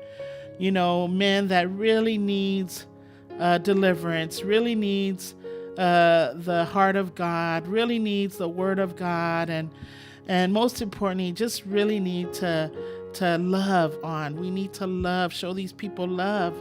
men that really needs deliverance, really needs the heart of God, really needs the word of God, and most importantly, just really need to love on. We need to love, show these people love.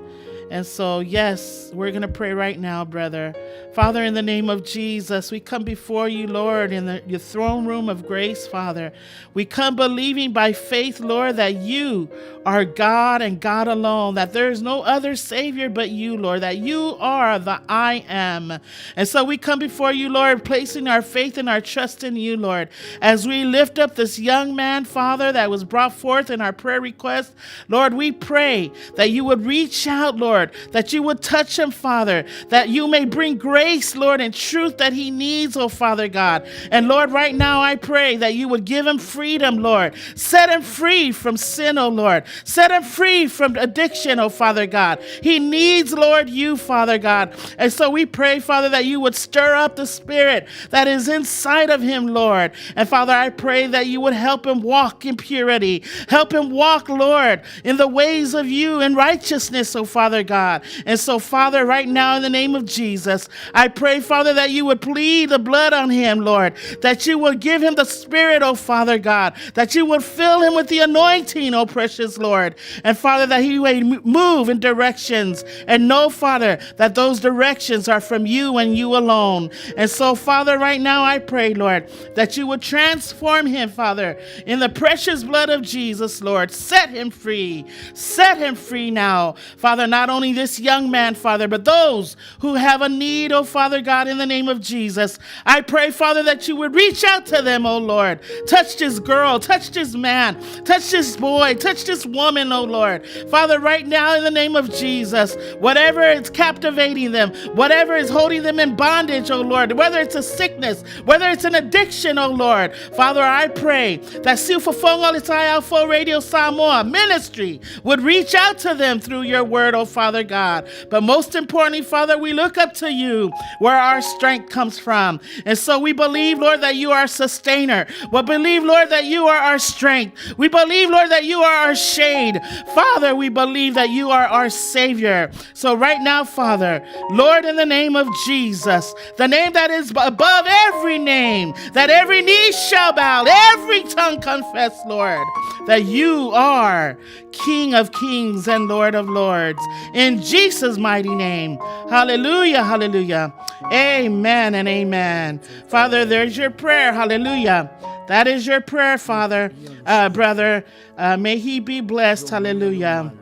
And so, yes, we're going to pray right now, brother. Father, in the name of Jesus, we come before you, Lord, in your throne room of grace, Father. We come believing by faith, Lord, that you are God and God alone, that there is no other Savior but you, Lord, that you are the I am. And so we come before you, Lord, placing our faith and our trust in you, Lord, as we lift up this young man, Father, that was brought forth in our prayer request. Lord, we pray that you would reach out, Lord, Lord, that you would touch him, Father, that you may bring grace, Lord, and truth that he needs, oh Father God. And Lord, right now I pray that you would give him freedom, Lord. Set him free from sin, oh Lord. Set him free from addiction, oh Father God. He needs, Lord, you, Father God. And so we pray, Father, that you would stir up the spirit that is inside of him, Lord. And Father, I pray that you would help him walk in purity. Help him walk, Lord, in the ways of you in righteousness, oh Father God. And so, Father, right now in the name of Jesus, I pray, Father, that you would plead the blood on him, Lord, that you would give him the spirit, oh Father God, that you would fill him with the anointing, oh precious Lord. And Father, that he may move in directions and know, Father, that those directions are from you and you alone. And so, Father, right now I pray, Lord, that you would transform him, Father, in the precious blood of Jesus, Lord. Set him free. Set him free now. Father, not only this young man, Father, but those who have a need, oh Father God, in the name of Jesus. I pray, Father, that you would reach out to them, oh Lord. Touch this girl, touch this man, touch this boy, touch this woman, oh Lord. Father, right now in the name of Jesus, whatever is captivating them, whatever is holding them in bondage, oh Lord, whether it's a sickness, whether it's an addiction, oh Lord. Father, I pray that Silfafong Alfo Radio Samoa ministry would reach out to them through your word, oh Father God. But most importantly, Father, we look up to you where our strength comes from. And so we believe, Lord, that you are our sustainer. We believe, Lord, that you are our strength. We believe, Lord, that you are our shade. Father, we believe that you are our Savior. So right now, Father, Lord, in the name of Jesus, the name that is above every name, that every knee shall bow, every tongue confess, Lord, that you are King of kings and Lord of lords. In Jesus' mighty name. Hallelujah, hallelujah. Amen and amen. Father, there's your prayer. Hallelujah. That is your prayer, Father, brother. May he be blessed. Hallelujah.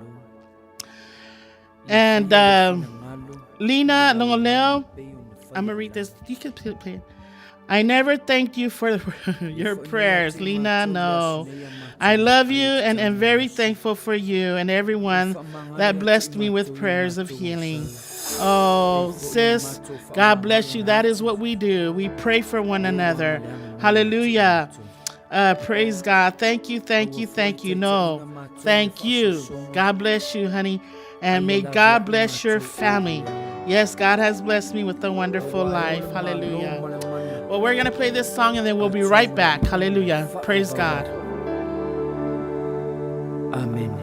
And Lena Longoleo, I'm going to read this. You can play it. I never thanked you for your prayers, Lena. No. I love you and am very thankful for you and everyone that blessed me with prayers of healing. Oh, sis, God bless you. That is what we do. We pray for one another. Hallelujah. Praise God. Thank you, thank you, thank you. No, thank you. God bless you, honey. And may God bless your family. Yes, God has blessed me with a wonderful life. Hallelujah. Well, we're going to play this song and then we'll be right back. Hallelujah. Praise God. Amen.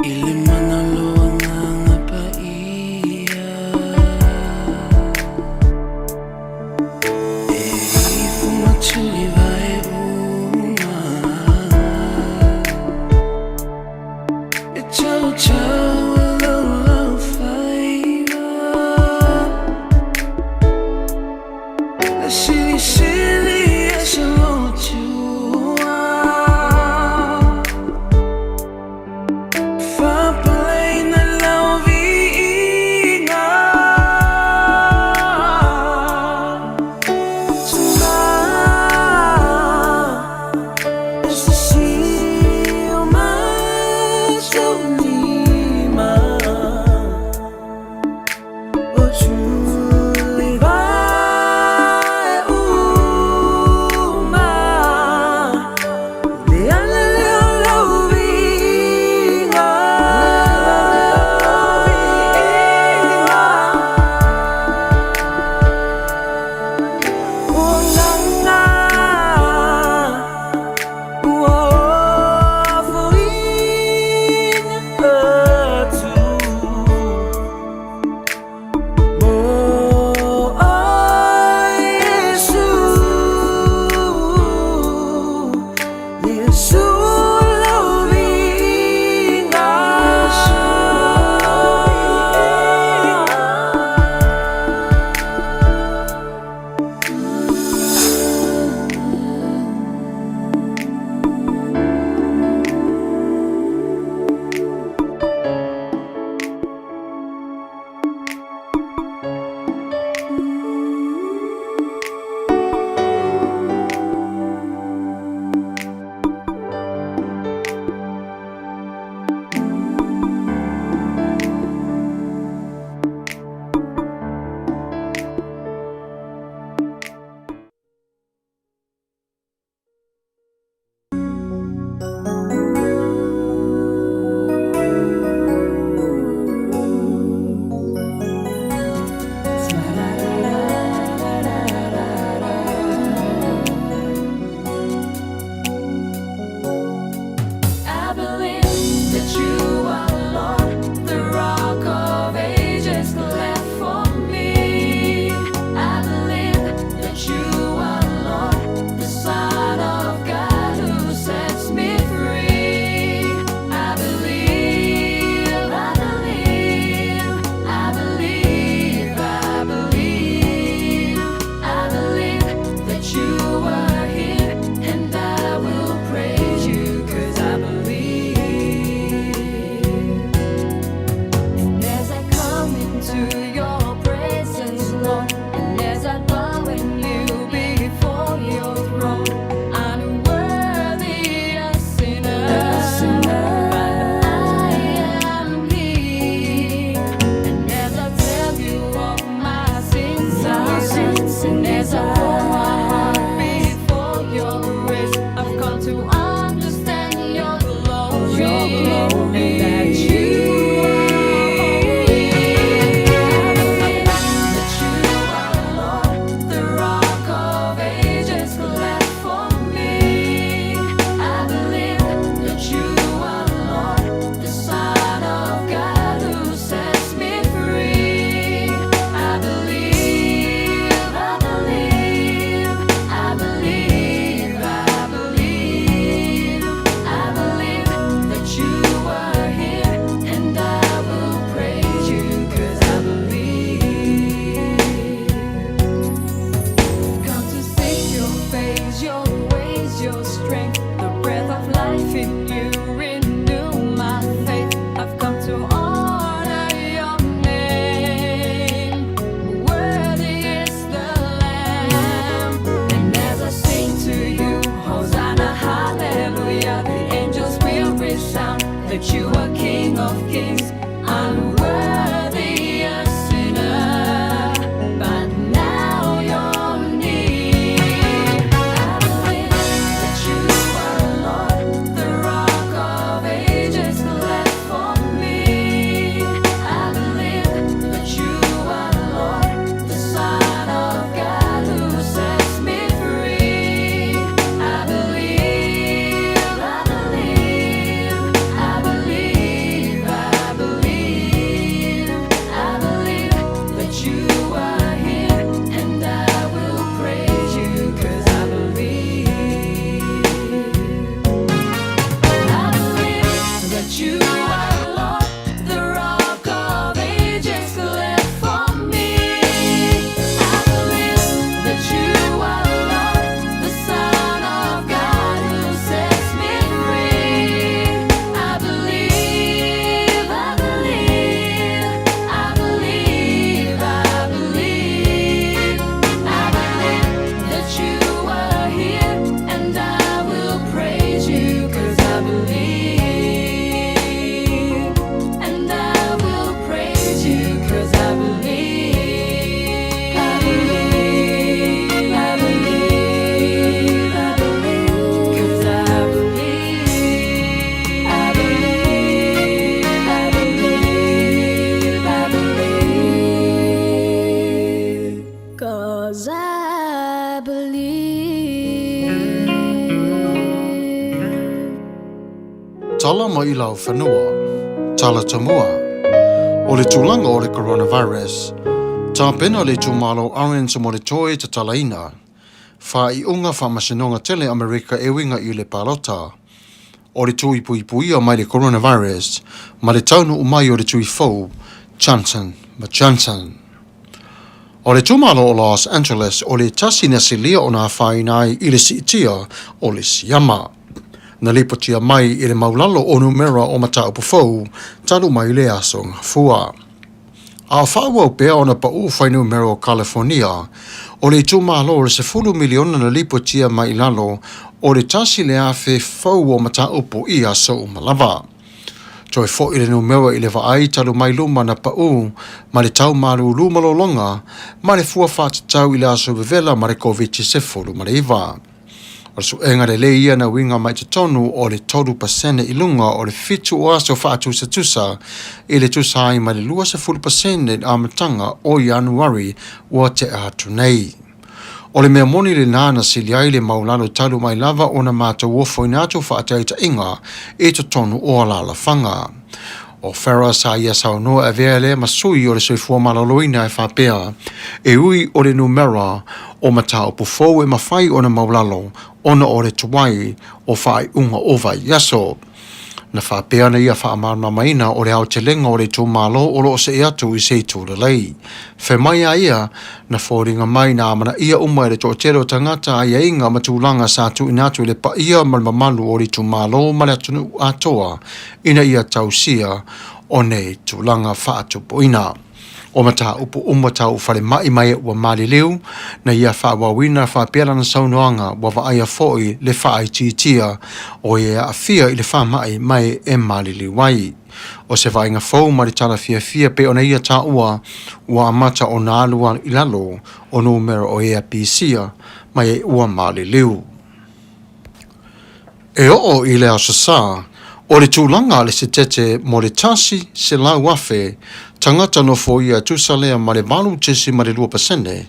Ili manalo ang paiya E fumatuli vai uma E ciao ciao lo faiva La silly silly e solo tua Slowly tala ma ilau whanua, tala tamua. O le tūlanga o le coronavirus, tā pena le tūmalo orange mo le toi te talaina. Wha I unga wha masinonga tele Amerika e winga I le palota. O le tui pui pui o mai le coronavirus, ma le taunu umai o le tui fau, Johnson. O le tūmalo o Los Angeles, o le tasi na silia o nā whainai I le siitia o le siyama. Na lipotia mai I le maulalo o numera o mata upu fau, talu mai le aso ngā fua. A whaua pea o na pa uwhai numera o California, o le tūmalo o le 10 miliona na lipotia mai lalo, o le tasi le awhi fau o mata upu I aso umalava. Toi fo I le numera I le vaai talu mai luma na pa u, ma le tau malu luma longa, ma le fua whata tau I le aso vivela ma le COVID-19 ma le iwa. O le suenga le leia na winga mai te tonu o le 3% I lunga o le fitu o aso whaatusa I le tusai ma le 2% amatanga o Januari ua te atu nei. O le mea moni le nana siliai le maulano talu mai lava o na mata uofo I nato whaataita inga e te tonu o ala fanga. O Farah sa ia saunoa e vea le masui o le soifua malaloina e whapea, e ui o le numera o mata o pufou e mawhai o na maulalo, ona o le tuwai o whai unga o vai yaso. Na whapea na ia whaamana maina o le au te lenga o le tūmalo o lo se atu I se tūra lei. Whemai a ia na whōringa mai na amana ia umai le tōtero tangata a ia inga matulanga sa tu inatu le pa ia malmamalu o le tūmalo ma le atunu atoa ina ia tausia o nei tūlanga whaatupo ina. O mata upu umatau whare mai ua mali leu, na ia whawawina whapela na saunoanga wa wa aia foi le whaai titia o ia awhia I le whamai mai e mali liwai. O se vainga fau mari tala fia pe ona ia ta ua amata o na alua I lalo o numero o ia pisia mai e ua mali leu. E o I le asasa, o le tūlanga le se tete mo le tasi se lau afe, tangata no fo ia tusalea ma le valu tesi ma le 2%,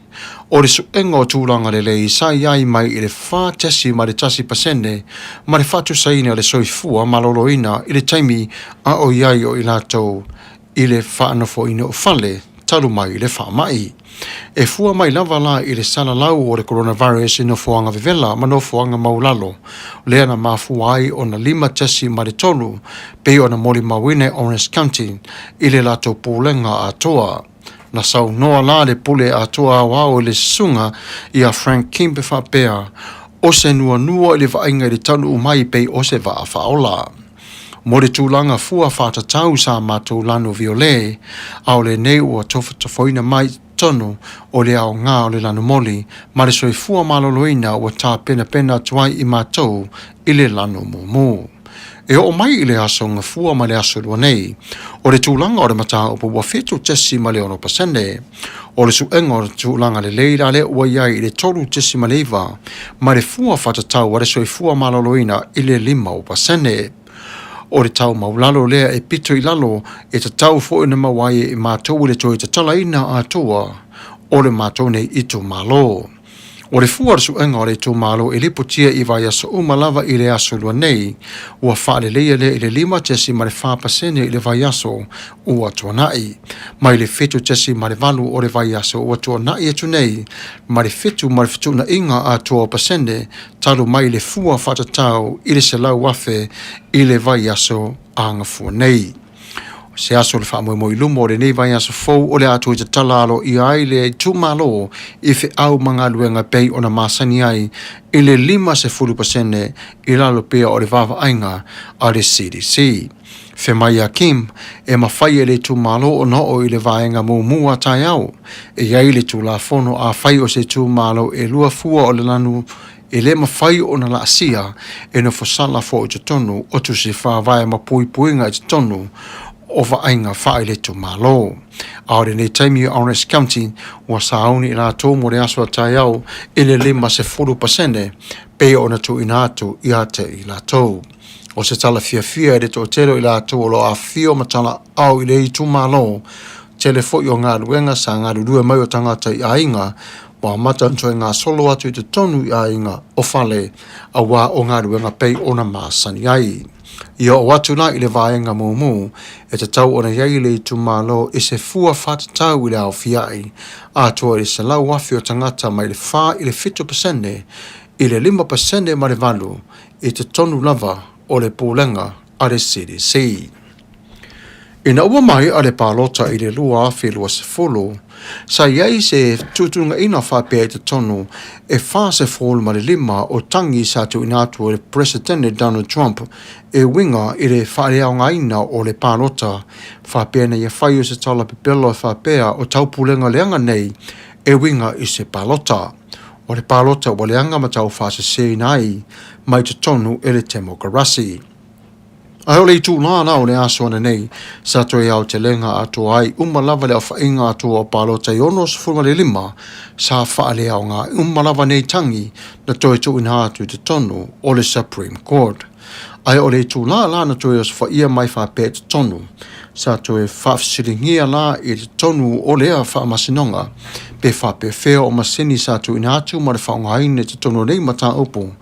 o le suenga o tūlanga le lei sai ai mai I le wha tesi ma le tasi pasene, ma le whatu saina le soifua ma loloina I le taimi a o iai o I latou I le wha anofo ina o fale, talu mai I le wha mai. E fua mai lava la I le sala lau o le coronavirus no fuanga vivela ma no fuanga maulalo. Lea na mafua ai o na 5 tesi ma le tolu, pe o na moli mawine Orange County, I le lato pūlenga atoa. Na sau noa la le pule atoa wao le sunga I a Frank Kimbe whapea, o se nua I le vainga le tanu umai pe o se va a whaola. Mo le tūlanga fua whatatau sa mātou lano viole, au le nei ua tofoina mai tonu o le ao ngā o le lano moli, ma le soifua maloloina ua tā pena tuai I mātou I le lano mumu. E o mai I le aso ngā fua ma le aso lua nei, o le tūlanga o le mata upo ua whetu tesi ma le 1%, o le suenga o le tūlanga le leira le ua iai I le tolu tesi ma le iwa, ma le fua whatatau a le soifua maloloina I le 5%. O le tau maulalo lea e pito I lalo e ta tau fo ina mawai I mātou le toi ta talaina atoa o le mātou nei I tō malo. O le fua suenga o le tō malo e lipotia I vai aso umalava I le aso lua nei, ua whaale leia le I le 5 tesi ma le 4% I le vai aso ua tuanai, ma I le fetu tesi ma le valu o le vai aso ua tuanai atu nei, ma le fetu na inga a 2%, talu mai le fua whatatau I le se lau wafe I le vai aso a ngafua nei. Se aso le wha mo I lumo o le nei vai aso fau o le atu I te talalo I ai le tūmalo I fe au mga luenga pei o na masani ai I le 5% I lalo pea o le vava ainga a le CDC. Fe mai a Kim e mawhai le tūmalo o no o I le vaenga mua tai au. E iai le tūlafono a whai o se tūmalo e lua fua o le lanu e le mawhai o na laasia e no fosala fo I te tonu o tu se whawai ma puinga I te tonu o vaenga whae le tūmalo. Aore nei taimi o Orange County ua sauni I la tō mo le aso tai au I le 5% pe o na tu inatu I ate I la tō. O se tala fia e le tōtero I la tō o lo a fio matala au I le I tūmalo, telefo I o ngā ruenga sa ngā rurua mai o tangata I ainga, wa mata ntoi ngā solo atu I te tonu I ainga o fale a wā o ngā ruenga pei o na māsani ai. Ia o atu la i le vaenga mumu, e te tau ona iai le tu malo i se fua whatatau i le au fiai, a tua i se lau wafi o tangata mai le wha i le 50% i le 5% ma le valu, i te tonu lava o le pūlenga a le CDC. Ina ua mai a le pālota i le lua awhi lua se fulu, sa iai se tutunga ina whapea i te tonu e wha se fulu ma le 5 o tangi sa tu inatu le Presidente Donald Trump e winga i le whareaonga ina o le pālota whapea na ia whai o se tala pipelo whapea o taupulenga leanga nei e winga i se pālota. O le pālota o leanga ma tau wha se se nai mai te tonu e le temokarasi. Ai o le tu na o le aso ana nei, sa toi au te lenga ato ai, lava le au whainga ato o pālota i ono se furma le 5, sa wha le au ngā lava nei tangi na toi tu ina atu te tonu o le Supreme Court. Ai o le tu la na toi os wha mai wha pe te tonu, sa toi whafsiringia la i te tonu o lea wha masinonga, pe wha pe whea o masini sa tu ina atu ma le whaungaine te tonu nei mata upu,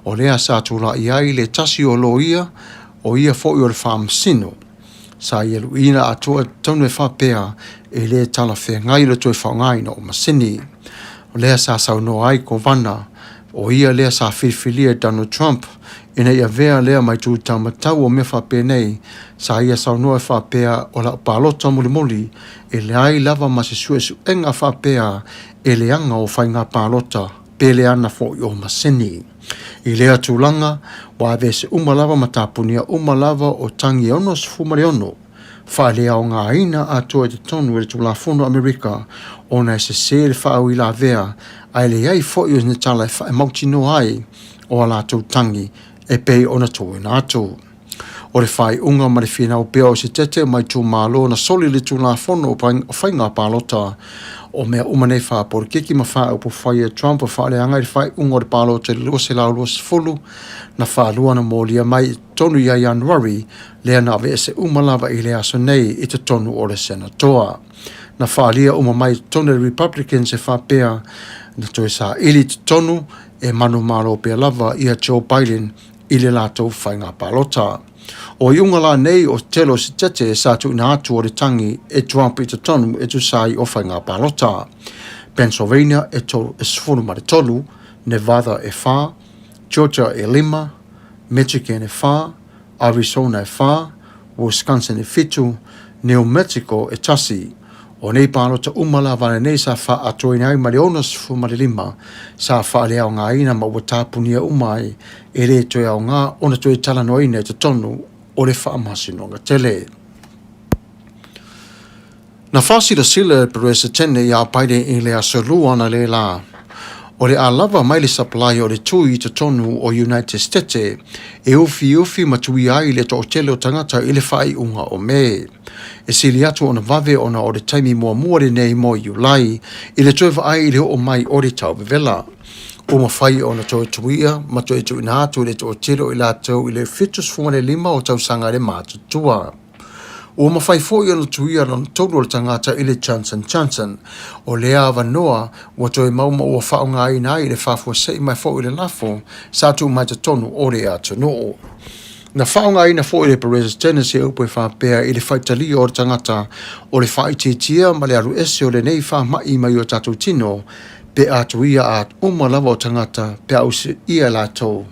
o lea sa tu la i ai le tasi o lo ia, o ia fo i o le whaamsino. Sa ia luina atua tonu e whapea e le tala whea ngai le tue whaungaina o masini. O lea sa sau no ai ko vana, o ia lea sa whiwhilia Donald Trump, ina ia vea lea mai tu tamatau o me whapea nei, sa ia sau no e whapea o la pālota muli e le ai lava masi suesu enga whapea e le anga o whainga pālota, pe le ana fo i o masini. I lea tūlanga, wa ave se umalava matapunia umalava o tangi ono se fumare ono. Wha lea o ngā ina atua te tonu e tūla fono Amerika, ona e se le whaau i la vea, ai le ai fo i o ne tala e wha mauti no ai, o ala tau tangi, e pei ona tō ina atu. O le whai unga ma le whina o pia o se tete mai tū mālo na soli le tūla fono o whainga pālota, o mea umane wha por kiki ma wha upo whai Trump o wha le anga i whai unga o le pālota le lua se lau lua se fulu na wha lua na mōlia mai tonu ia Januari lea na ave se umalawa i le aso nei i te tonu o le senatoa. Na wha lia uma mai tonu Republicans e wha pea na toi sa ili te tonu e manu malo pea lava ia Joe Biden i le lato whainga pālota. O iunga la nei o telo si tete e sa tu ina atu o le tangi e Trump i te tonu e tu sai o whainga pālota. Pennsylvania e tolu e sifunu ma le tolu, Nevada e wha, Georgia e 5, Michigan e wha, Arizona e wha, Wisconsin e 7, New Mexico e tasi. O nei pālota umala vane nei sa wha atoi nei ma le ona sifunu ma le 5, sa wha le au ngā ina ma ua tāpunia umai e re toi au ngā ona toi tala noina e te tonu o le wha amasinonga tele. Na whasi la sila peresa tene ia paide i le asalu ana le la. O le alava mai le supply o le tui te tonu o United States e ufi ma tui ai le to tele o tangata i le whai unga o me. E sili atu ona vave ona o le taimi mua le nei mo Iulai i le tuewa ai i le o mai o le tau vevela. O ma whai ona toi tuia ma toi tu ina atu le to tele o i la tau i le fitus fumane 5 o tau sanga le mātutua. O ma whai fo i ana tuia lana tonu o le tangata i le Johnson o le awa noa wa toi mauma ua whao ngā ina i le whafua sei mai fo i le lafo sa tu mai te tonu o le atu noo. Na whao ngā ina fo i le Perez Tennessee upo e whapea i le whaitali o le tangata o le whaititia ma le aru ese o le nei whamai mai o tatu tino pe atu ia at lava o tangata pe ausi ia la tau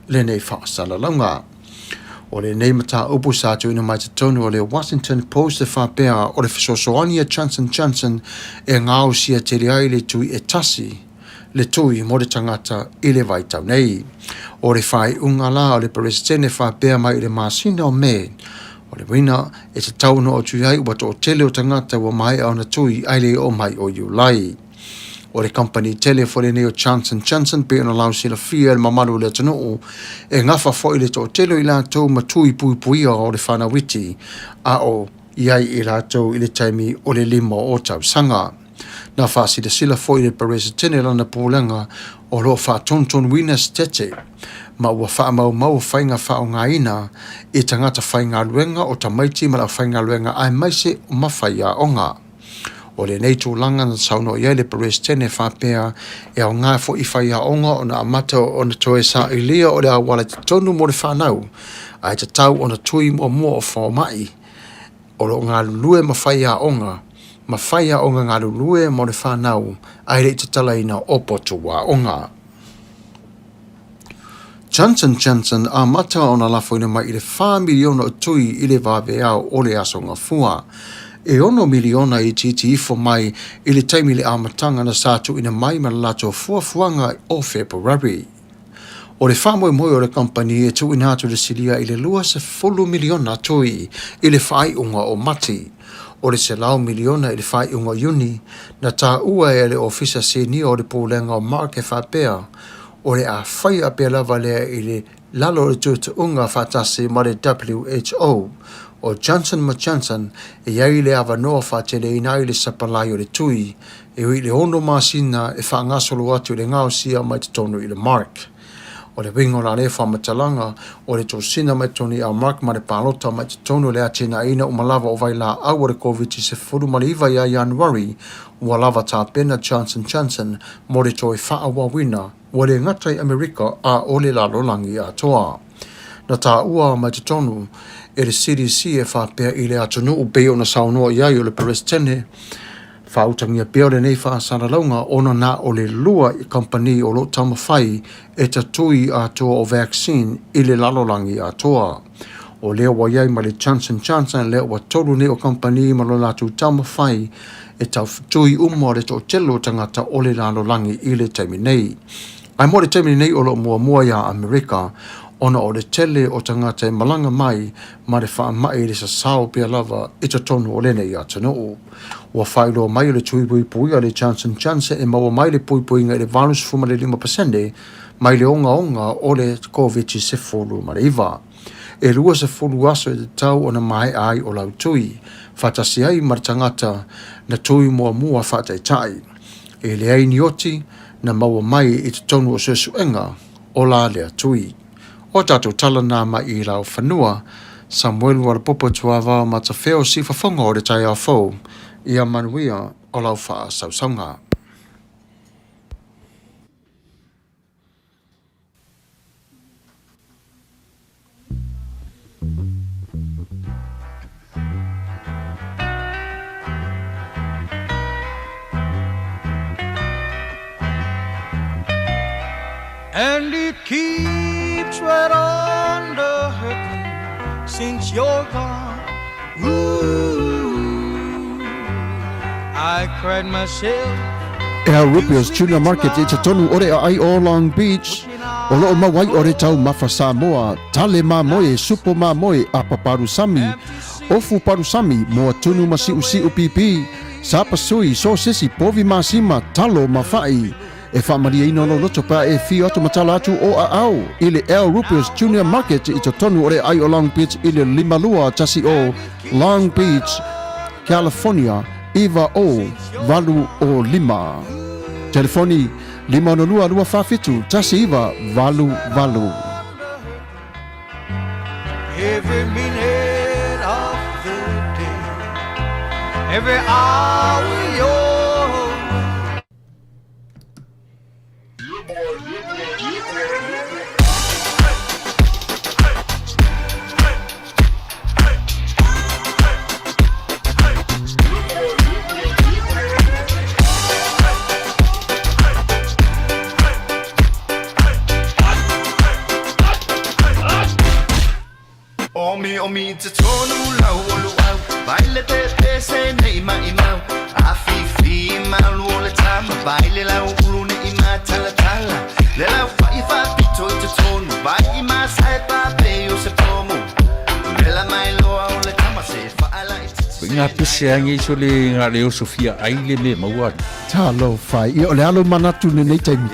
le nei whaasala launga. O le nei mata upu sa tu ina mai te tonu o le Washington Post e whapea o le whasosoania Johnson e ngā usia te reai le tui e tasi, le tui mo le tangata i le vaitau nei. O le whai unga la o le Presidente whapea mai i le masina o me, o le wina e te tauno o tui ai ua to o tele o tangata ua mai au na tui ai le o mai o Iulai. O le company tele fo le neo Johnson pe ona lau sila fia le mamaru le tanu e ngafa fo i le to tele i la tau matui pui o le whanawiti a o iai i la tau i le taimi o le 5 o tau sanga. Na whasi le sila fo i le Perez tene lana pōlanga o lo wha tonton winas tete ma ua wha mau whainga whao ngā ina i tangata whainga luenga o tamaiti ma la whainga luenga ai maise o mawhaia o ngā. O le nei tūlanga na sauno iai le Perez tene whapea e au ngā fo i whaia onga o na amata o na toe sa i lea o le awala te tonu mo le whanau ai te tau ona tui mo fo mai o lo ngā lue mawhaia onga ngā lue mo le whanau ai rei te tala ina opoto wa onga. Johnson a mata ona lafo ina mai i le 4 miliona o tui i le vawe au o le aso ngā fua. E ono miliona i titi ifo mai i le taimi le amatanga na sātu ina mai ma lato fuafuanga o February. O le whamoe moe o le company e tu ina atu le silia i le 2 miliona tui i le whai unga o mati. O le se lau miliona i le whai unga uni na tā ua e le ofisa senia o le pōlenga o Mark e whapea. O le a whai a pia lava lea i le lalo le tuta unga whatase ma le WHO. O Johnson e iai le awa noa whatele ina i le sapalai o le tui e ui le ono masina e whaangasolo atu le ngao sia mai te tonu i le Mark. O le wingo la le whamatalanga o le tosina mai tonu i a Mark ma le palota mai te tonu le atina ina umalawa o vai la au le COVID se furu ma le iwa ia Januari ua lava tā pena Johnson mo le toi whaawawina o le ngatai Amerika a o le lalolangi a toa. Na tā ua mai te tonu e le CDC e whapea i le atunu u peo na saunoa iai o le Paris tene, whautangia peo le nei whaasana launga ona na o le lua i company o lo tamawhai e tatui a toa o vaccine i le lalolangi a toa. O lea wa iai ma le Johnson lea wa tolu ne o company ma lo latu tamawhai e tau tui umo le to telo tangata o le lalolangi i le taimi nei. Ai mo le taimi nei o lo mua ia Amerika, ona o le tele o tangata e malanga mai ma le wha mai le sa sao pia lava i ta tonu o lene i atanoo. Ua whaeloa mai le tui pui a le Johnson e maua mai le pui ngai le 5% mai le onga o le COVID-19 ma le iwa. E lua se fulu aso e te tau o na mai ai o lau tui, whatasi ai ma tangata na tui mua whatai tai. E le ai nioti na maua mai i te tonu o sesuenga o la lea tui. O tātou tala nā mai i lau whanua, Samuel wara popo tuawa ma ta wheo si whawhonga o le tai a whou, i a Manuia o lau wha sausaunga. And it keeps right on the hurting since you're gone. Ooh, I cried myself. Ea Rupios Tuna Market i te tonu ore a ai o Long Beach. O loo mawai ore tau mawha Samoa, tale mā moe, supo mā moe a paparusami, ofu parusami, moa tunu ma siu pipi, sapasui, sosisi, povi mā sima, talo mawhai. E whamaria ino no loto pa e fi atu matala atu o a au. I le El Rupios Junior Market i te tonu ore ai o Long Beach i le 5 tasi o Long Beach, California, iwa o valu o 5. Telefoni 502 tasi iwa valu. Every minute of the day, every hour you're Omi te tonu lau olu au Baile te se ne ima imau Afifi malu o le tama Baile lau ulu ne ima tala Le lau wha pito i te tonu Vai ima sae pape o se pomo Mela mai loa o le tama Se whaala i te Ngā pese angi so le ngā leo Sofia aile me maua. Talo whai, i o le alo manatu ne nei taimi.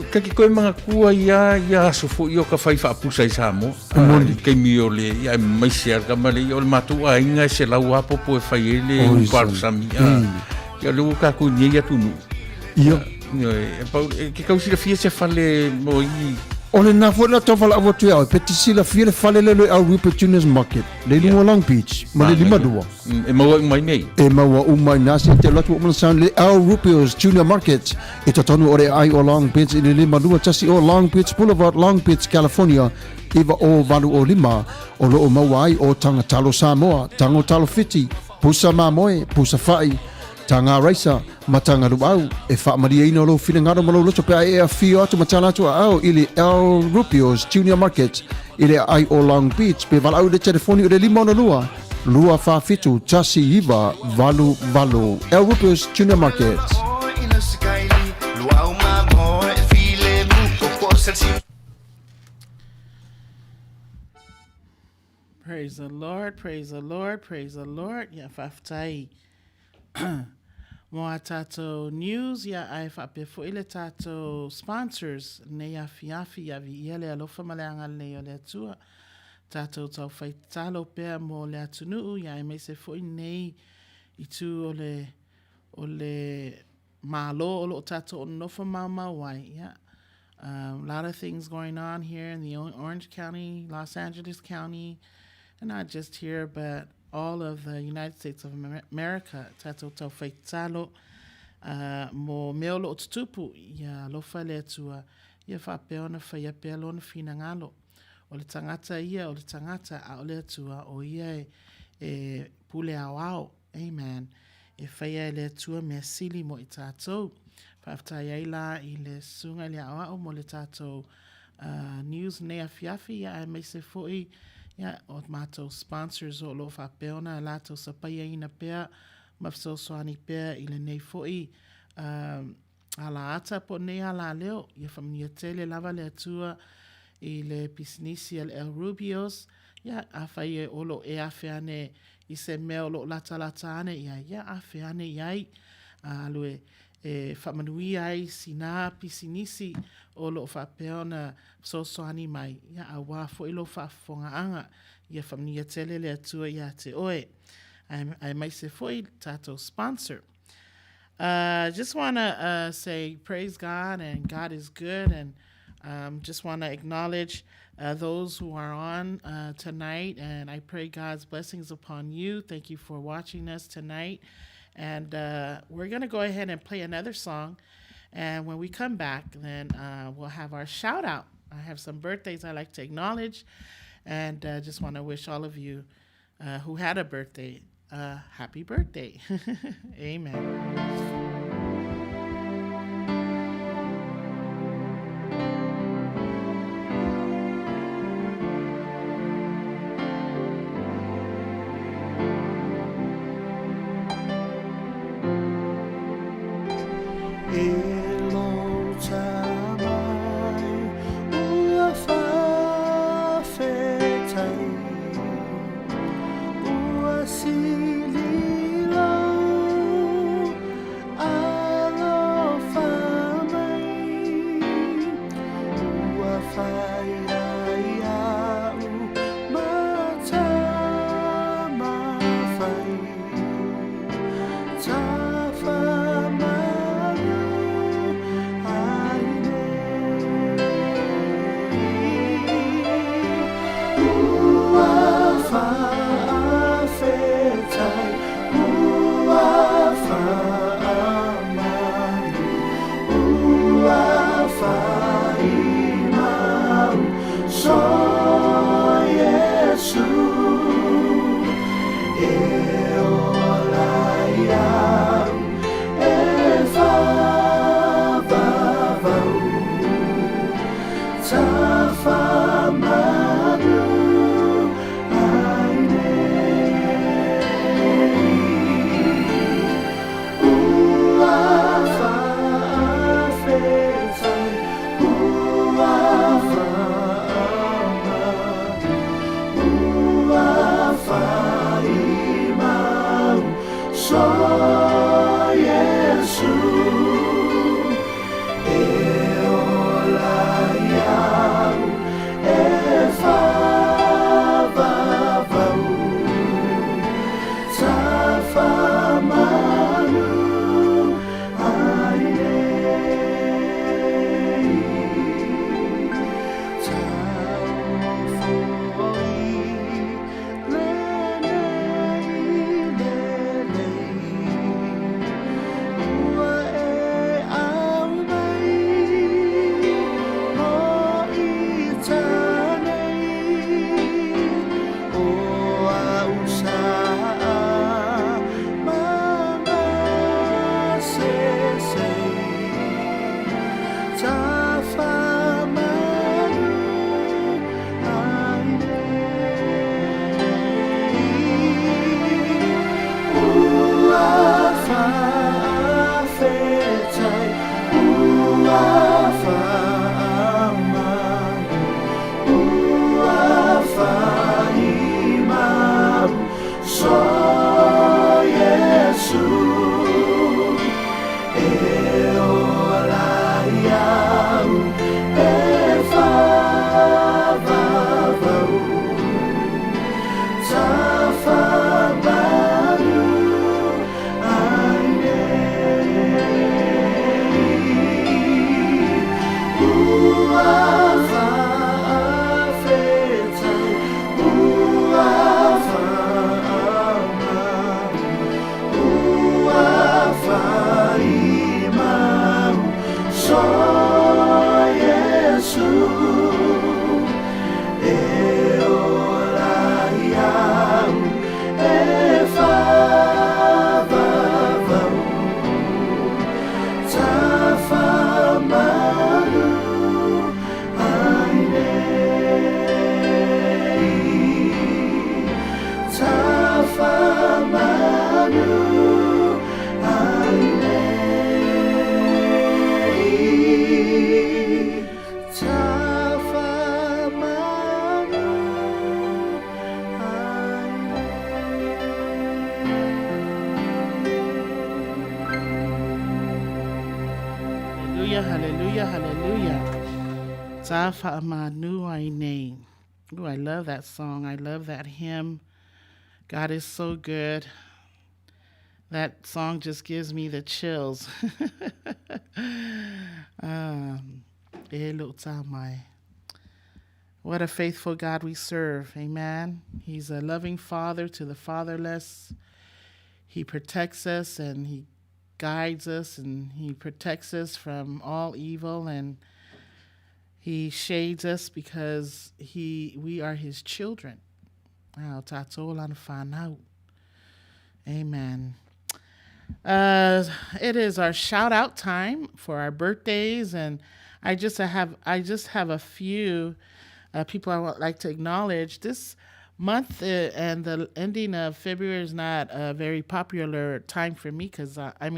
Kaki koe mga kua ia sofo i o ka whai whaapusa i Samo. Kei mi o le ia maise arka male i o le matua inga se lau apopo e whai ele uparusami. Ia leo kako ni ia tunu. Ia. Ke kausira fia se whale mo i Ole na fo na tofala avo tu au petisila file fale le au Rupert Juniors Market. Le lungo Long Beach, ma le lima dua. E maua mai nei. E maua umai nasi te lotu o san le au Rupert Junior Market. E tonu ore ai o Long Beach le lima dua tasi o Long Beach Boulevard, Long Beach, California. Iva o valu o lima o lo o mawai o tangatalo Samoa, tangotalo fiti, pusa mamoe, pusa fai. Tanga raisa matanga luau e fa maria ino lo fina ngaro malo lo pe ai a fio atu matala atu au ili El Rupios Junior Market ili ai o Long Beach pe valau de telefoni o de limona lua fa fitu tasi iva valu El Rupios Junior Market. Praise the Lord, praise the Lord, praise the Lord. Ya faftai. Moa tato news ya ai whape fo ile tato sponsors ne ya fiafi ya vi ele alofa maleanga le o le atua tato tau whai talo pea mo le atunuu ya me se fo nei i tu o le malo o lo tato o nofa mama wai ya. A lot of things going on here in the Orange County, Los Angeles County, and not just here, but all of the United States of America. Tato tau whaitalo mo meo lo tutupu ia lofa le atua ia whapeona whaia pea lona whina ngalo. O le tangata ia, o le tangata a o le atua o ia e pule au. Amen. E whaia le atua mea sili mo i tātou. Whaftai eila i le sunga le au mo le tātou news nea fiafi ia e meise fui. Ya, o mātou sponsors o lo whapeona, lātou sa paia ina pea, mafso soani pea, i le nei foi, ala ata po nei ala leo, ia whamnia tele lava le atua, i le pisinisi al El Rubios, ya, a whaie o lo e awhiane, i se meo lo lata ane, ia awhiane iai, alue, e whamanuia ai sina pisinisi o lo whapeona so soani mai. Ia a wafo i lo whafonga anga. Ia whamnia tele le atua ia te oe. Ai mai se foi tato sponsor. Just want to say praise God and God is good, and just want to acknowledge those who are on tonight, and I pray God's blessings upon you. Thank you for watching us tonight. And we're going to go ahead and play another song. And when we come back, then we'll have our shout out. I have some birthdays I like to acknowledge. And just want to wish all of you who had a birthday, happy birthday. Amen. hallelujah, hallelujah, hallelujah. Tafa Manuia name. Ooh, I love that song. I love that hymn. God is so good. That song just gives me the chills. What a faithful God we serve. Amen. He's a loving father to the fatherless. He protects us and he guides us and he protects us from all evil, and he shades us because we are his children. Amen. It is our shout out time for our birthdays, and I just have a few people I would like to acknowledge. This month and the ending of February is not a very popular time for me because I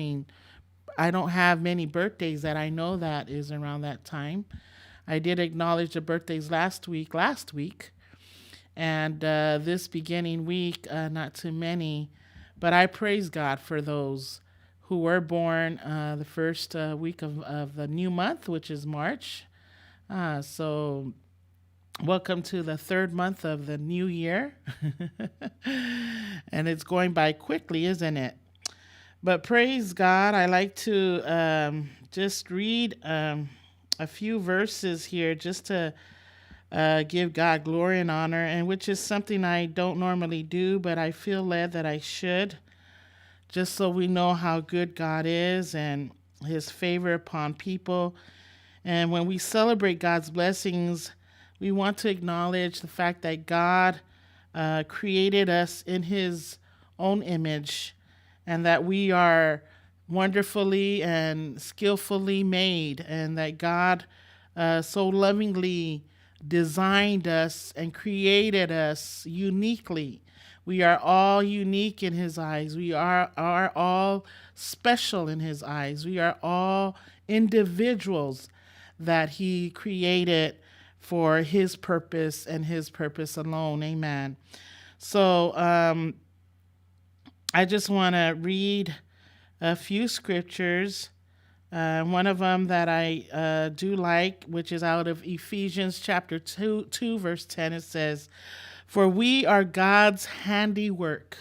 don't have many birthdays that I know that is around that time. I did acknowledge the birthdays last week, and this beginning week, not too many. But I praise God for those who were born the first week of the new month, which is March. So welcome to the third month of the new year. And it's going by quickly, isn't it? But praise God. I like to just read a few verses here just to give God glory and honor, and which is something I don't normally do, but I feel led that I should, just so we know how good God is and his favor upon people. And when we celebrate God's blessings, we want to acknowledge the fact that God created us in his own image, and that we are wonderfully and skillfully made, and that God so lovingly designed us and created us uniquely. We are all unique in his eyes. We are all special in his eyes. We are all individuals that he created for his purpose and his purpose alone. Amen. So I just want to read a few scriptures. One of them that I do like, which is out of Ephesians chapter 2, verse 10. It says, "For we are God's handiwork."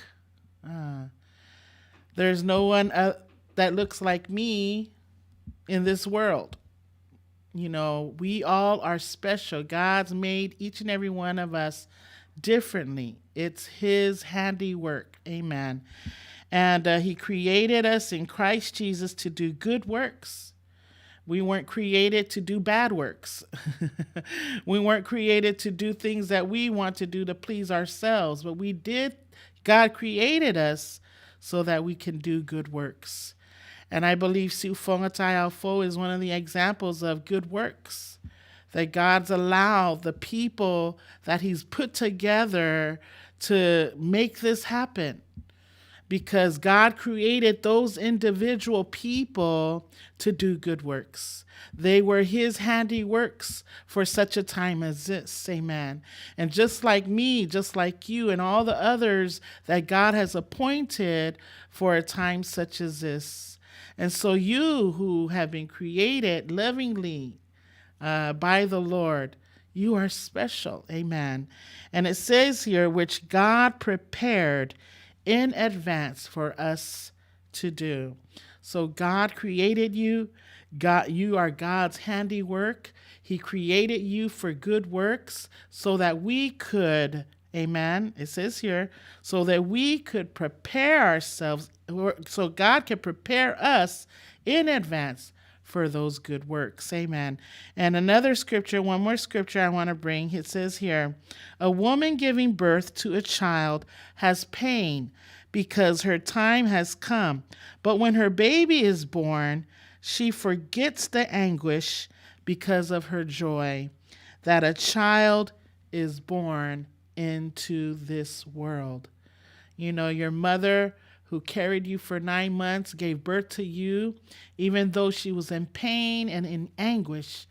There's no one that looks like me in this world. You know, we all are special. God's made each and every one of us differently. It's his handiwork. Amen. And he created us in Christ Jesus to do good works. We weren't created to do bad works. We weren't created to do things that we want to do to please ourselves, but God created us so that we can do good works. And I believe Sufongatai Alfo is one of the examples of good works, that God's allowed the people that he's put together to make this happen. Because God created those individual people to do good works. They were his handiworks for such a time as this. Amen. And just like me, just like you, and all the others that God has appointed for a time such as this. And so you who have been created lovingly by the Lord, you are special. Amen. And it says here, which God prepared in advance for us to do. So God created you. You are God's handiwork. He created you for good works so that we could, amen, it says here, so that we could prepare ourselves, so God can prepare us in advance for those good works. Amen. And another scripture, one more scripture I want to bring. It says here, a woman giving birth to a child has pain because her time has come. But when her baby is born, she forgets the anguish because of her joy that a child is born into this world. You know, your mother who carried you for 9 months, gave birth to you, even though she was in pain and in anguish.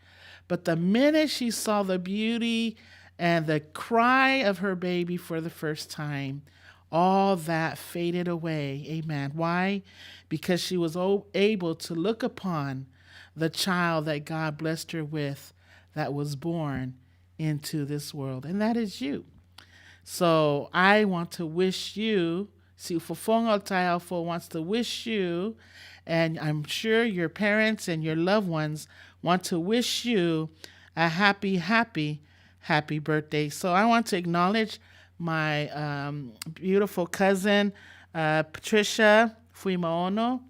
But the minute she saw the beauty and the cry of her baby for the first time, all that faded away. Amen. Why? Because she was able to look upon the child that God blessed her with that was born into this world, and that is you. So I want to wish you, si Ufofonga Taiaofo wants to wish you, and I'm sure your parents and your loved ones want to wish you a happy, happy, happy birthday. So I want to acknowledge my beautiful cousin, Patricia Fuimaono.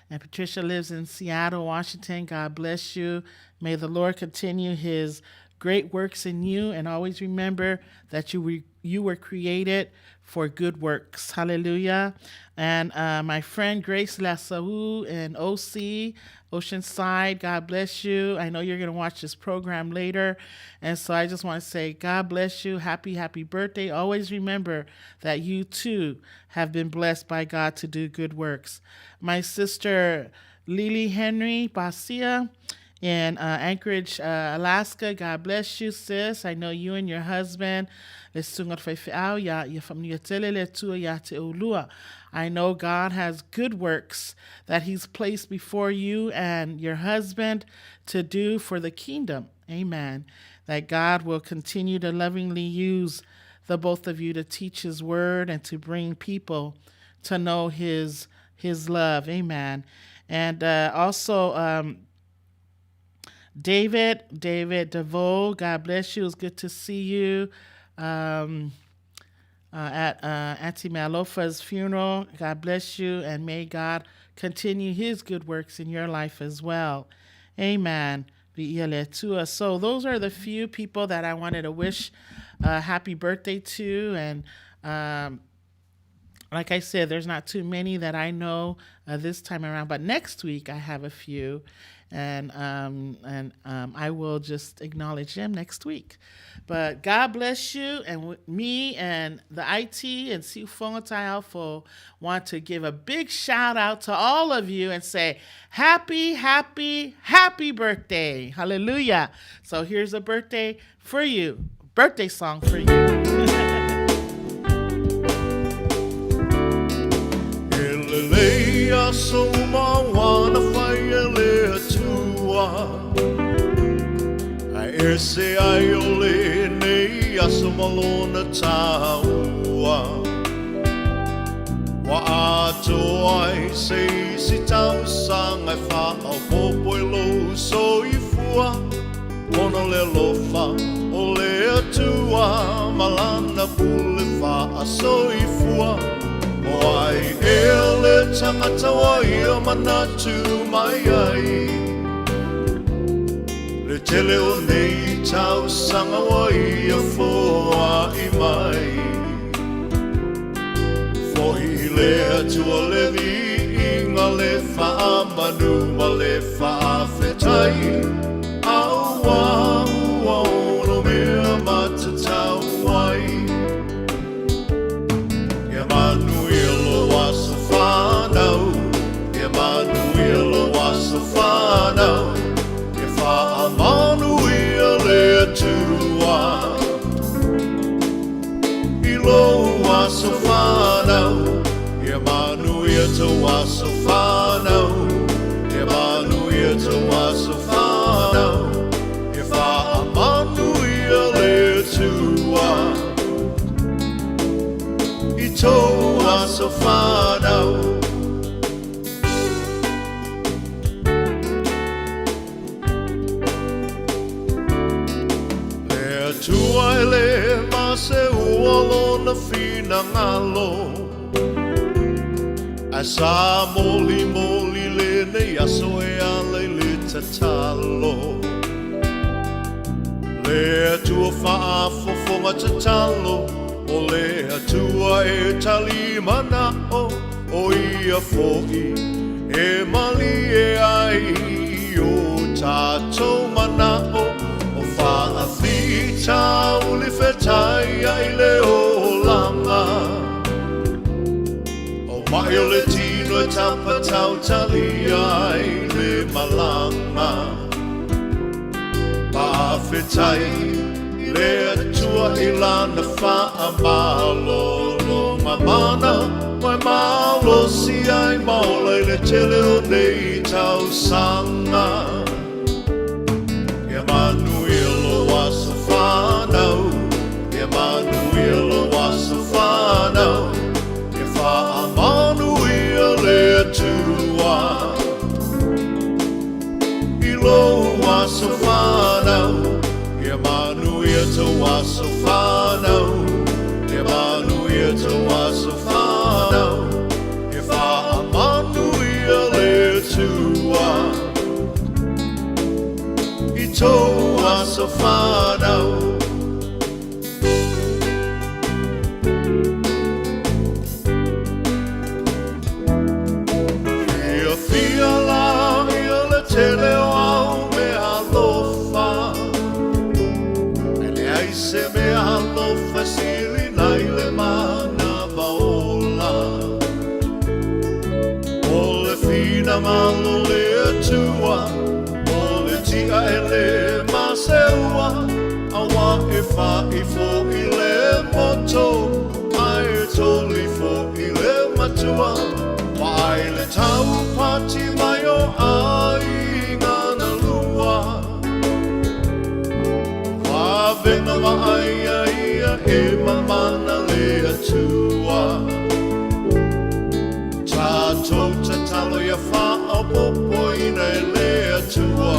And Patricia lives in Seattle, Washington. God bless you. May the Lord continue his great works in you, and always remember that you were created for good works. Hallelujah. And my friend Grace Lasau in OC, Oceanside, God bless you. I know you're going to watch this program later. And so I just want to say, God bless you. Happy, happy birthday. Always remember that you too have been blessed by God to do good works. My sister Lily Henry Basia in Anchorage, Alaska. God bless you, sis. I know you and your husband. I know God has good works that he's placed before you and your husband to do for the kingdom. Amen. That God will continue to lovingly use the both of you to teach his word and to bring people to know his love. Amen. And also David DeVoe, God bless you. It's good to see you at Auntie Malofa's funeral. God bless you, and may God continue his good works in your life as well. Amen. So those are the few people that I wanted to wish happy birthday to, and like I said, there's not too many that I know this time around, but next week I have a few, and I will just acknowledge them next week. But God bless you, and me and the IT and Siufonga Taiaofo want to give a big shout out to all of you and say happy, happy, happy birthday. Hallelujah. So here's a birthday for you, birthday song for you. Elelea soma wana whaiele atua Ai ese ai ole nei asoma lona taua Wa ato ai se si tau sanga wha au popo i lo so i fua Ona le lofa o le atua Malana pule wha a so i fua Wai ele tangata wai o manatu mai ai Le tele o nei tau sanga wai a foa i mai Fohi le atua le vi inga le wha manu ma le wha whetai Aua ua ono mea matatau wai Manuia lo wasa whanau E Manuia lo wasa whanau E wha Manuia le atua I lo wasa whanau E Manuia te wasa whanau E Manuia te wasa whanau E wha Manuia le atua Toa so whanau Le atua e le mase ua lona whina ngalo A sa moli moli le ne aso e ale le tatalo Le atua whaafofonga tatalo O le atua e tali manao o ia fo'i E mali e ai o tātou manao O whaafita o le whetai ai le o langa O mai o le tino e tapatau tali ai le malanga Whaafetai Le atua i lana wha a malo lo mamana Wai mau losi ai maula le tele o nei tau sanga. Ia Manuia lo wasa whanau, Ia Manuia lo wasa whanau, Ia wha a Manuia le atua. I lo wasa whanau, Ia Manuia te wasa whanau, Ia Manuia te wasa whanau, Ia wha a Manuia le atua. I tō wasa whanau. Ia whia la ia le tele o au me alofa. E le aise me alofa sili nai le mana vaola. O le fina malo le atua, tia ele maseua, awa e wha I fo I le moto, ai e toli fo I le matua, wa ai le tau pati mai o ai ngana lua. Wa venga wa ai ia e mamana le atua. Tātou te talo ia wha o popo ina e le atua.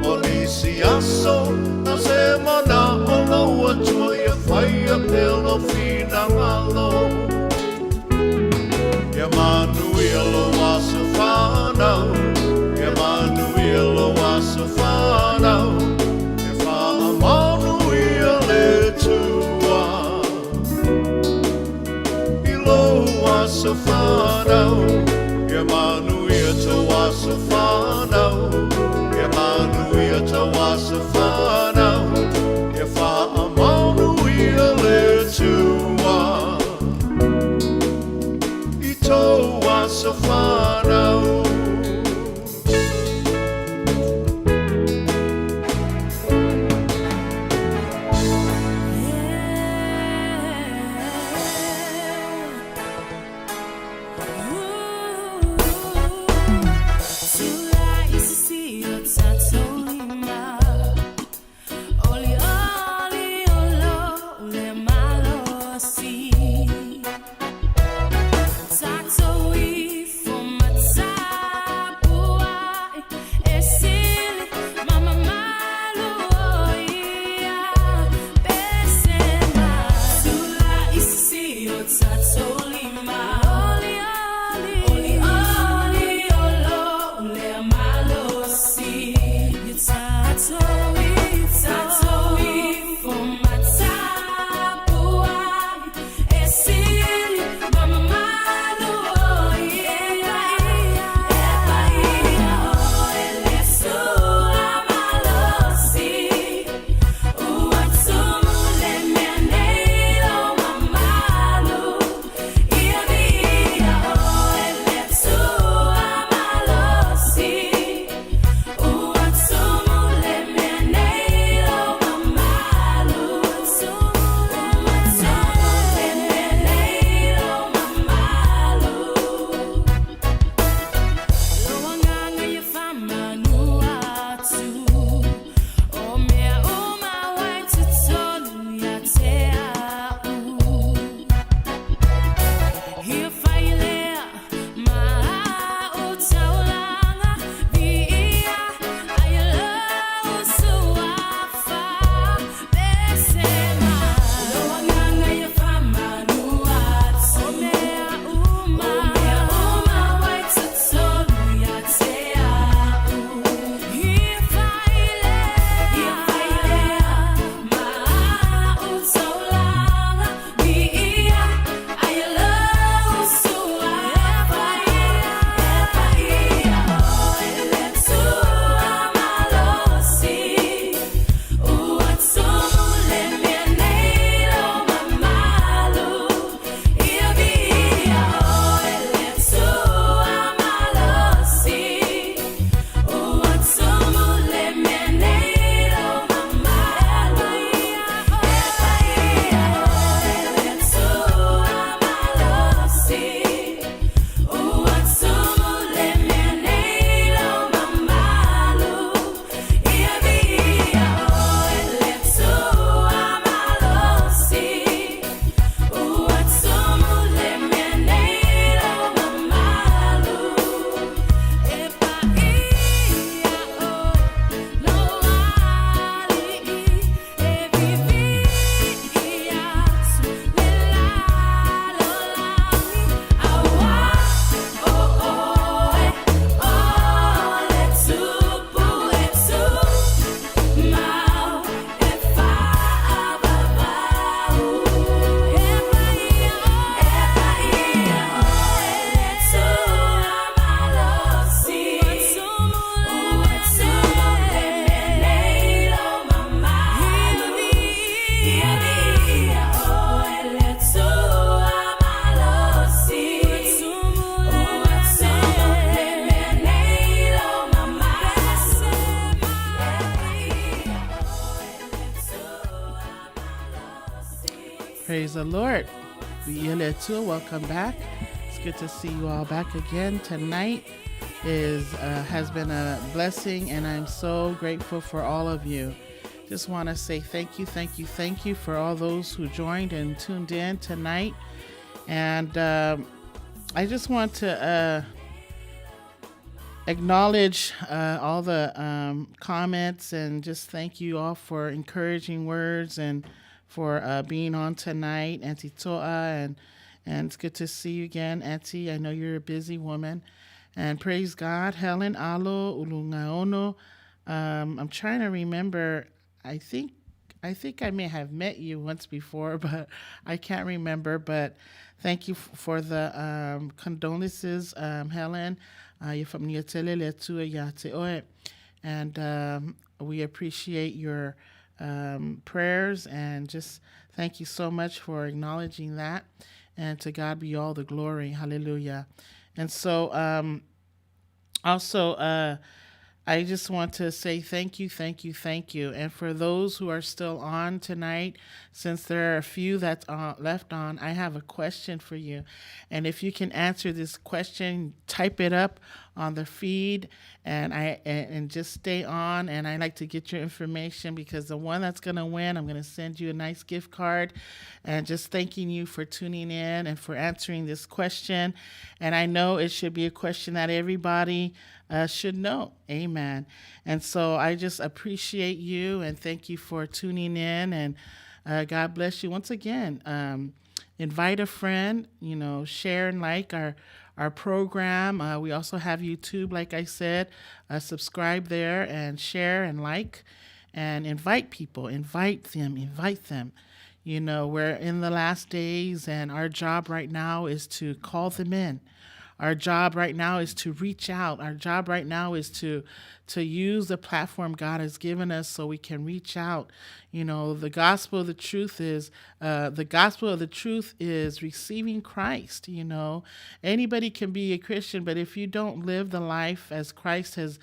O nisi aso na se mana o lau atua ia whai a pelo whina ngalo. Ia Manuia lo wasa whanau, Ia Manuia lo wasa whanau, Ia wha a Manuia le tua. I lo wasa whanau, Ia Manuia te wasa whanau, Ia Manuia te wasa whanau, Ia wha a Manuia le tua. I tō wasa whanau. Tato I for my time. Praise the Lord. Welcome back. It's good to see you all back again. Tonight has been a blessing, and I'm so grateful for all of you. Just want to say thank you for all those who joined and tuned in tonight. And I just want to acknowledge all the comments, and just thank you all for encouraging words and for being on tonight, Auntie Toa, and it's good to see you again, Auntie. I know you're a busy woman. And praise God, Helen Alo Ulungaono. I'm trying to remember. I think I may have met you once before, but I can't remember. But thank you for the condolences, Helen. You're from Niatele Letua Yateoe. And we appreciate your prayers, and just thank you so much for acknowledging that. And to God be all the glory. Hallelujah. And so also, I just want to say thank you. And for those who are still on tonight, since there are a few that's left on, I have a question for you. And if you can answer this question, type it up on the feed, and just stay on. And I like to get your information, because the one that's going to win, I'm going to send you a nice gift card, and just thanking you for tuning in and for answering this question. And I know it should be a question that everybody should know. Amen. And so I just appreciate you, and thank you for tuning in, and God bless you once again. Invite a friend, share and like our program. We also have YouTube, like I said. Subscribe there and share and like, and invite people. Invite them. We're in the last days, and our job right now is to call them in. Our job right now is to reach out. Our job right now is to use the platform God has given us so we can reach out. The gospel of the truth is receiving Christ. Anybody can be a Christian, but if you don't live the life as Christ has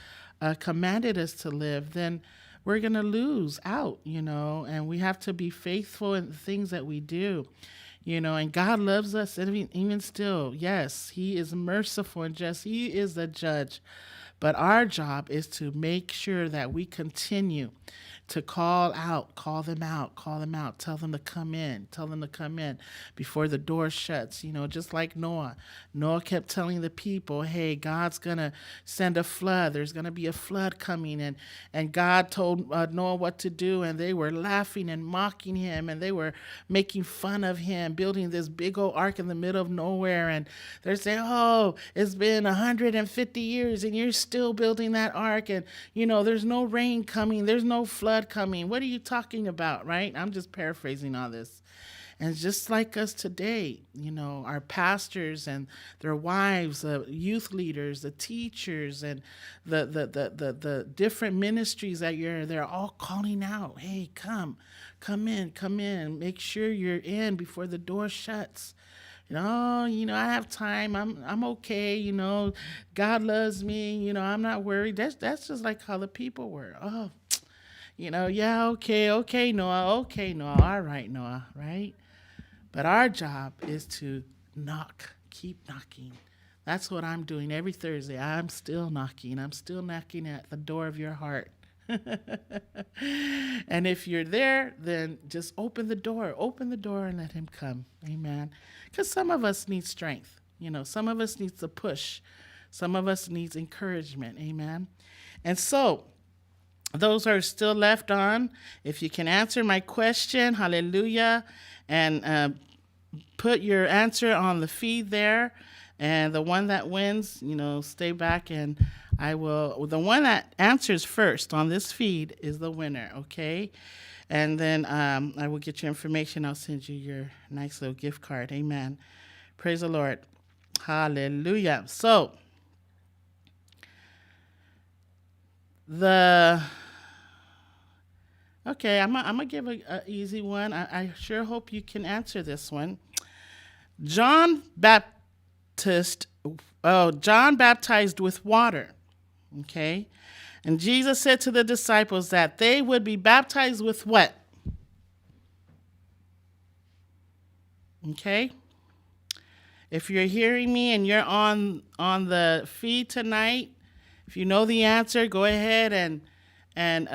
commanded us to live, then we're going to lose out, and we have to be faithful in the things that we do. And God loves us, and even still, yes, He is merciful and just. He is the judge. But our job is to make sure that we continue to call them out, tell them to come in before the door shuts, just like Noah. Noah kept telling the people, hey, God's going to send a flood. There's going to be a flood coming. And God told Noah what to do, and they were laughing and mocking him, and they were making fun of him, building this big old ark in the middle of nowhere. And they're saying, oh, it's been 150 years, and you're still building that ark, and, there's no rain coming, there's no flood coming. What are you talking about, right? I'm just paraphrasing all this. And just like us today, our pastors and their wives, the youth leaders, the teachers, and the different ministries that they're all calling out, hey, come in, make sure you're in before the door shuts. I have time. I'm okay. God loves me. I'm not worried. That's just like how the people were. Oh, yeah, okay, Noah, all right, Noah, right? But our job is to keep knocking. That's what I'm doing every Thursday. I'm still knocking at the door of your heart. And if you're there, then just open the door and let Him come. Amen. Because some of us need strength. Some of us needs a push. Some of us needs encouragement. Amen. And so, those are still left on. If you can answer my question, hallelujah, and put your answer on the feed there. And the one that wins, stay back, and I will. The one that answers first on this feed is the winner, okay? And then I will get your information. I'll send you your nice little gift card. Amen. Praise the Lord. Hallelujah. So, Okay, I'm gonna give an easy one. I sure hope you can answer this one. John baptized with water, okay? And Jesus said to the disciples that they would be baptized with what? Okay? If you're hearing me and you're on the feed tonight, if you know the answer, go ahead and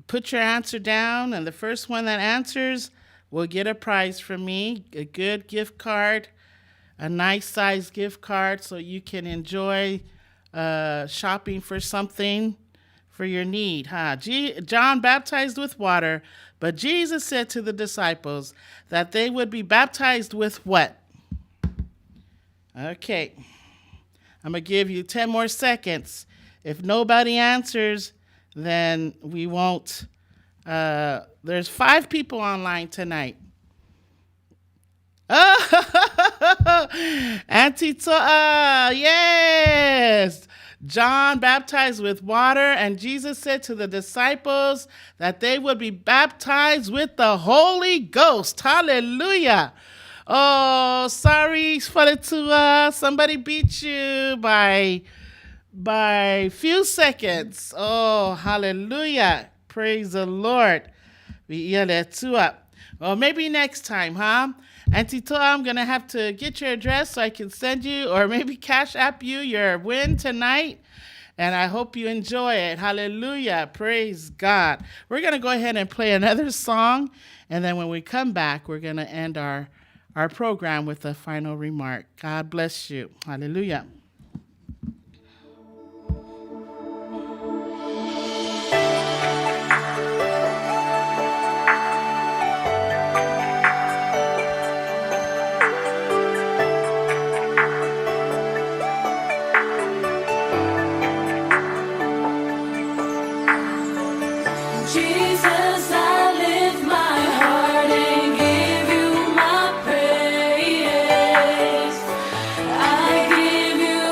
put your answer down, and the first one that answers will get a prize from me, a good gift card, a nice size gift card so you can enjoy shopping for something for your need. John baptized with water, but Jesus said to the disciples that they would be baptized with what? Okay. I'm going to give you 10 more seconds. If nobody answers, then we won't. There's 5 people online tonight. Oh, Auntie Toa, yes. John baptized with water, and Jesus said to the disciples that they would be baptized with the Holy Ghost. Hallelujah. Oh, sorry for the Toa. Somebody beat you by few seconds. Oh, hallelujah. Praise the Lord. We hear that Toa. Well, maybe next time, huh? Auntie Toa, I'm going to have to get your address so I can send you, or maybe Cash App you your win tonight. And I hope you enjoy it. Hallelujah. Praise God. We're going to go ahead and play another song. And then when we come back, we're going to end our program with a final remark. God bless you. Hallelujah. Jesus, I lift my heart and give you my praise. I give you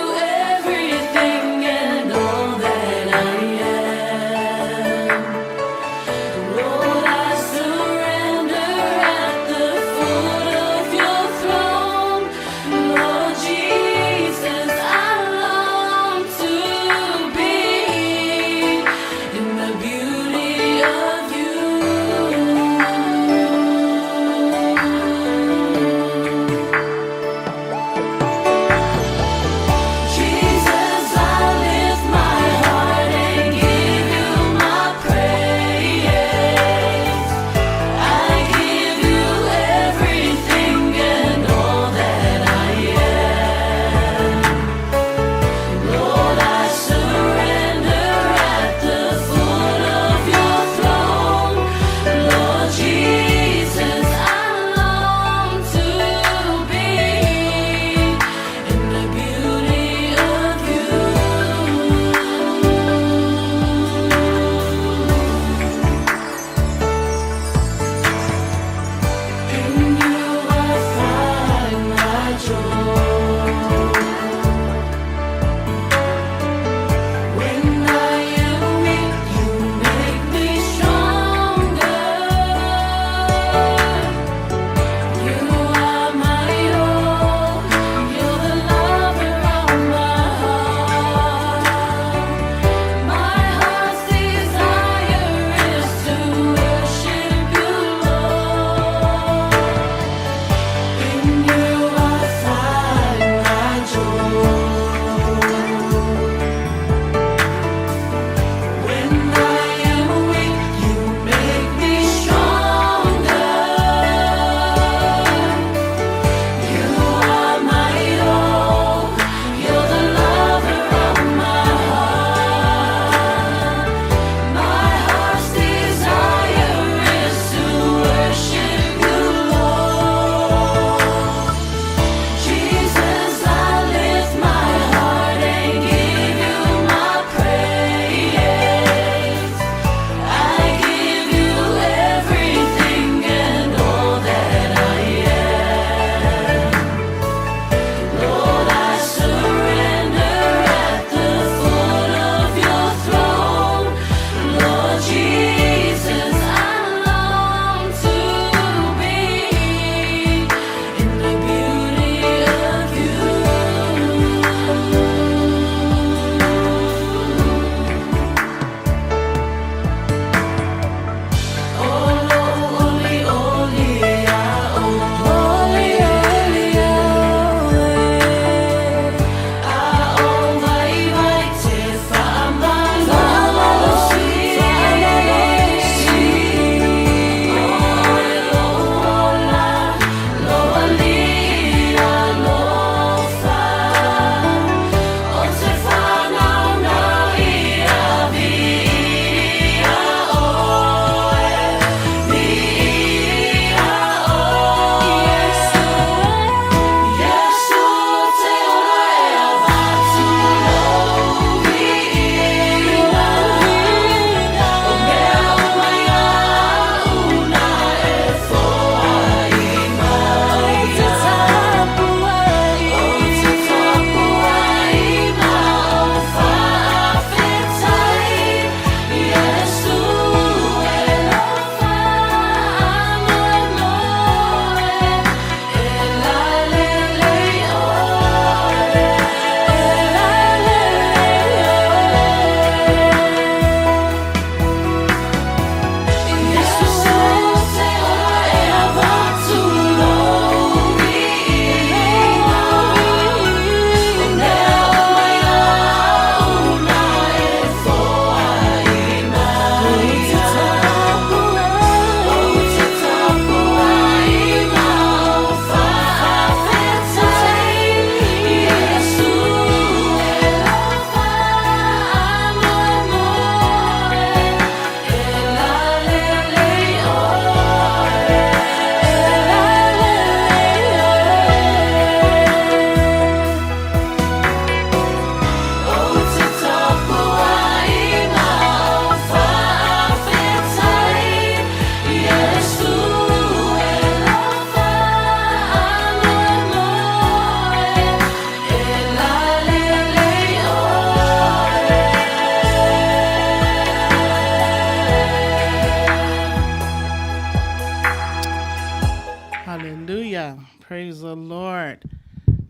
the Lord.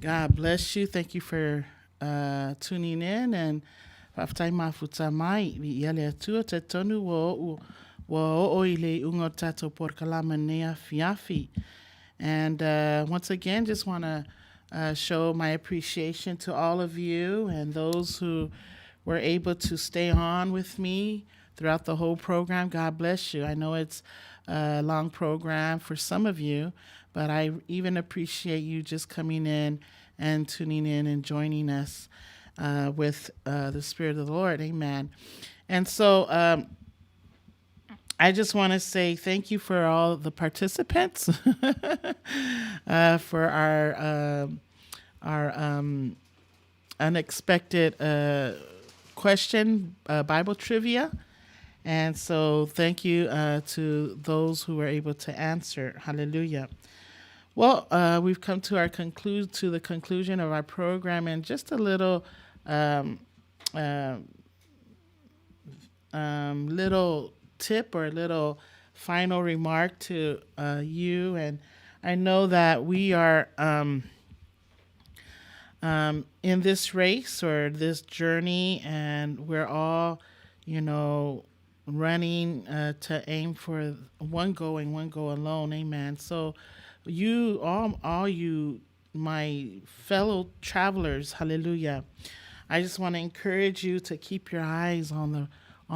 God bless you. Thank you for tuning in. And whaftai mafuta mai, vi iale atua te tonu wo oile ungo tato por kalama nea fiafi. And once again, just want to show my appreciation to all of you and those who were able to stay on with me throughout the whole program. God bless you. I know it's a long program for some of you, but I even appreciate you just coming in and tuning in and joining us with the Spirit of the Lord. Amen. And so I just want to say thank you for all the participants for our unexpected question, Bible trivia. And so thank you to those who were able to answer. Hallelujah. Well, we've come to the conclusion of our program, and just a little little tip or a little final remark to you. And I know that we are in this race or this journey, and we're all, running to aim for one goal and one goal alone. Amen. So you, all you, my fellow travelers, hallelujah, I just want to encourage you to keep your eyes on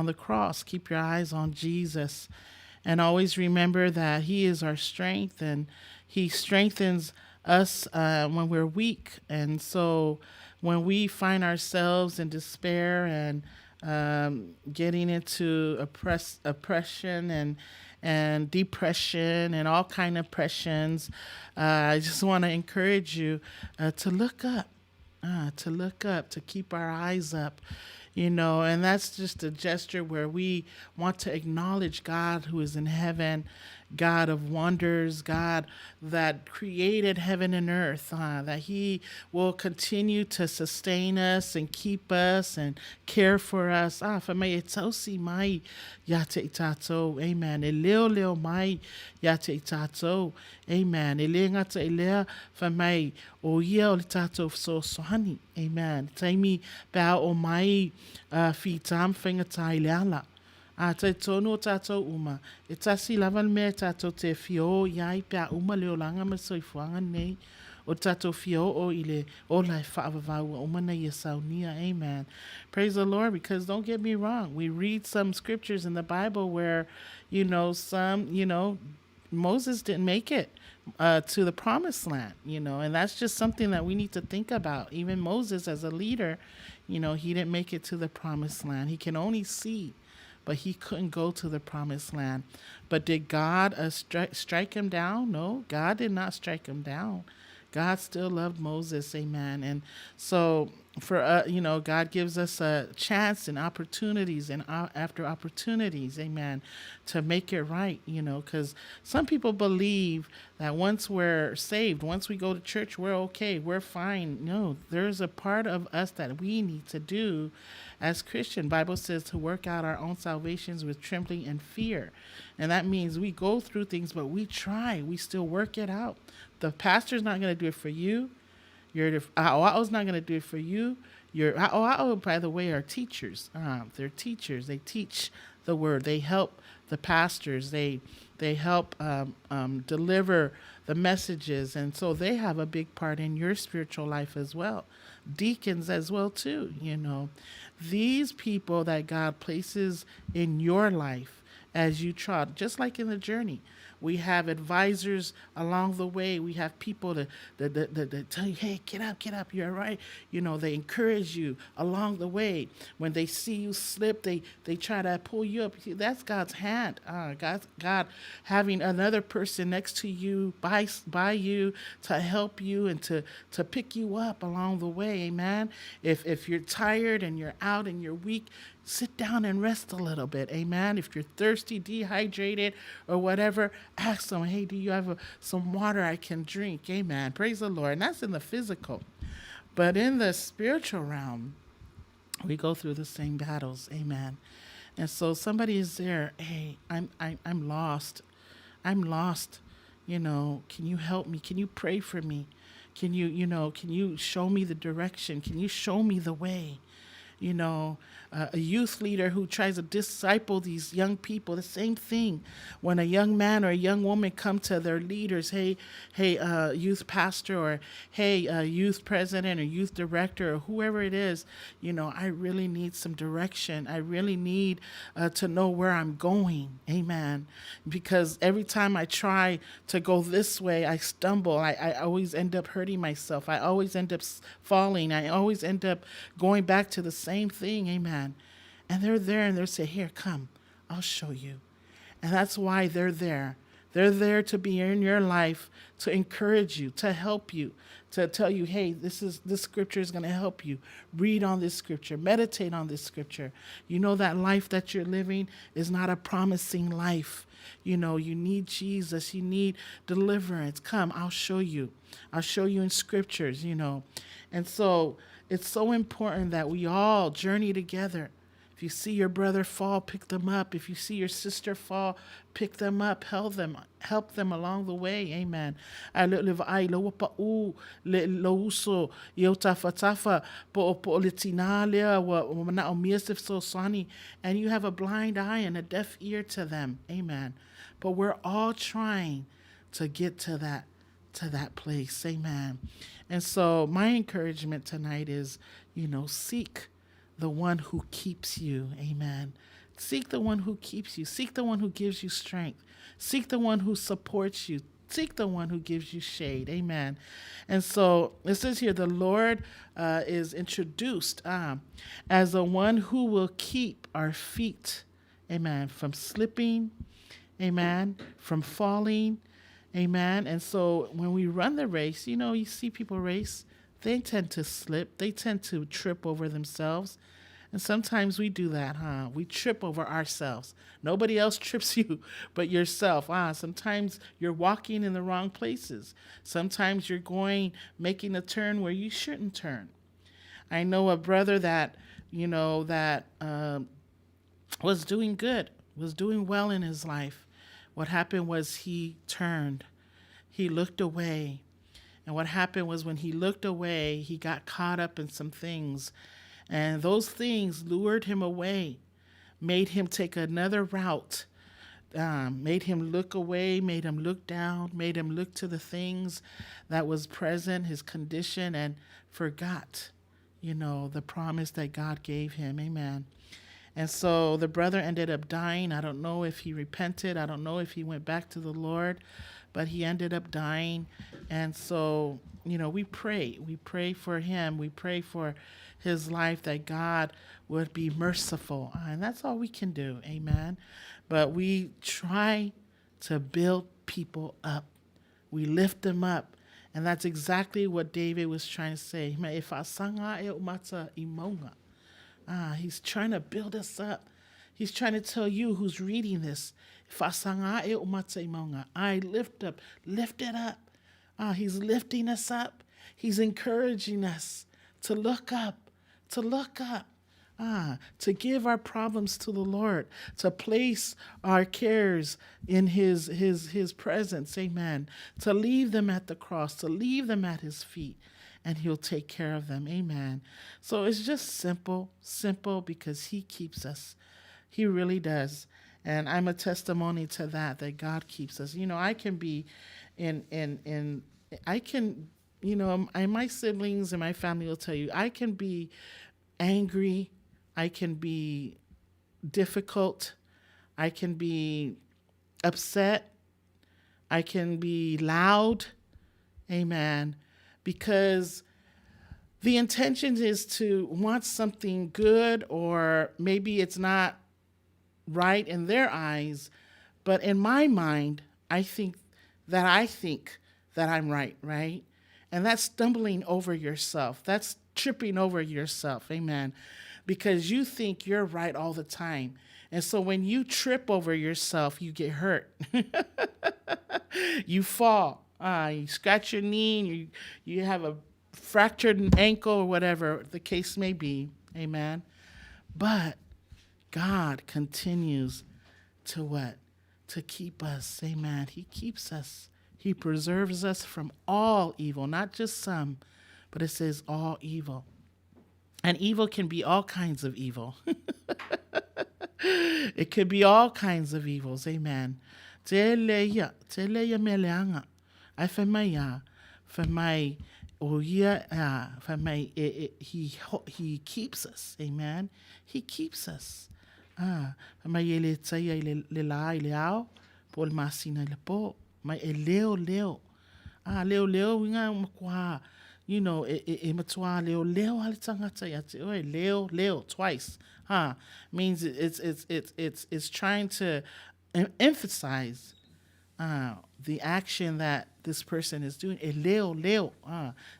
the cross, keep your eyes on Jesus, and always remember that he is our strength, and he strengthens us when we're weak. And so when we find ourselves in despair and getting into oppression and depression and all kind of pressures, I just want to encourage you to look up, to keep our eyes up, and that's just a gesture where we want to acknowledge God who is in heaven, God of wonders, God that created heaven and earth, that he will continue to sustain us and keep us and care for us. For me, it's osi mai yate itato, amen. Leo mai yate itato, amen. Ngata ilea for me, o ia o tato so sohani, amen. Taimi ba o mai fi tam whengatai leala. Te tonu o tātou uma. E tasi lawan mea tātou te fio iai pia uma leo langa ma soifuanga nei. O tātou fio o ile o lai whaavavau o uma nei e saunia. Amen. Praise the Lord, because don't get me wrong. We read some scriptures in the Bible where, Moses didn't make it to the promised land, and that's just something that we need to think about. Even Moses as a leader, he didn't make it to the promised land. He can only see, but he couldn't go to the promised land. But did God strike him down? No, God did not strike him down. God still loved Moses, amen. And so for God gives us a chance and opportunities and after opportunities, amen, to make it right, because some people believe that once we're saved, once we go to church, we're okay, we're fine. No, there's a part of us that we need to do as Christian. Bible says to work out our own salvations with trembling and fear. And that means we go through things, but we still work it out. The pastor's not going to do it for you. Your A'o'ao's not going to do it for you. Your A'o'ao, by the way, are teachers. They're teachers. They teach the word. They help the pastors. They help deliver the messages. And so they have a big part in your spiritual life as well. Deacons as well, too, These people that God places in your life as you trod, just like in the journey. We have advisors along the way. We have people that tell you, hey, get up, you're right. They encourage you along the way. When they see you slip, they try to pull you up. That's God's hand. God having another person next to you, by you, to help you and to pick you up along the way, amen. If you're tired and you're out and you're weak, sit down and rest a little bit, amen. If you're thirsty, dehydrated, or whatever, ask them, hey, do you have some water I can drink? Amen. Praise the Lord. And that's in the physical. But in the spiritual realm, we go through the same battles, amen. And so somebody is there, hey, I'm lost. I'm lost. Can you help me? Can you pray for me? Can you show me the direction? Can you show me the way? A youth leader who tries to disciple these young people, the same thing. When a young man or a young woman come to their leaders, hey, youth pastor, or hey, youth president or youth director, or whoever it is, I really need some direction. I really need to know where I'm going. Amen. Because every time I try to go this way, I stumble. I always end up hurting myself. I always end up falling. I always end up going back to the same thing. Amen. And they're there and they'll say, here, come, I'll show you. And that's why they're there. They're there to be in your life, to encourage you, to help you, to tell you, hey, this scripture is going to help you. Read on this scripture. Meditate on this scripture. That life that you're living is not a promising life. You need Jesus. You need deliverance. Come, I'll show you. I'll show you in scriptures, And so it's so important that we all journey together. If you see your brother fall, pick them up. If you see your sister fall, pick them up, help them along the way. Amen. And you have a blind eye and a deaf ear to them. Amen. But we're all trying to get to that place. Amen. And so my encouragement tonight is, seek the one who keeps you. Amen. Seek the one who keeps you. Seek the one who gives you strength. Seek the one who supports you. Seek the one who gives you shade. Amen. And so it says here, the Lord is introduced as the one who will keep our feet, amen, from slipping, amen, from falling, amen. And so when we run the race, you see people race, they tend to slip. They tend to trip over themselves. And sometimes we do that, We trip over ourselves. Nobody else trips you but yourself. Sometimes you're walking in the wrong places. Sometimes you're making a turn where you shouldn't turn. I know a brother that, was doing good, was doing well in his life. What happened was he turned. He looked away. And what happened was when he looked away, he got caught up in some things. And those things lured him away, made him take another route, made him look away, made him look down, made him look to the things that was present, his condition, and forgot, the promise that God gave him. Amen. And so the brother ended up dying. I don't know if he repented. I don't know if he went back to the Lord, but he ended up dying. And so, we pray. We pray for him. We pray for his life, that God would be merciful. And that's all we can do. Amen. But we try to build people up. We lift them up. And that's exactly what David was trying to say. He's trying to build us up. He's trying to tell you who's reading this. I lift it up. He's lifting us up. He's encouraging us to look up, to give our problems to the Lord, to place our cares in his presence. Amen. To leave them at the cross, to leave them at his feet, and he'll take care of them. Amen. So it's just simple because he keeps us. He really does. And I'm a testimony to that God keeps us. I can be my siblings and my family will tell you, I can be angry. I can be difficult. I can be upset. I can be loud. Amen. Because the intention is to want something good, or maybe it's not right in their eyes, but in my mind, I think that I'm right? And that's stumbling over yourself. That's tripping over yourself, amen, because you think you're right all the time. And so when you trip over yourself, you get hurt. You fall. You scratch your knee, you have a fractured ankle or whatever the case may be, amen. But God continues to what? To keep us, amen. He keeps us. He preserves us from all evil, not just some, but it says all evil. And evil can be all kinds of evil. It could be all kinds of evils. Amen. Te leia meleanga. Ai whamaia. Whamai o ia, whamai, he keeps us. Amen. He keeps us. Whamai e le taia i le la i le ao. Po le masina i le po. Mai e leo. Leo winga makwa. You know, e matua leo hale tangata ya te oi leo twice. Means it's trying to emphasize the action that this person is doing. E leo.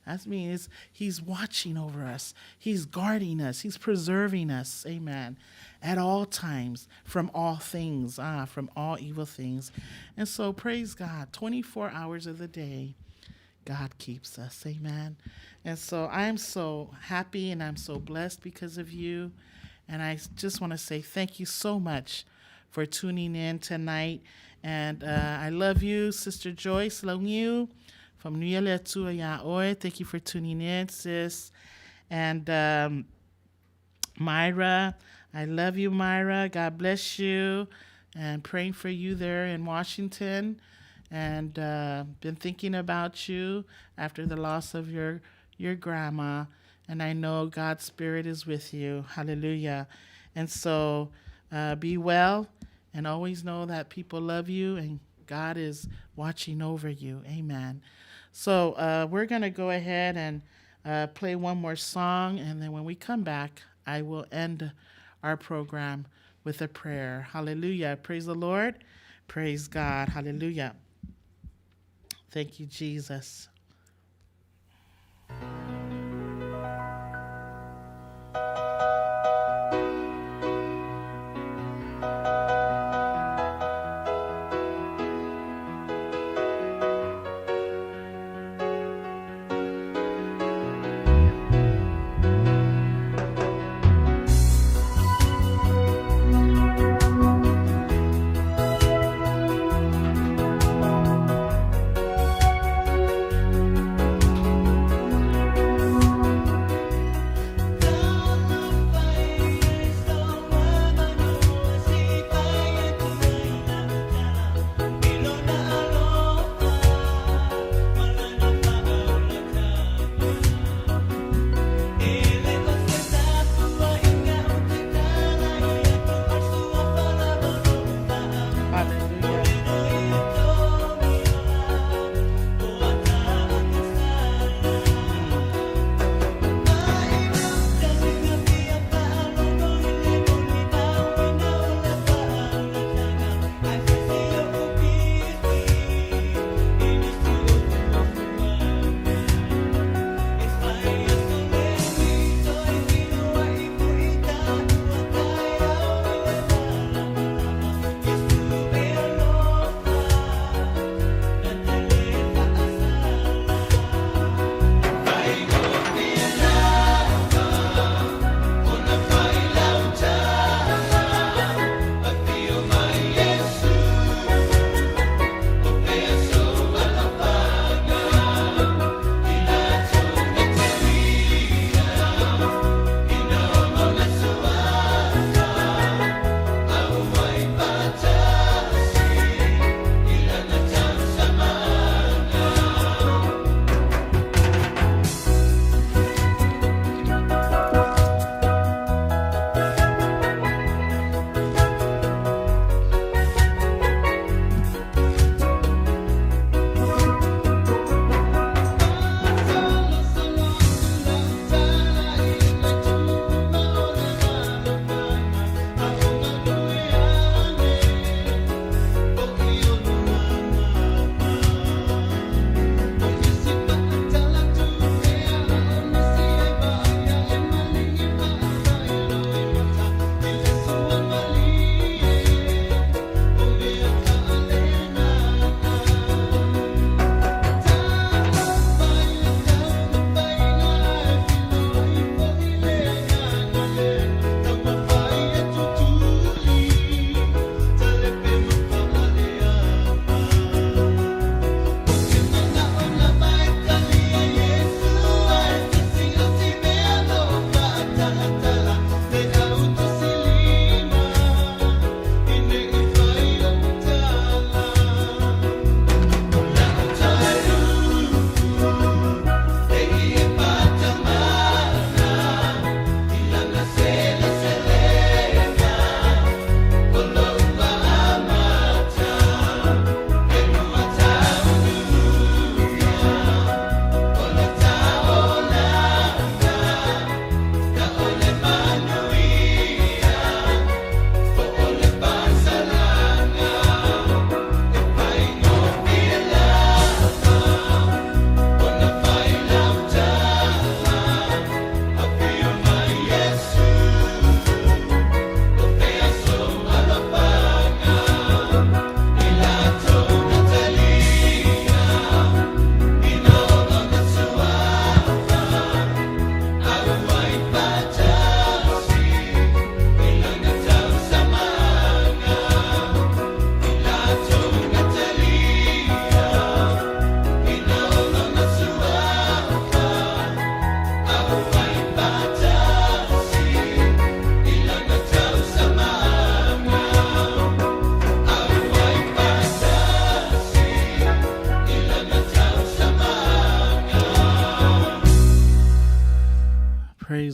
That means he's watching over us. He's guarding us. He's preserving us. Amen. At all times, from all things, from all evil things. And so praise God, 24 hours of the day, God keeps us. Amen. And so I'm so happy and I'm so blessed because of you. And I just want to say thank you so much for tuning in tonight. And I love you, Sister Joyce. Love you from Manuia to Yaoi. Thank you for tuning in, sis. And Myra, I love you, Myra. God bless you. And praying for you there in Washington. And been thinking about you after the loss of your grandma. And I know God's Spirit is with you. Hallelujah. And so be well and always know that people love you and God is watching over you. Amen. So we're going to go ahead and play one more song. And then when we come back, I will end our program with a prayer. Hallelujah. Praise the Lord. Praise God. Hallelujah. Thank you, Jesus.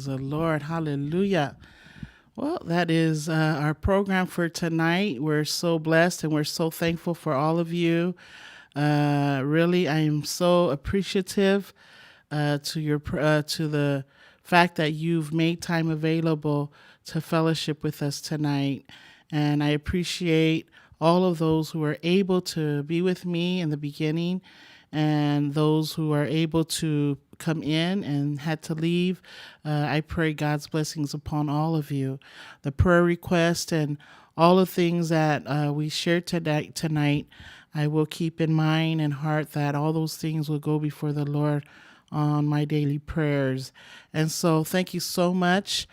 Praise the Lord. Hallelujah. Well, that is our program for tonight. We're so blessed and we're so thankful for all of you. Really, I am so appreciative to the fact that you've made time available to fellowship with us tonight. And I appreciate all of those who are able to be with me in the beginning and those who are able to come in and had to leave. I pray God's blessings upon all of you. The prayer request and all the things that we shared tonight, I will keep in mind and heart that all those things will go before the Lord on my daily prayers. And so thank you so much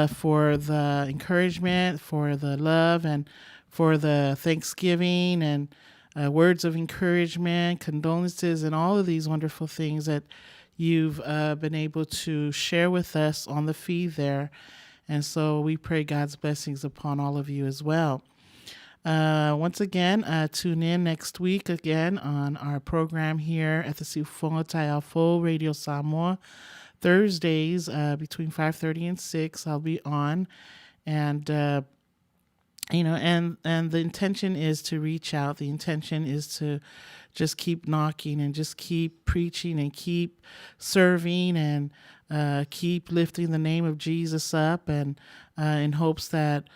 for the encouragement, for the love, and for the thanksgiving and words of encouragement, condolences, and all of these wonderful things that you've been able to share with us on the feed there. And so we pray God's blessings upon all of you as well. Once again, tune in next week again on our program here at the Suluvale Taiafo Radio Samoa. Thursdays between 5:30 and 6, I'll be on. And and the intention is to reach out. The intention is to just keep knocking and just keep preaching and keep serving and keep lifting the name of Jesus up, and in hopes that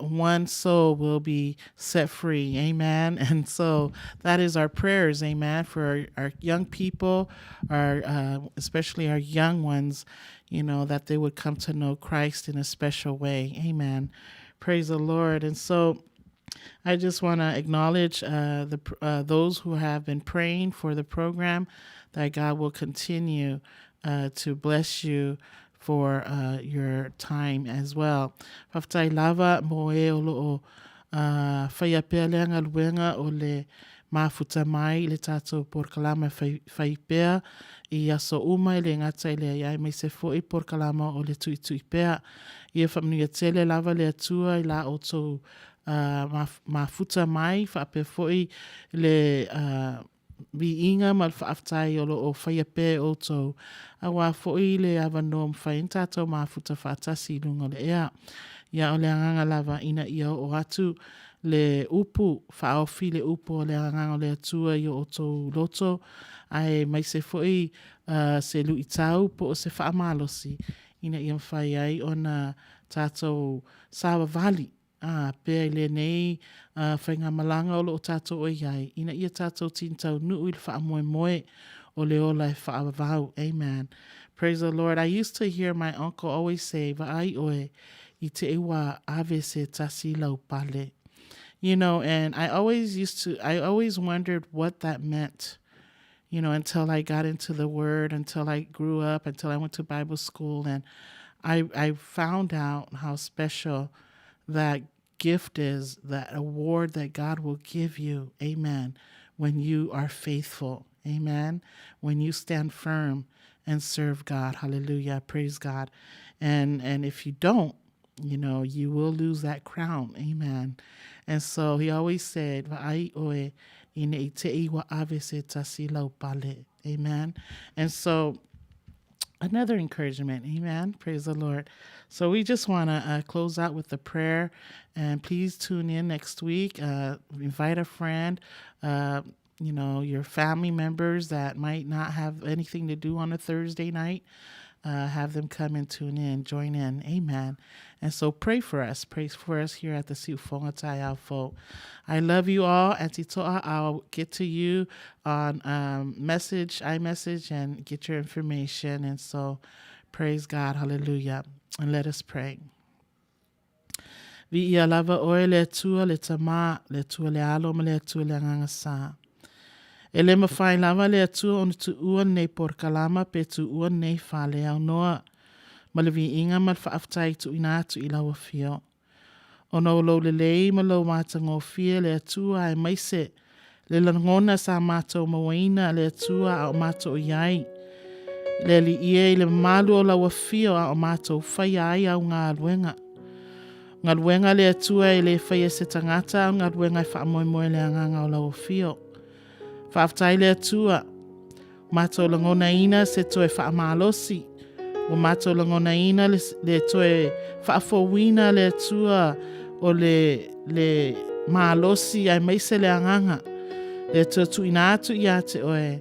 one soul will be set free. Amen. And so that is our prayers. Amen. For our young people, especially our young ones, that they would come to know Christ in a special way. Amen. Praise the Lord. And so I just want to acknowledge those who have been praying for the program, that God will continue to bless you for your time as well. Whaftai lava mo e o loo whaiapea leanga luenga o le mafuta mai le tātou porkalama whaipea I aso uma I le ngata I le iai mai se fo I porkalama o le tui pea. Ia whamnuia tele lava le atua I la o tau mafuta mai whaapea fo I le vi inga mal whaaftai o lo o whaiapea o tau. Awa fo I le awano mwhai tātou mafuta whaatasi lunga le ea. Ia o le anganga lava ina ia o atu le upu, whaofi le upu o le anganga o le atua I o tau loto. Ai mai se foi se lu I tau po o se whaamalosi. Ina ia mwhai ai o na tātou Suluvale. Pea le nei whainga malanga o lo o tātou o iai. Ina ia tātou tintau nuu I le whaamoe moe o le ola e whaavau. Amen. Praise the Lord. I used to hear my uncle always say, Va'ai oe I te ewa ave se tasi lau pale. And I always wondered what that meant, until I got into the word, until I grew up, until I went to Bible school. And I found out how special that gift is, that award that God will give you. Amen. When you are faithful. Amen. When you stand firm and serve God. Hallelujah. Praise God. And if you don't, you will lose that crown. Amen. And so he always said, Amen. And so another encouragement. Amen. Praise the Lord. So we just want to close out with a prayer, and please tune in next week. Invite a friend, your family members that might not have anything to do on a Thursday night. Have them come and tune in, join in. Amen. And so pray for us here at the Suluvale Taiafo. I love you all. Auntie Toa, I'll get to you on iMessage and get your information. And so praise God. Hallelujah. And let us pray. Vi ia lava oe le tua le tama, le tua le alo ma le tua le ngangasa. E le mawhai lava le atua onu tu ua nei porkalama pe tu ua nei whale au noa. Ma le vi inga ma whaaftai tu ina tu I lawa fio. Ono lo le lei ma lo mātango fia le atua e maise. Le langona sa mātou mawaina le atua au mātou iai. Le li ie le malu o lawa fio au mātou whai ai au ngā luenga. Ngā luenga le atua e le whai e se tangata au ngā luenga e whaamoemoe le anganga o lawa fio. Whaaftai le atua, mātou langona ina se toe whaamalosi, O mātou langona ina le toe whaafowina le tua o le mālosi ai maise le anganga. Le tua tu ina atu ia te oe.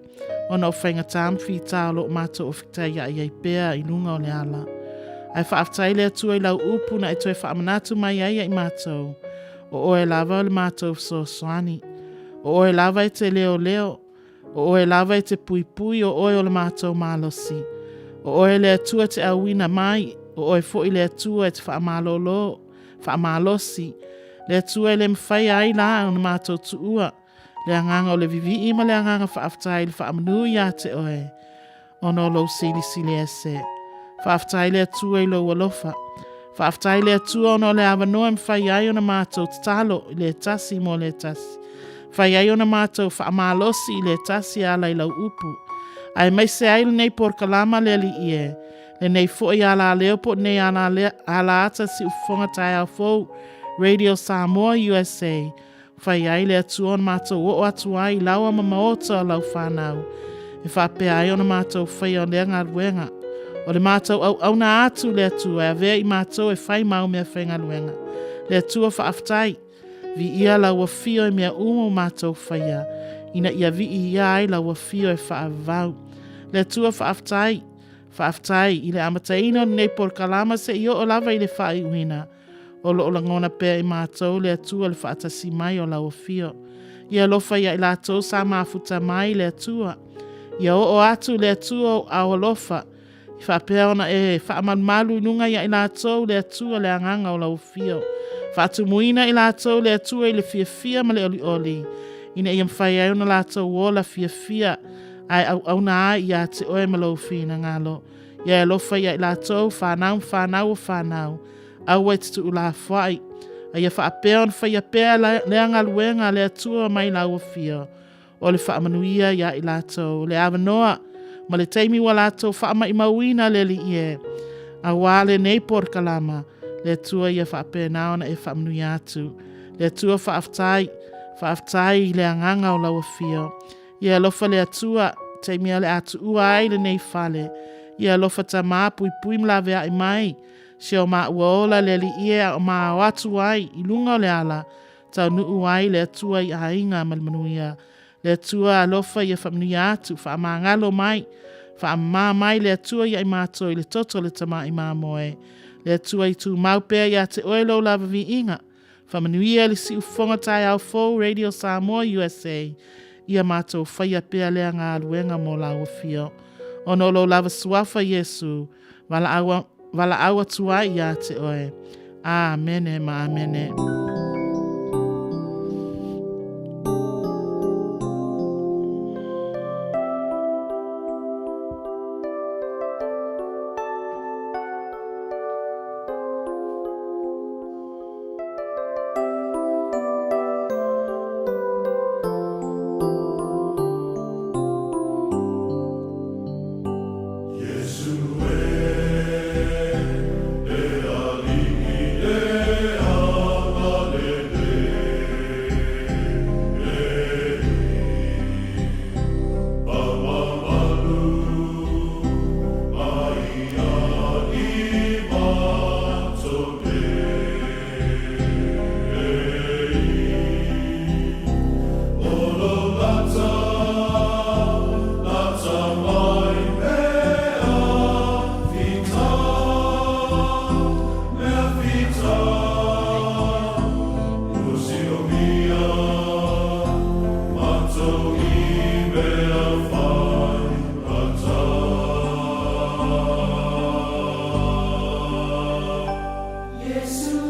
Ona o whainga tāmwhi tālo o mātou o whitai ia i pēa i lunga o le ala. Ai whaaftai le tua i lau upu na e toe whaamanatu mai ai i mātou. O oe lava o le mātou so soani. O oe lava i te leo leo. O oe lava i te pui pui o oe o le mātou mālosi. O oe le atua te awina mai. O oe fo i le atua e te whaamalosi. Le atua i le mwhai ai la o le mātou tuua. Le anganga o le vivi ima le anganga whaaftai le whaamanui te oe. Ono lo sili sili ese. Whaaftai le atua i lo walofa. Whaaftai le atua ono le awanoa mwhai ai o na mātou talo i le tasi mo le tasi. Whai ai o na mātou whaamalosi i le tasi ala i lau upu. Ai mai se ai le nei por kalama le li ie. Le nei fo i ala leo po nei ala ata si ufonga tai au fou. Radio Samoa USA. Whai ai le atua o na mātou o atu ai laua mamaota o lau whanau. E whapea ai o na mātou whai o leanga ruenga. O le mātou au na atu le atua e avea i mātou e whai mau mea whainga ruenga. Le atua whaaftai. Vi ia laua fio e mea umo mātou whaia. Ina ia vi ia ai laua fio e whaavau. Le atua whaaftai. Whaaftai i le amataina o nei por kalama se i o lava i le whai uina. O lo langona pēr i mātou le atua le whaatasi mai o laua fio. Ia lofa ia i lātou sa mafuta mai le atua. Ia o atu le atua o au lofa. I whapea ona e whaamalu inunga ia i lātou le atua le anganga o laua fio. Whaatu muina i lātou le atua i le fia ma le oli oli. Ina ia mwhai ai ona lātou o la fia ai au na ai ia te oe malau fina ngalo. Ia e lofa ia i lātou whanau. Au e tu ula whai. A ia whaapea on whai a pea leanga luenga le atua mai lau fia. O le whaamanuia ia i lātou. Le awanoa. Ma le teimi wa lātou whaama i mauina le li ie. A wale nei por kalama. Le atua ia whaapea naona e whaamanuia atu. Le atua whaaftai. Whaaftai le anganga o lau fia. Ia lofa le atua. Teimi ale atu ua ai le nei whale. Ia lofa ta maa pui mlawea i mai. Se o maa uaola le li ia o maa o atu ai i lunga o le ala. Tau nuu ai le atua i ainga Manuia. Le atua alofa i a whamnuia atu. Wha maa ngalo mai. Wha maa mai le atua i a imato i le toto le tama i maa moe. Le atua i tu maupea i a te oelo lava vi inga. Whamanuia le si ufonga tai au fou Radio Samoa USA. Ia mātou whaia pea lea ngā ruenga mō laua fio. Ono lo lava suafa Yesu. Wala awa tua ia te oe. Amene ma amene. Yesu